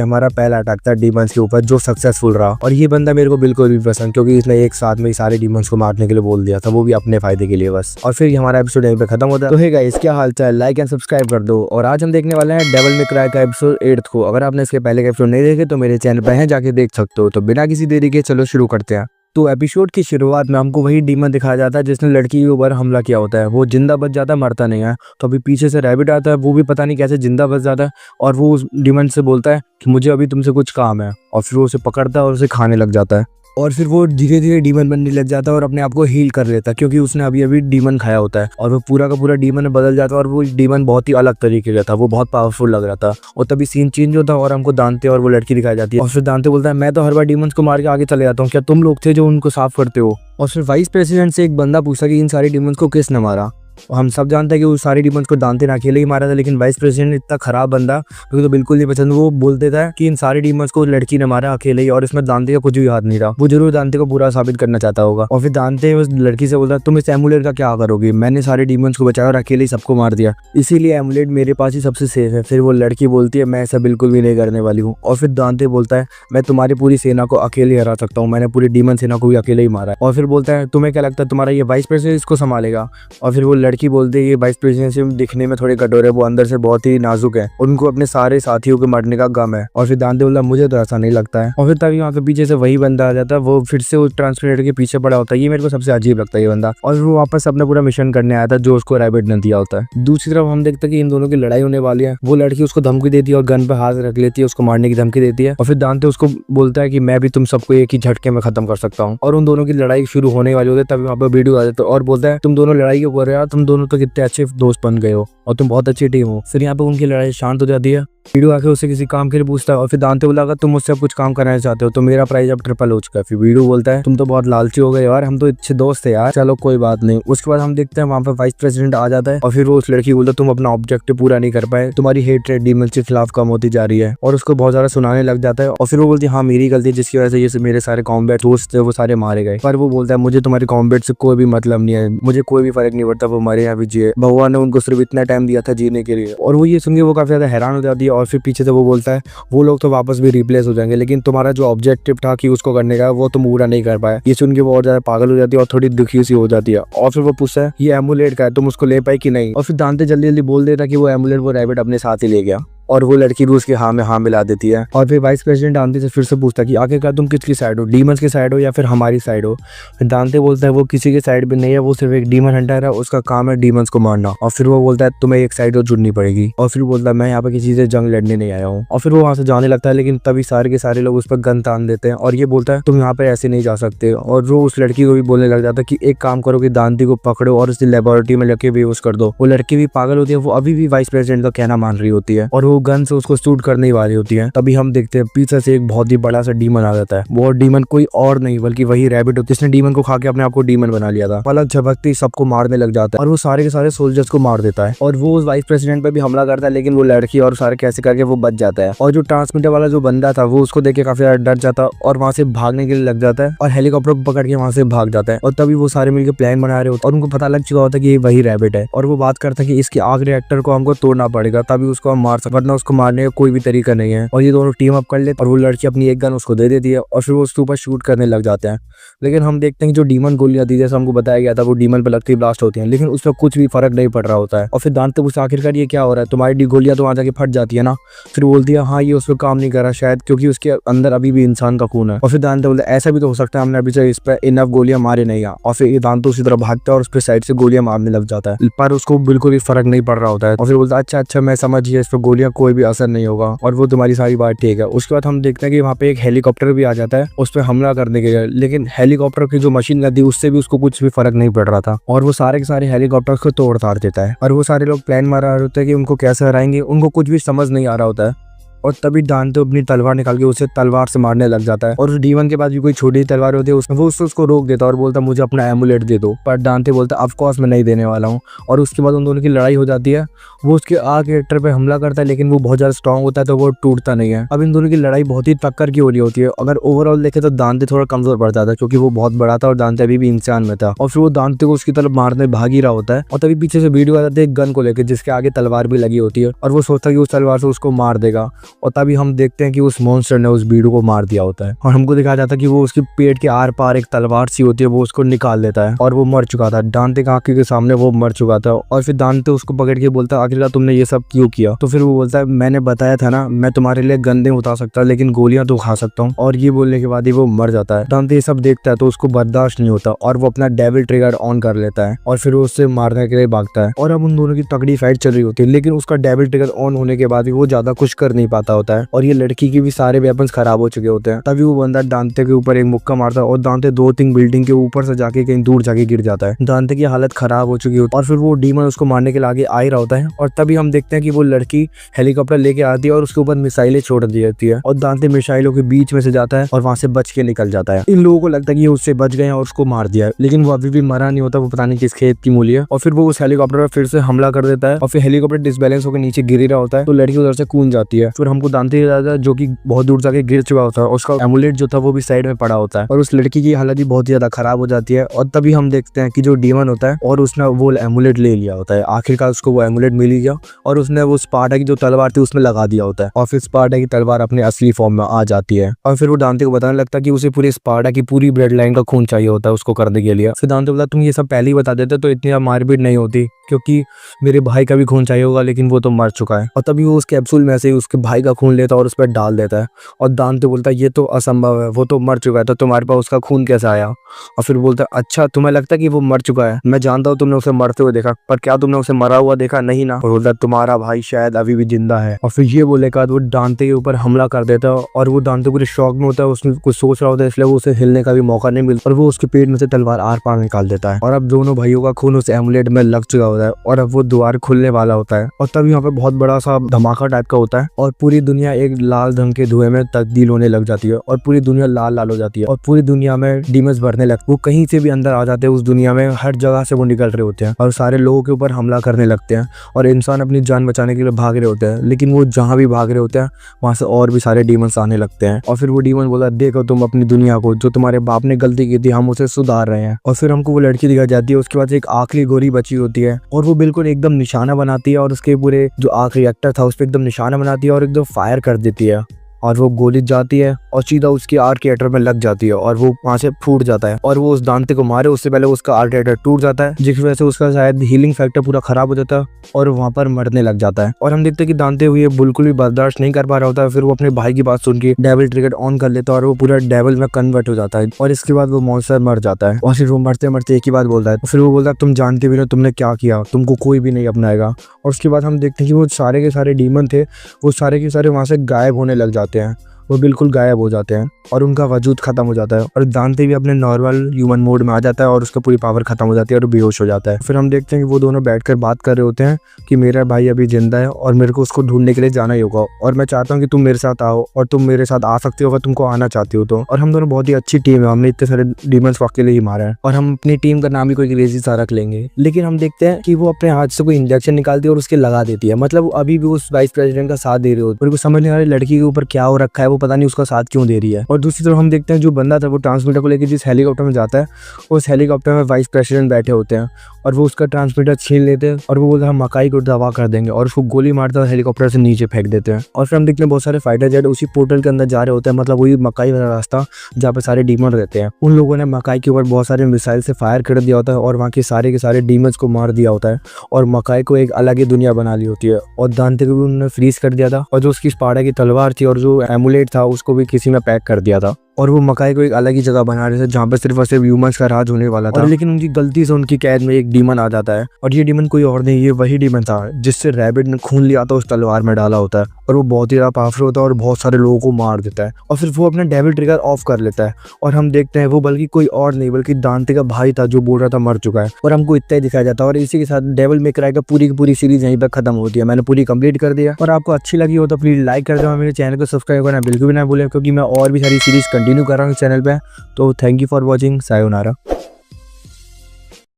हमारा पहला अटैक था डीमंस के ऊपर जो सक्सेसफुल रहा और ये बंदा मेरे को बिल्कुल भी पसंद, क्योंकि इसने एक साथ में ही सारे डीमंस को मारने के लिए बोल दिया था, वो भी अपने फायदे के लिए बस। और फिर हमारा एपिसोड यहीं पे खत्म होता है। तो हे गाइस, क्या हाल चाल, लाइक एंड सब्सक्राइब कर दो। और आज हम देखने वाले हैं डेविल मे क्राई का एपिसोड 8 को। अगर आपने इसके पहले के एपिसोड नहीं देखे तो मेरे चैनल पर हैं, जाके देख सकते हो। तो बिना किसी देरी के चलो शुरू करते हैं। तो एपिसोड की शुरुआत में हमको वही डीमन दिखाया जाता है जिसने लड़की के ऊपर हमला किया होता है। वो जिंदा बच जाता है, मरता नहीं है। तो अभी पीछे से रैबिट आता है, वो भी पता नहीं कैसे जिंदा बच जाता है और वो उस डीमन से बोलता है कि मुझे अभी तुमसे कुछ काम है और फिर वो उसे पकड़ता है और उसे खाने लग जाता है। और फिर वो धीरे धीरे डीमन बनने लग जाता है और अपने आप को हील कर लेता है क्योंकि उसने अभी अभी डीमन खाया होता है और वो पूरा का पूरा डीमन में बदल जाता है और वो डीमन बहुत ही अलग तरीके का था, वो बहुत पावरफुल लग रहा था। और तभी सीन चेंज होता है और हमको दांते और वो लड़की दिखाई जाती है और फिर दांते बोलता है मैं तो हर बार डीमंस को मार के आगे चले जाता हूँ, क्या तुम लोग थे जो उनको साफ करते हो? और फिर वाइस प्रेसिडेंट से एक बंदा पूछा कि इन सारे डीमंस को किसने मारा? हम सब जानते हैं कि वो सारे डीमंस को दांते ने अकेले ही मारा था, लेकिन वाइस प्रेसिडेंट इतना खराब बंदा मुझे तो बिल्कुल नहीं पसंद। वो बोलते था कि इन सारे डीमंस को लड़की ने मारा अकेले ही और इसमें दांते का कुछ भी हाथ नहीं रहा। वो जरूर दांते को बुरा साबित करना चाहता होगा। और फिर दांते उस लड़की से बोलता तुम इस एमुलेट का क्या करोगी, मैंने सारे डीमंस को बचाया और अकेले ही सबको मार दिया, इसीलिए एमुलेट मेरे पास ही सबसे सेफ है। फिर वो लड़की बोलती है मैं ऐसा बिल्कुल भी नहीं करने वाली हूँ। और फिर दांते बोलता है मैं तुम्हारी पूरी सेना को अकेले हरा सकता हूँ, मैंने पूरी डीमन सेना को भी अकेले ही मारा है। और फिर बोलता है तुम्हें क्या लगता है तुम्हारा ये वाइस प्रेसिडेंट इसको संभालेगा। और फिर वो लड़की बोलती है ये वाइस प्रेसिडेंट दिखने में थोड़े कठोर है, वो अंदर से बहुत ही नाजुक है, उनको अपने सारे साथियों के मरने का गम है। और फिर दांते बोला मुझे तो ऐसा नहीं लगता है। और फिर तभी वहाँ पे पीछे से वही बंदा आ जाता है, वो फिर से उस ट्रांसमिटर के पीछे पड़ा होता है। ये मेरे को सबसे अजीब लगता है ये बंदा। और वो वापस अपना पूरा मिशन करने आया था जो उसको रैबिट ने दिया होता है। दूसरी तरफ हम देखते हैं कि इन दोनों की लड़ाई होने वाली है। वो लड़की उसको धमकी देती है और गन पे हाथ रख लेती है, उसको मारने की धमकी देती है। और फिर दांते उसको बोलता है कि मैं भी तुम सबको एक ही झटके में खत्म कर सकता हूँ। और उन दोनों की लड़ाई शुरू होने वाली होती है तभी वहाँ पे वीडियो आ जाता है और बोलता है तुम दोनों लड़ाई क्यों कर रहे हो यार, तुम दोनों तो कितने अच्छे दोस्त बन गए हो और तुम बहुत अच्छी टीम हो। फिर यहाँ पे उनकी लड़ाई शांत हो जाती है। वीडियो आके उससे किसी काम के लिए पूछता है और फिर दांते बोला अगर तुम मुझसे कुछ काम कराना चाहते हो तो मेरा प्राइस अब ट्रिपल हो चुका है। फिर वीडियो बोलता है तुम तो बहुत लालची हो गए यार, हम तो अच्छे दोस्त थे यार, चलो कोई बात नहीं। उसके बाद हम देखते हैं वहाँ पे वाइस प्रेसिडेंट आ जाता है और फिर वो उस लड़की बोलता है तुम अपना ऑब्जेक्टिव पूरा नहीं कर पाए, तुम्हारी हेट्रेड डीमंस के खिलाफ कम होती जा रही है। और उसको बहुत ज्यादा सुनाने लग जाता है और फिर वो बोलती है हाँ मेरी गलती जिसकी वजह से ये मेरे सारे कॉम्बैट दोस्त थे वो सारे मारे गए। पर वो बोलता है मुझे तुम्हारे कॉम्बैट से कोई भी मतलब नहीं है, मुझे कोई भी फर्क नहीं पड़ता वो मरे या भी जिए, भगवान ने उनको सिर्फ इतना टाइम दिया था जीने के लिए। और वो ये सुन के वो काफी ज्यादा हैरान हो जाती है। और फिर पीछे से वो बोलता है वो लोग तो वापस भी रिप्लेस हो जाएंगे, लेकिन तुम्हारा जो ऑब्जेक्टिव था कि उसको करने का वो तुम पूरा नहीं कर पाए। ये सुन के वो और ज्यादा पागल हो जाती है और थोड़ी दुखी सी हो जाती है। और फिर वो पूछता है ये एमुलेट का है, तुम उसको ले पाई कि नहीं। और फिर दांते जल्दी जल्दी बोल देता कि वो एमुलेट वो रैबिट अपने साथ ही ले गया। और वो लड़की भी उसके हाँ में हाँ मिला देती है। और फिर वाइस प्रेसिडेंट दांते से फिर से पूछता है कि आखिरकार तुम किसकी साइड हो, डीमंस की साइड हो या फिर हमारी साइड हो। दांते बोलता है वो किसी की साइड भी नहीं है, वो सिर्फ एक डीमन हंटर है, उसका काम है डीमंस को मारना। और फिर वो बोलता है तुम्हें एक साइड तो चुननी पड़ेगी। और फिर बोलता है मैं यहाँ पे किसी से जंग लड़ने नहीं आया हूँ। और फिर वो वहाँ से जाने लगता है, लेकिन तभी सारे के सारे लोग उस पर गन तान देते हैं और ये बोलता है तुम यहाँ पे ऐसे नहीं जा सकते। और वो उस लड़की को भी बोलने लग जाता है कि एक काम करो कि दांती को पकड़ो और उसे लेबोरेटरी में लेके बेहोश कर दो। वो लड़की भी पागल होती है, वो अभी भी वाइस प्रेसिडेंट का कहना मान रही होती है और वो गन से उसको शूट करने वाली होती है। तभी हम देखते हैं पीछे से एक बहुत ही बड़ा सा डीमन आ जाता है। वो डीमन कोई और नहीं बल्कि वही रैबिट होती है जिसने डीमन को खा के अपने आप को डीमन बना लिया था। पलक झपकते ही सबको मारने लग जाता है और वो सारे के सारे सोल्जर्स को मार देता है। और वो उस वाइस प्रेसिडेंट पे भी हमला करता है, लेकिन वो लड़की और सारे कैसे करके वो बच जाता है। और जो ट्रांसमीटर वाला जो बंदा था वो उसको देख के काफी ज्यादा डर जाता है और वहां से भागने के लिए लग जाता है और हेलीकॉप्टर को पकड़ के वहां से भाग जाता है। और तभी वो सारे मिलकर प्लान बना रहे होते और उनको पता लग चुका होता है कि ये वही रैबिट है। और वो बात करता है कि इसके आग रिएक्टर को हमको तोड़ना पड़ेगा तभी उसको हम मार सकते, वरना उसको मारने का कोई भी तरीका नहीं है। और ये दोनों टीम अप कर लेते और वो लड़की अपनी एक गन उसको दे देती है और फिर वो उसके ऊपर शूट करने लग जाते हैं। लेकिन हम देखते हैं कि जो डीमन गोलियां थी जैसे हमको बताया गया था वो डीमन पे लगती ब्लास्ट होती हैं, लेकिन उस पर कुछ भी फर्क नहीं पड़ रहा होता है। और फिर दांते पूछते आखिरकार ये क्या हो रहा है, तुम्हारी गोलियां तो वहां जाके फट जाती है ना। फिर बोलती है हाँ ये उस पर काम नहीं कर रहा शायद क्योंकि उसके अंदर अभी भी इंसान का खून है। और फिर दांते बोलते ऐसा भी तो हो सकता है हमने अभी से इस पर इनफ गोलियां मारे नहीं। और फिर दांते उसी तरह भागता है और उस पर साइड से गोलियां मारने लग जाता है, पर उसको बिल्कुल भी फर्क नहीं पड़ रहा होता है। और फिर बोलता है अच्छा मैं समझ गया, इस पर गोलियां कोई भी असर नहीं होगा और वो तुम्हारी सारी बात ठीक है। उसके बाद हम देखते हैं कि वहाँ पे एक हेलीकॉप्टर भी आ जाता है उस पर हमला करने के लिए, लेकिन हेलीकॉप्टर की जो मशीन गन थी उससे भी उसको कुछ भी फर्क नहीं पड़ रहा था और वो सारे के सारे हेलीकॉप्टर को तोड़ ताड़ देता है। और वो सारे लोग प्लान मार रहे होते हैं कि उनको कैसे हराएंगे, उनको कुछ भी समझ नहीं आ रहा होता है। और तभी दांते अपनी तलवार निकाल के उसे तलवार से मारने लग जाता है। और उस डीमन के पास भी कोई छोटी तलवार होती है, वो उसको रोक देता है और बोलता मुझे अपना एमुलेट दे दो। पर दांते बोलता ऑफ कोर्स मैं नहीं देने वाला हूँ। और उसके बाद उन दोनों की लड़ाई हो जाती है। वो उसके आग रिएक्टर पे हमला करता है, लेकिन वो बहुत ज्यादा स्ट्रॉन्ग होता है तो वो टूटता नहीं है। अब इन दोनों की लड़ाई बहुत ही टक्कर की हो रही होती है। अगर ओवरऑल देखे तो दांते थोड़ा कमजोर पड़ जाता है क्योंकि वो बहुत बड़ा था और दांते अभी भी इंसान में था। और फिर वो दांते को उसकी तरफ मारने भाग ही रहा होता है और तभी पीछे से वीडियो आ जाती है एक गन को लेकर जिसके आगे तलवार भी लगी होती है और वो सोचता है कि उस तलवार से उसको मार देगा। और तभी हम देखते हैं कि उस मॉन्स्टर ने उस बीड़ू को मार दिया होता है और हमको दिखाया जाता है कि वो उसके पेट के आर पार एक तलवार सी होती है, वो उसको निकाल देता है और वो मर चुका था। दांते की आंखों के सामने वो मर चुका था। और फिर दांते उसको पकड़ के बोलता है आखिरकार तुमने ये सब क्यों किया। तो फिर वो बोलता है मैंने बताया था ना मैं तुम्हारे लिए गंदे उतार सकता लेकिन गोलियां तो खा सकता हूँ। और ये बोलने के बाद ही वो मर जाता है। दांते ये सब देखता है तो उसको बर्दाश्त नहीं होता और वो अपना डेविल ट्रिगर ऑन कर लेता है और फिर वो उससे मारने के लिए भागता है। और अब उन दोनों की तगड़ी फाइट चल रही होती है, लेकिन उसका डेविल ट्रिगर ऑन होने के बाद भी वो ज्यादा कुछ कर नहीं पाता आता होता है और ये लड़की की भी सारे वेपन्स खराब हो चुके होते हैं। तभी वो बंदा दांते के ऊपर एक मुक्का मारता है और दांते 2-3 बिल्डिंग के ऊपर से जाके कहीं दूर जाके गिर जाता है। दांते की हालत खराब हो चुकी होती है और फिर वो डीमन उसको मारने के लिए आगे आ ही रहा होता है और तभी हम देखते हैं कि वो लड़की हेलीकॉप्टर लेके आती है और उसके ऊपर मिसाइलें छोड़ दी जाती है और दांते मिसाइलों के बीच में से जाता है और वहां से बच के निकल जाता है। इन लोगों को लगता है कि उससे बच गए और उसको मार दिया है, लेकिन वो अभी भी मरा नहीं होता। वो पता नहीं किस खेत की मूली है और फिर वो उस हेलीकॉप्टर पर फिर से हमला कर देता है और फिर हेलीकॉप्टर डिसबैलेंस होकर नीचे गिर रहा होता है तो लड़की उधर से कूद जाती है। फिर हमको दांते जो कि बहुत दूर जाके गिर चुका होता है, उसका एमुलेट जो था वो भी साइड में पड़ा होता है और उस लड़की की हालत भी बहुत ज्यादा खराब हो जाती है। और तभी हम देखते हैं कि जो डीमन होता है और उसने वो एमुलेट ले लिया होता है। आखिरकार उसको वो एमुलेट मिल गया और उसने वो स्पार्टा की जो तलवार थी उसमें लगा दिया होता है और फिर स्पार्टा की तलवार अपने असली फॉर्म में आ जाती है। और फिर वो दांते को बताने लगता है कि उसे पूरे स्पार्टा की पूरी ब्लड लाइन का खून चाहिए होता है उसको करने के लिए। फिर दांते बोला तुम ये सब पहले ही बता देते तो इतनी मारपीट नहीं होती, क्योंकि मेरे भाई का भी खून चाहिए होगा लेकिन वो तो मर चुका है। और तभी वो उस कैप्सूल में से ही उसके भाई का खून लेता है और उस पर डाल देता है और दांते बोलता है ये तो असंभव है, वो तो मर चुका है, तो तुम्हारे पास उसका खून कैसे आया? और फिर बोलता है अच्छा तुम्हें लगता है कि वो मर चुका है, मैं जानता हूँ तुमने उसे मरते हुए देखा, पर क्या तुमने उसे मरा हुआ देखा? नहीं ना। और बोलता है तुम्हारा भाई शायद अभी भी जिंदा है। और फिर ये बोले का वो दांते के ऊपर हमला कर देता है और वो दांते पूरे शॉक में होता है, उसमें कुछ सोच रहा होता है इसलिए वो उसे हिलने का भी मौका नहीं मिलता और वो उसके पेट में से तलवार आर पार निकाल देता है। और अब दोनों भाइयों का खून उस एमुलेट में लग चुका होता है और अब वो द्वार खुलने वाला होता है और तब यहाँ पे बहुत बड़ा सा धमाका टाइप का होता है और पूरी दुनिया एक लाल रंग के धुएं में तब्दील होने लग जाती है और पूरी दुनिया लाल लाल हो जाती है और पूरी दुनिया में डीमंस बढ़ने लगते। वो कहीं से भी अंदर आ जाते हैं उस दुनिया में, हर जगह से वो निकल रहे होते हैं और सारे लोगों के ऊपर हमला करने लगते हैं और इंसान अपनी जान बचाने के लिए भाग रहे होते हैं, लेकिन वो जहाँ भी भाग रहे होते हैं वहां से और भी सारे डीमंस आने लगते हैं। और फिर वो डीमन बोला देखो तुम अपनी दुनिया को, जो तुम्हारे बाप ने गलती की थी हम उसे सुधार रहे हैं। और फिर हमको वो लड़की दिखाई जाती है, उसके बाद एक आखिरी गोली बची होती है और वो बिल्कुल एकदम निशाना बनाती है और उसके पूरे जो आखिरी एक्टर था उस पर एकदम निशाना बनाती है और एकदम फायर कर देती है और वो गोली जाती है और सीधा उसके आर्किएटर में लग जाती है और वो वहां से फूट जाता है और वो उस दांते को मारे उससे पहले उसका आर्किएटर टूट जाता है, जिसकी वजह से उसका शायद हीलिंग फैक्टर पूरा खराब हो जाता है और वहां पर मरने लग जाता है। और हम देखते हैं कि दांते हुए बिल्कुल भी बर्दाश्त नहीं कर पा रहा होता है। फिर वो अपने भाई की बात सुन के डेविल ट्रिगर ऑन कर लेता है और वो पूरा डेविल में कन्वर्ट हो जाता है और इसके बाद वो मॉन्स्टर मर जाता है। और फिर वो मरते मरते एक ही बात बोलता है, फिर वो बोलता है तुम जानते भी नहीं तुमने क्या किया, तुमको कोई भी नहीं अपनाएगा। और उसके बाद हम देखते हैं कि वो सारे के सारे डीमन थे, वो सारे के सारे वहां से गायब होने लग जाते हैं, वो बिल्कुल गायब हो जाते हैं और उनका वजूद खत्म हो जाता है और दांते भी अपने नॉर्मल ह्यूमन मोड में आ जाता है और उसका पूरी पावर खत्म हो जाती है और बेहोश हो जाता है। फिर हम देखते हैं कि वो दोनों बैठकर बात कर रहे होते हैं कि मेरा भाई अभी जिंदा है और मेरे को उसको ढूंढने के लिए जाना ही होगा और मैं चाहता हूँ कि तुम मेरे साथ आओ और तुम मेरे साथ आ सकते हो अगर तुमको आना चाहती हो तो। और हम दोनों बहुत ही अच्छी टीम है, हमने इतने सारे डीमंस को अकेले ही मारा है और हम अपनी टीम का नाम ही कोई क्रेजी सा रख लेंगे। लेकिन हम देखते हैं कि वो अपने हाथ से कोई इंजेक्शन निकालती है और उसके लगा देती है, मतलब अभी भी उस वाइस प्रेसिडेंट का साथ दे रही होती है। उनको समझ नहीं आ रही लड़की के ऊपर क्या हो रखा है, वो पता नहीं उसका साथ क्यों दे रही है। और दूसरी तरफ हम देखते हैं जो बंदा था वो ट्रांसमीटर को लेकर जिस हेलीकॉप्टर में जाता है उस हेलीकॉप्टर में वाइस प्रेसिडेंट बैठे होते हैं और वो उसका ट्रांसमीटर छीन लेते हैं और वो बोलता है मकाई को दबा कर देंगे और उसको गोली मारता है हेलीकॉप्टर से नीचे फेंक देते हैं। और फिर हम देखते हैं बहुत सारे फाइटर जेट उसी पोर्टल के अंदर जा रहे होते हैं, मतलब वही मकाई वाला रास्ता जहाँ पे सारे डीमन रहते हैं। उन लोगों ने मकाई के ऊपर बहुत सारे मिसाइल से फायर कर दिया होता है और वहाँ के सारे डीमंस को मार दिया होता है और मकाई को एक अलग ही दुनिया बना ली होती है। और दांते को भी उन्होंने फ्रीज कर दिया था और जो उसकी स्पार्टा की तलवार थी और जो एमुलेट था उसको भी किसी में पैक कर दिया था और वो मकाई को एक अलग ही जगह बना रहे थे जहाँ पे सिर्फ और सिर्फ ह्यूमंस का राज होने वाला था। लेकिन उनकी गलती से उनकी कैद में एक डीमन आ जाता है और ये डीमन कोई और नहीं, ये वही डीमन था जिससे रैबिट ने खून लिया था उस तलवार में डाला होता है और वो बहुत ही ज्यादा पावरफुल होता है और बहुत सारे लोगों को मार देता है और फिर वो अपना डेविल ट्रिगर ऑफ कर लेता है और हम देखते हैं वो बल्कि कोई और नहीं बल्कि दांते का भाई था जो बोल रहा था मर चुका है और हमको इतना ही दिखाया जाता है। और इसी के साथ डेविल मे क्राई का पूरी की पूरी सीरीज यहीं पर खत्म होती है। मैंने पूरी कंप्लीट कर दिया और आपको अच्छी लगी हो तो प्लीज लाइक कर दो, मेरे चैनल को सब्सक्राइब करना बिल्कुल भी ना भूलें क्योंकि मैं और भी सारी सीरीज कंटिन्यू कर रहा हूँ चैनल पे। तो thank you for watching, sayonara.